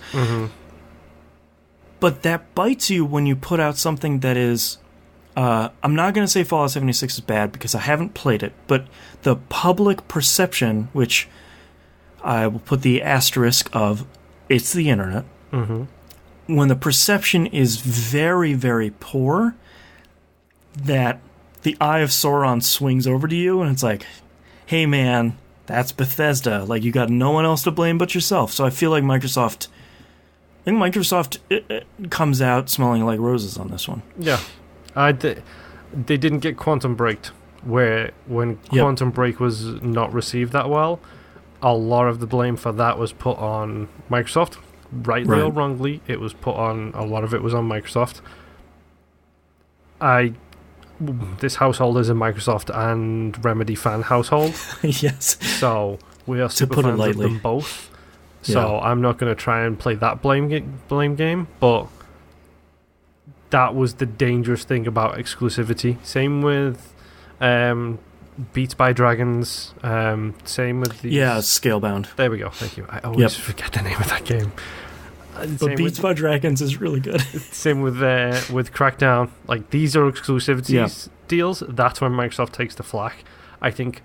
Speaker 1: But that bites you when you put out something that is, I'm not going to say Fallout 76 is bad because I haven't played it, but the public perception, which I will put the asterisk of, it's the internet. When the perception is very, very poor, that the Eye of Sauron swings over to you, and it's like, hey man, that's Bethesda. Like, you got no one else to blame but yourself. So I feel like Microsoft comes out smelling like roses on this one.
Speaker 2: Yeah. They didn't get Quantum Break, where when Quantum Break was not received that well, a lot of the blame for that was put on Microsoft. Rightly or wrongly, it was put on, a lot of it was on Microsoft. This household is a Microsoft and Remedy fan household.
Speaker 1: Yes.
Speaker 2: So we are super fans of them both. So I'm not going to try and play that blame game, but that was the dangerous thing about exclusivity. Same with Beats by Dragons. Same with the
Speaker 1: Scalebound.
Speaker 2: There we go. Thank you. I always forget the name of that game.
Speaker 1: But Beats by Dragons is really good.
Speaker 2: Same with Crackdown. Like, these are exclusivity deals. That's when Microsoft takes the flak. I think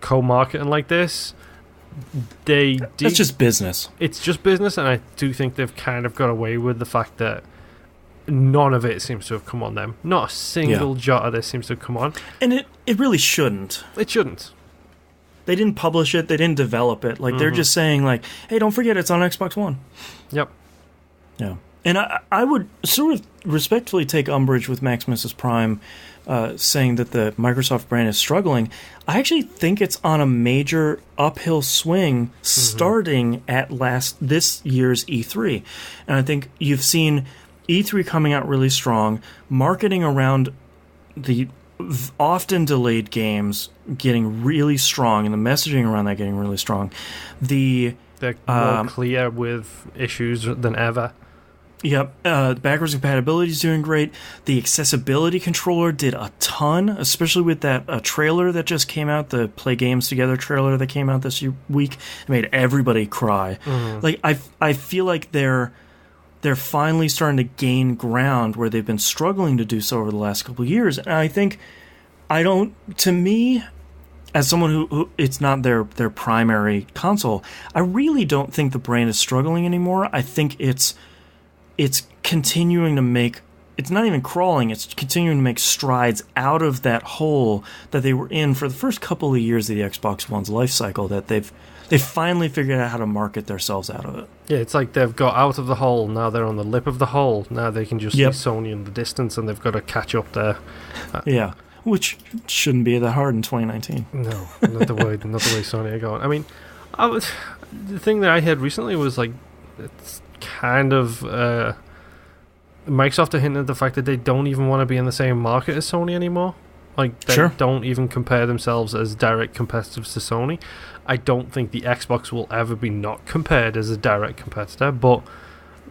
Speaker 2: co-marketing like this, it's
Speaker 1: just business.
Speaker 2: It's just business, and I do think they've kind of got away with the fact that none of it seems to have come on them. Not a single jot of this seems to have come on.
Speaker 1: And it really shouldn't.
Speaker 2: It shouldn't.
Speaker 1: They didn't publish it. They didn't develop it. Like, they're just saying, like, hey, don't forget it's on Xbox One.
Speaker 2: Yep.
Speaker 1: Yeah. And I would sort of respectfully take umbrage with Maximus's Prime saying that the Microsoft brand is struggling. I actually think it's on a major uphill swing starting at this year's E3. And I think you've seen E3 coming out really strong, marketing around the often delayed games getting really strong, and the messaging around that getting really strong. They're
Speaker 2: more clear with issues than ever.
Speaker 1: Yep. Backwards compatibility is doing great. The accessibility controller did a ton, especially with that trailer that just came out, the Play Games Together trailer that came out this week. It made everybody cry. Like, I feel like they're finally starting to gain ground where they've been struggling to do so over the last couple of years. And I think, to me, as someone who it's not their primary console, I really don't think the brand is struggling anymore. I think it's continuing to make, it's not even crawling, it's continuing to make strides out of that hole that they were in for the first couple of years of the Xbox One's life cycle, that they've finally figured out how to market themselves out of it.
Speaker 2: Yeah, it's like they've got out of the hole, now they're on the lip of the hole, now they can just see Sony in the distance and they've got to catch up there.
Speaker 1: Yeah, which shouldn't be that hard in 2019.
Speaker 2: No, not the way Sony are going. I mean, the thing that I heard recently was like, it's kind of Microsoft are hinting at the fact that they don't even want to be in the same market as Sony anymore. Like, they don't even compare themselves as direct competitors to Sony. I don't think the Xbox will ever be not compared as a direct competitor, but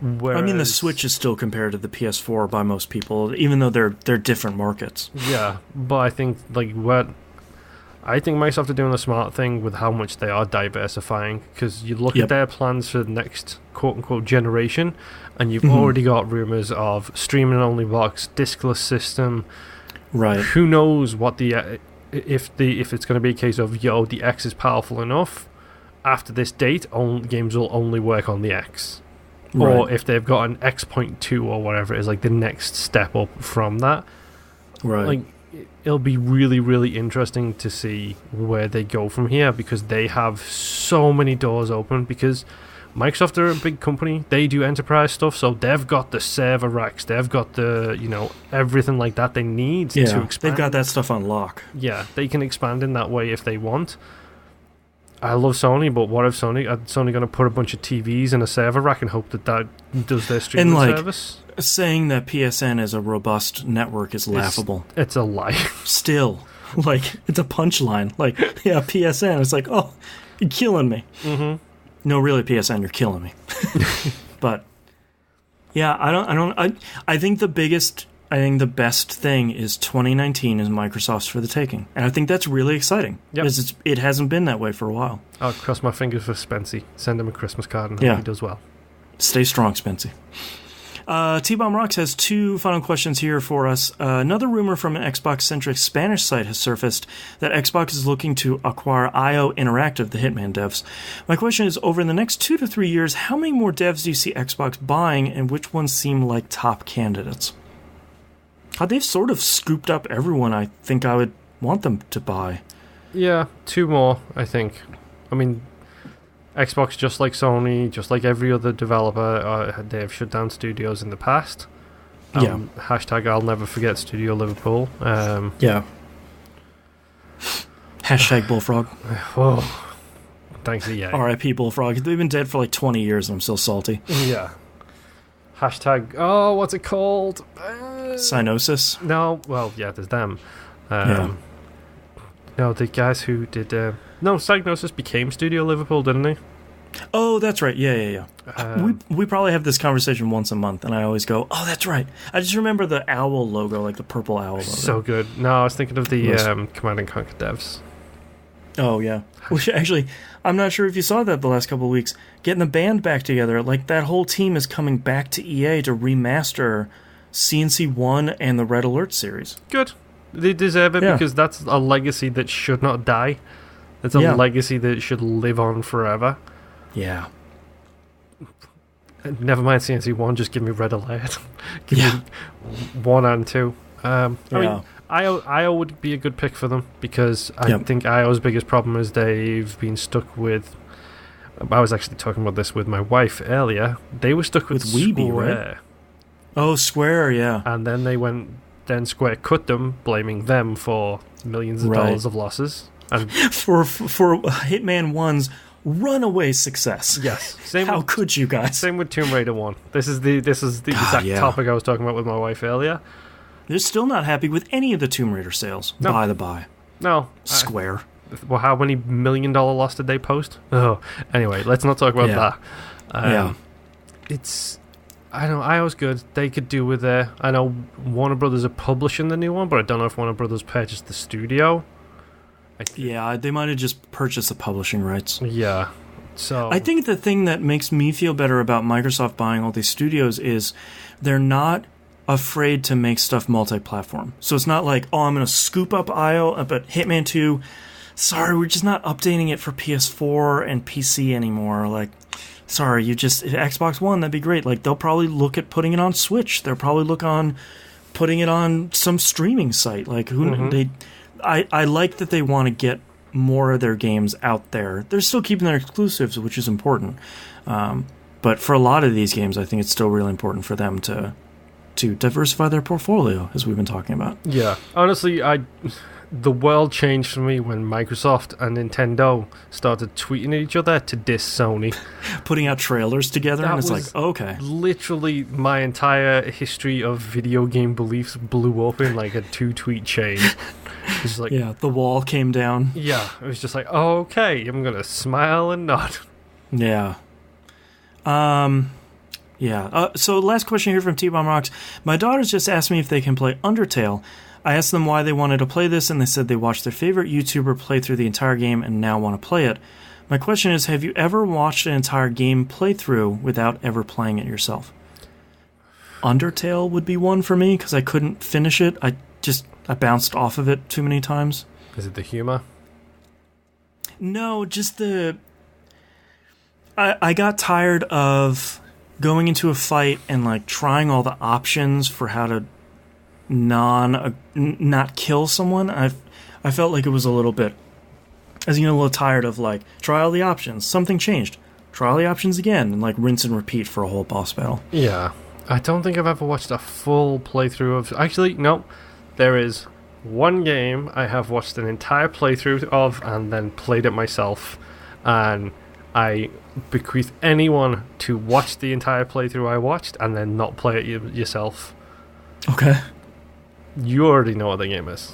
Speaker 1: I mean, the Switch is still compared to the PS4 by most people, even though they're different markets.
Speaker 2: Yeah, but I think Microsoft are doing a smart thing with how much they are diversifying, because you look at their plans for the next quote-unquote generation, and you've already got rumours of streaming-only box, diskless system.
Speaker 1: Right.
Speaker 2: Who knows what the if it's going to be a case of the X is powerful enough, after this date, games will only work on the X. Right. Or if they've got an X.2 or whatever it is, like the next step up from that.
Speaker 1: Right.
Speaker 2: Like, it'll be really, really interesting to see where they go from here, because they have so many doors open, because Microsoft are a big company. They do enterprise stuff, so they've got the server racks, they've got the, everything like that they need to expand.
Speaker 1: They've got that stuff on lock.
Speaker 2: Yeah, they can expand in that way if they want. I love Sony, but what if Sony going to put a bunch of TVs in a server rack and hope that does their streaming service?
Speaker 1: Saying that PSN is a robust network is laughable.
Speaker 2: It's a lie.
Speaker 1: Still, it's a punchline. PSN. It's like, oh, you're killing me.
Speaker 2: Mm-hmm.
Speaker 1: No, really, PSN, you're killing me. But yeah, I think the best thing is 2019 is Microsoft's for the taking, and I think that's really exciting because it hasn't been that way for a while. I'll
Speaker 2: cross my fingers for Spency. Send him a Christmas card and hope he does well.
Speaker 1: Stay strong, Spency. T-Bomb Rocks has 2 final questions here for us. Another rumor from an Xbox-centric Spanish site has surfaced that Xbox is looking to acquire IO Interactive, the Hitman devs. My question is, over the next 2 to 3 years, how many more devs do you see Xbox buying, and which ones seem like top candidates? They've sort of scooped up everyone I think I would want them to buy.
Speaker 2: Yeah, 2 more, I think. I mean, Xbox, just like Sony, just like every other developer, they have shut down studios in the past. Hashtag I'll never forget Studio Liverpool.
Speaker 1: Hashtag Bullfrog.
Speaker 2: Whoa. Thanks, EA.
Speaker 1: R.I.P. Bullfrog. They've been dead for 20 years and I'm still salty.
Speaker 2: Yeah. Hashtag, what's it called?
Speaker 1: Cyanosis?
Speaker 2: No, well, yeah, there's them. No, the guys who did... Psygnosis became Studio Liverpool, didn't they?
Speaker 1: Oh, that's right. Yeah. We probably have this conversation once a month, and I always go, oh, that's right. I just remember the owl logo, like the purple owl logo.
Speaker 2: So good. No, I was thinking of the Command & Conquer devs.
Speaker 1: Oh, yeah. Which, actually, I'm not sure if you saw that the last couple of weeks. Getting the band back together, that whole team is coming back to EA to remaster CNC 1 and the Red Alert series.
Speaker 2: Good. They deserve it because that's a legacy that should not die. It's a legacy that should live on forever.
Speaker 1: Yeah.
Speaker 2: Never mind CNC 1, just give me Red Alert. Give me 1 and 2. I mean, IO would be a good pick for them, because I think IO's biggest problem is they've been stuck with... I was actually talking about this with my wife earlier. They were stuck with
Speaker 1: Weeby,
Speaker 2: Square.
Speaker 1: Right? Oh, Square, yeah.
Speaker 2: And then Square cut them, blaming them for millions of dollars of losses. And
Speaker 1: for Hitman 1's runaway success.
Speaker 2: Yes.
Speaker 1: How could you guys?
Speaker 2: Same with Tomb Raider 1. This is the exact topic I was talking about with my wife earlier.
Speaker 1: They're still not happy with any of the Tomb Raider sales, by the by.
Speaker 2: No.
Speaker 1: Square.
Speaker 2: Well, how many $1 million loss did they post? Oh, anyway, let's not talk about that. It's... I don't know, IO's good. They could do with it. I know Warner Brothers are publishing the new one, but I don't know if Warner Brothers purchased the studio.
Speaker 1: They might have just purchased the publishing rights.
Speaker 2: Yeah. So
Speaker 1: I think the thing that makes me feel better about Microsoft buying all these studios is they're not afraid to make stuff multi-platform. So it's not like, I'm going to scoop up IO, but Hitman 2, sorry, we're just not updating it for PS4 and PC anymore. Sorry, Xbox One, that'd be great. They'll probably look at putting it on Switch. They'll probably look on putting it on some streaming site. I like that they want to get more of their games out there. They're still keeping their exclusives, which is important. But for a lot of these games, I think it's still really important for them to diversify their portfolio, as we've been talking about. Yeah.
Speaker 2: Honestly, the world changed for me when Microsoft and Nintendo started tweeting at each other to diss Sony.
Speaker 1: Putting out trailers together, and it's okay.
Speaker 2: Literally, my entire history of video game beliefs blew up in a 2-tweet chain. It's
Speaker 1: the wall came down.
Speaker 2: Yeah, it was just okay, I'm gonna smile and nod.
Speaker 1: Yeah. So last question here from T-Bomb Rocks. My daughters just asked me if they can play Undertale. I asked them why they wanted to play this, and they said they watched their favorite YouTuber play through the entire game and now want to play it. My question is, have you ever watched an entire game playthrough without ever playing it yourself? Undertale would be one for me, because I couldn't finish it. I bounced off of it too many times.
Speaker 2: Is it the humor?
Speaker 1: No, just I got tired of going into a fight and like trying all the options for how to not kill someone. I felt like it was a little bit, as you know, a little tired of like try all the options. Something changed. Try all the options again and like rinse and repeat for a whole boss battle.
Speaker 2: Yeah, I don't think I've ever watched a full playthrough of. Actually, no. There is one game I have watched an entire playthrough of and then played it myself, and I bequeath anyone to watch the entire playthrough I watched and then not play it yourself.
Speaker 1: Okay.
Speaker 2: You already know what the game is.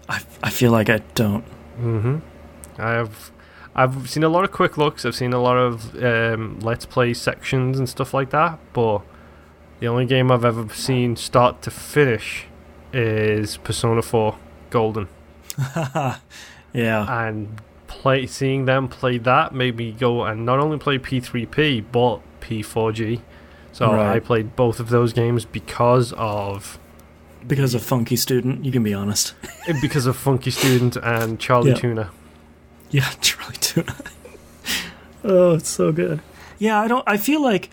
Speaker 1: I feel like I don't.
Speaker 2: Mm-hmm. I've seen a lot of quick looks. I've seen a lot of Let's Play sections and stuff like that, but the only game I've ever seen start to finish is Persona 4 Golden.
Speaker 1: Yeah.
Speaker 2: And seeing them play that made me go and not only play P3P, but P4G. So
Speaker 1: right.
Speaker 2: I played both of those games because of
Speaker 1: Funky Student, you can be honest.
Speaker 2: Because of Funky Student and Charlie Tuna.
Speaker 1: Yeah, Charlie Tuna. Oh, it's so good. Yeah, I feel like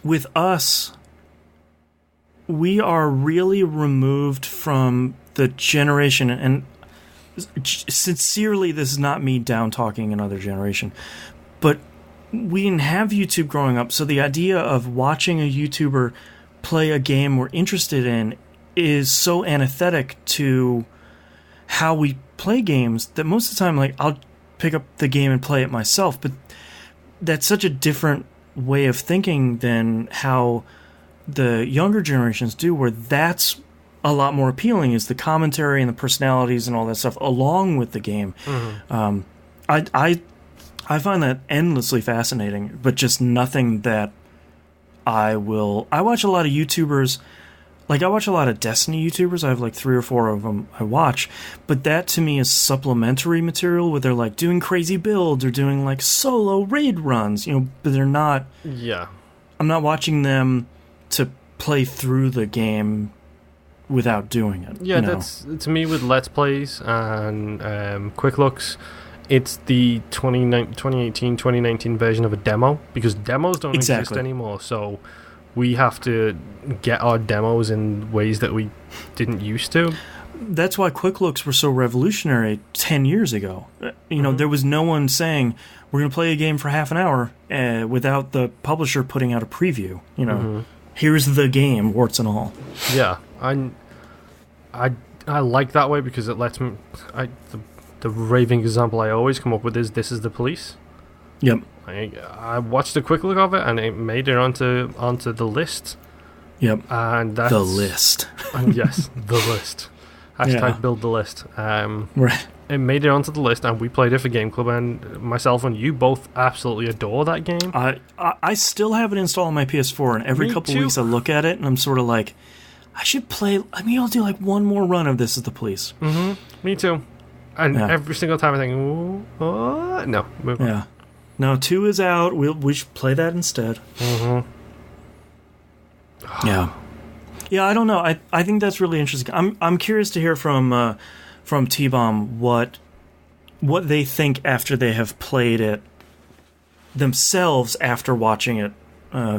Speaker 1: with us, we are really removed from the generation, and sincerely, this is not me down talking another generation, but we didn't have YouTube growing up, so the idea of watching a YouTuber play a game we're interested in is so antithetic to how we play games that most of the time, like, I'll pick up the game and play it myself, but that's such a different way of thinking than how the younger generations do, where that's a lot more appealing, is the commentary and the personalities and all that stuff along with the game. Mm-hmm. I find that endlessly fascinating, but just nothing that I watch a lot of YouTubers. Like, I watch a lot of Destiny YouTubers. I have like 3 or 4 of them I watch. But that, to me, is supplementary material where they're like doing crazy builds or doing like solo raid runs, but they're not...
Speaker 2: Yeah.
Speaker 1: I'm not watching them to play through the game without doing it.
Speaker 2: Yeah, that's to me with Let's Plays and quick looks. It's the 2018, 2019 version of a demo, because demos don't exist anymore. So we have to get our demos in ways that we didn't used to.
Speaker 1: That's why quick looks were so revolutionary 10 years ago. There was no one saying, we're going to play a game for half an hour without the publisher putting out a preview. Here's the game, warts and all.
Speaker 2: Yeah, I like that way because it lets me... The raving example I always come up with is This Is the Police.
Speaker 1: Yep.
Speaker 2: I watched a quick look of it and it made it onto the list.
Speaker 1: Yep.
Speaker 2: And that's...
Speaker 1: The list.
Speaker 2: And yes, the list. Hashtag build the list.
Speaker 1: Right.
Speaker 2: It made it onto the list and we played it for Game Club, and myself and you both absolutely adore that game.
Speaker 1: I still have it installed on my PS4, and every couple of weeks I look at it and I'm sort of like, I should play... I'll do like one more run of This Is the Police.
Speaker 2: Mm-hmm. Me too. And every single time I think, no, move on.
Speaker 1: Yeah. No, 2 is out. We should play that instead.
Speaker 2: Mm-hmm.
Speaker 1: Yeah. Yeah, I don't know. I think that's really interesting. I'm curious to hear from T-Bomb what they think after they have played it themselves after watching it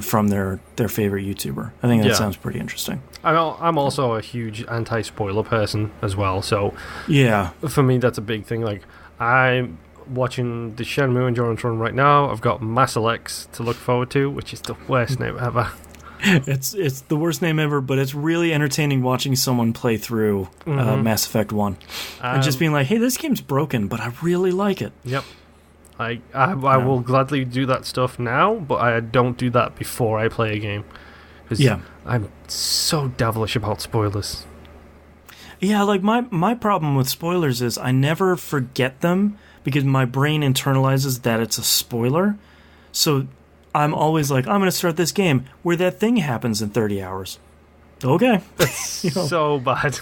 Speaker 1: from their favorite YouTuber. I think that sounds pretty interesting.
Speaker 2: I'm also a huge anti-spoiler person as well, so
Speaker 1: yeah,
Speaker 2: for me that's a big thing. Like, I'm watching the Shenmue Endurance run right now. I've got Mass X to look forward to, which is the worst name ever.
Speaker 1: It's the worst name ever, but it's really entertaining watching someone play through Mass Effect 1 and just being like, hey, this game's broken, but I really like it.
Speaker 2: Yep. I will gladly do that stuff now, but I don't do that before I play a game. Yeah, I'm so devilish about spoilers.
Speaker 1: Yeah, like my problem with spoilers is I never forget them because my brain internalizes that it's a spoiler. So I'm always like, I'm going to start this game where that thing happens in 30 hours. Okay.
Speaker 2: It's so bad.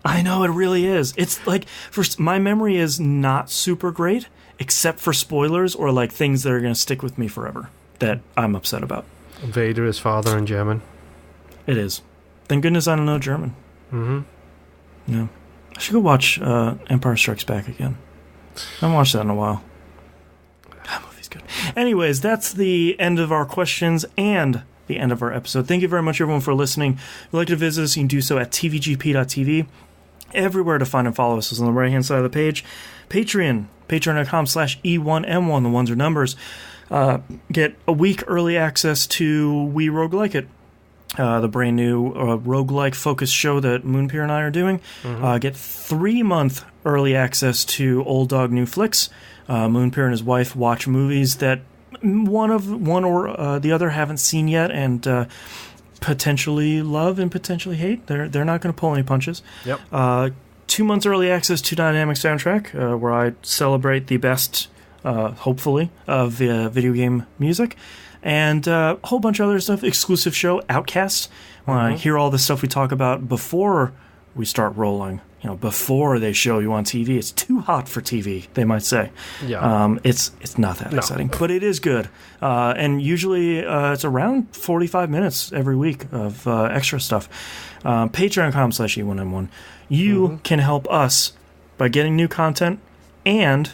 Speaker 1: I know, it really is. It's like, first, my memory is not super great, except for spoilers or like things that are going to stick with me forever that I'm upset about.
Speaker 2: Vader is father in German.
Speaker 1: It is. Thank goodness I don't know German.
Speaker 2: Mm-hmm.
Speaker 1: Yeah. I should go watch Empire Strikes Back again. I haven't watched that in a while. That movie's good. Anyways, that's the end of our questions and the end of our episode. Thank you very much, everyone, for listening. If you'd like to visit us, you can do so at tvgp.tv. Everywhere to find and follow us is on the right-hand side of the page. Patreon, patreon.com/E1M1, the ones are numbers. Get a week early access to We Roguelike It, the brand new roguelike focused show that Moonpier and I are doing. Get 3-month early access to Old Dog New Flicks. Moonpier and his wife watch movies that one or the other haven't seen yet, and potentially love and potentially hate. They're not going to pull any punches.
Speaker 2: Yep.
Speaker 1: 2 months early access to Dynamic Soundtrack, where I celebrate the best, hopefully, of video game music. And a whole bunch of other stuff. Exclusive show, Outcasts. When I hear all the stuff we talk about before we start rolling, before they show you on TV. It's too hot for TV, they might say.
Speaker 2: Yeah.
Speaker 1: It's not that exciting, but it is good. And usually it's around 45 minutes every week of extra stuff. Patreon.com/E1M1. You can help us by getting new content and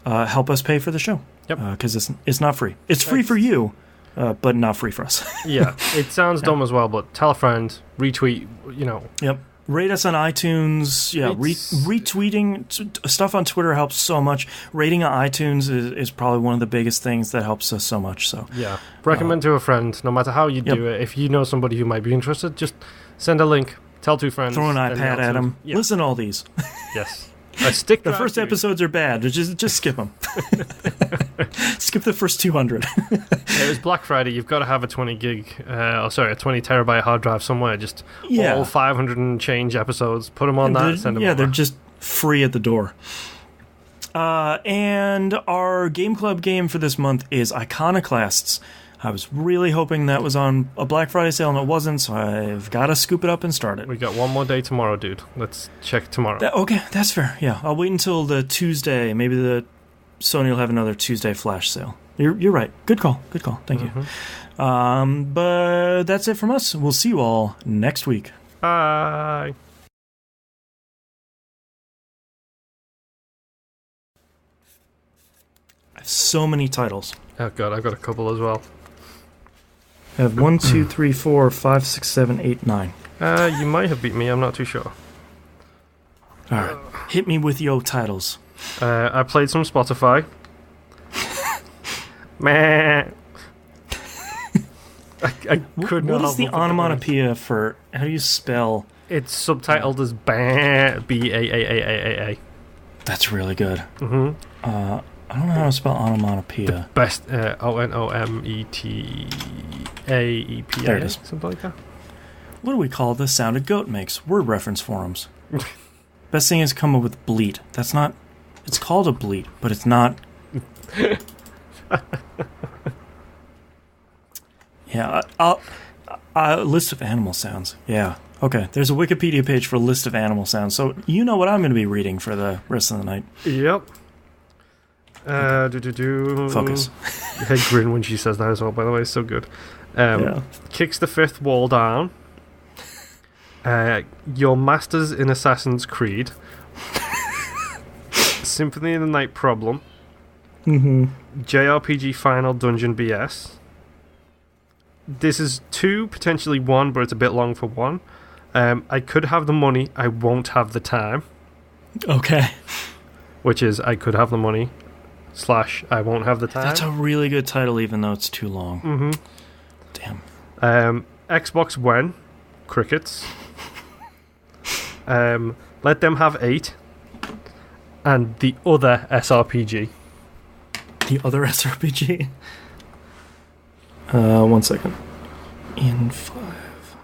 Speaker 1: help us pay for the show.
Speaker 2: Yep.
Speaker 1: Because it's not free. It's free for you, but not free for us.
Speaker 2: Yeah. It sounds dumb as well, but tell a friend, retweet,
Speaker 1: Yep. Rate us on iTunes. Yeah, retweeting stuff on Twitter helps so much. Rating on iTunes is probably one of the biggest things that helps us so much. So
Speaker 2: yeah, recommend to a friend, no matter how you do it. If you know somebody who might be interested, just send a link, tell 2 friends.
Speaker 1: Throw an iPad at them. Yeah. Listen to all these.
Speaker 2: Yes. Stick
Speaker 1: the first episodes are bad. Just skip them. Skip the first 200.
Speaker 2: It was Black Friday. You've got to have a 20 terabyte hard drive somewhere. Just all 500 and change episodes. Put them on that. Send them.
Speaker 1: Yeah,
Speaker 2: over.
Speaker 1: they're just free at the door. And our game club game for this month is Iconoclasts. I was really hoping that was on a Black Friday sale, and it wasn't, so I've got to scoop it up and start it.
Speaker 2: We got one more day tomorrow, dude. Let's check tomorrow.
Speaker 1: Okay, that's fair. Yeah, I'll wait until the Tuesday. Maybe Sony will have another Tuesday flash sale. You're right. Good call. Thank you. But that's it from us. We'll see you all next week.
Speaker 2: Bye.
Speaker 1: I have so many titles.
Speaker 2: Oh god, I've got a couple as well.
Speaker 1: I have 1, 2, 3, 4, 5, 6, 7, 8, 9.
Speaker 2: You might have beat me, I'm not too sure.
Speaker 1: Alright, hit me with your titles.
Speaker 2: I played some Spotify. Meh. I could not.
Speaker 1: What is the onomatopoeia for? How do you spell?
Speaker 2: It's subtitled as B-A-A-A-A-A.
Speaker 1: That's really good. I don't know how to spell onomatopoeia.
Speaker 2: Best O-N-O-M-E-T-A-E-P-A.
Speaker 1: There it is.
Speaker 2: Something like that.
Speaker 1: What do we call the sound a goat makes? Word reference forums. Best thing is come up with bleat. That's not. It's called a bleat, but it's not. Yeah, a list of animal sounds. Yeah. Okay, there's a Wikipedia page for a list of animal sounds, so you know what I'm going to be reading for the rest of the night.
Speaker 2: Yep.
Speaker 1: Focus.
Speaker 2: Head grin when she says that as well, by the way, it's so good. Kicks the fifth wall down. Your masters in Assassin's Creed. Symphony of the Night Problem. JRPG Final Dungeon BS. This is 2, potentially 1, but it's a bit long for 1. I could have the money, I won't have the time.
Speaker 1: Okay. Which
Speaker 2: is I could have the money / I won't have the time.
Speaker 1: That's a really good title, even though it's too long. Damn.
Speaker 2: Xbox One. Crickets. Let Them Have 8. And the other SRPG.
Speaker 1: The other SRPG? 1 second. In 5.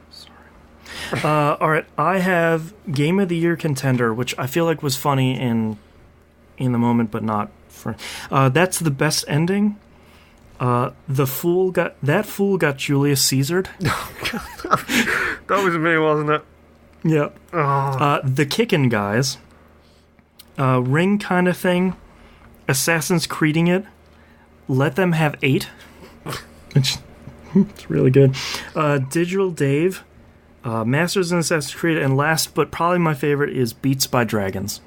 Speaker 1: Sorry. Alright, I have Game of the Year contender, which I feel like was funny in the moment, but not for... that's the best ending. That fool got Julius Caesared.
Speaker 2: That was me, wasn't it?
Speaker 1: Yeah. The Kickin' Guys. Ring kind of thing. Assassin's Creeding It. Let Them Have 8. It's really good. Digital Dave. Masters and Assassin's Creed, and last but probably my favorite is Beats by Dragons.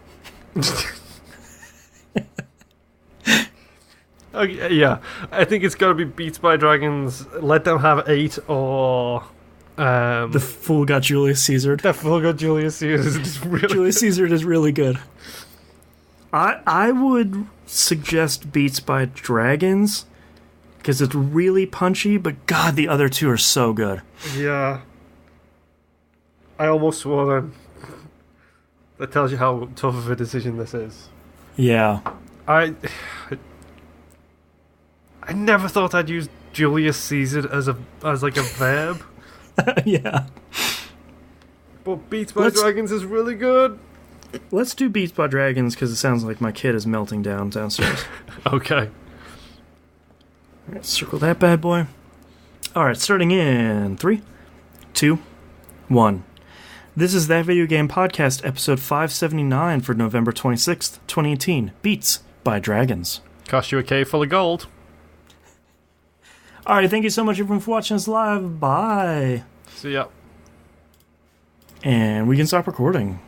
Speaker 2: Okay, yeah, I think it's got to be Beats by Dragons. Let them have 8 or
Speaker 1: The Fool Got Julius Caesared.
Speaker 2: The Fool Got Julius Caesared is really
Speaker 1: Julius Caesared is really good. I would suggest Beats by Dragons because it's really punchy, but God, the other two are so good.
Speaker 2: Yeah. I almost swore then. That tells you how tough of a decision this is.
Speaker 1: Yeah.
Speaker 2: I never thought I'd use Julius Caesar as like a verb.
Speaker 1: Yeah.
Speaker 2: But Beats by Dragons is really good.
Speaker 1: Let's do Beats by Dragons because it sounds like my kid is melting down downstairs.
Speaker 2: Okay.
Speaker 1: Alright, circle that bad boy. Alright, starting in 3, 2, 1. This is That Video Game Podcast, episode 579 for November 26th, 2018. Beats by Dragons.
Speaker 2: Cost you a cave full of gold.
Speaker 1: Alright, thank you so much everyone for watching us live. Bye.
Speaker 2: See ya.
Speaker 1: And we can stop recording.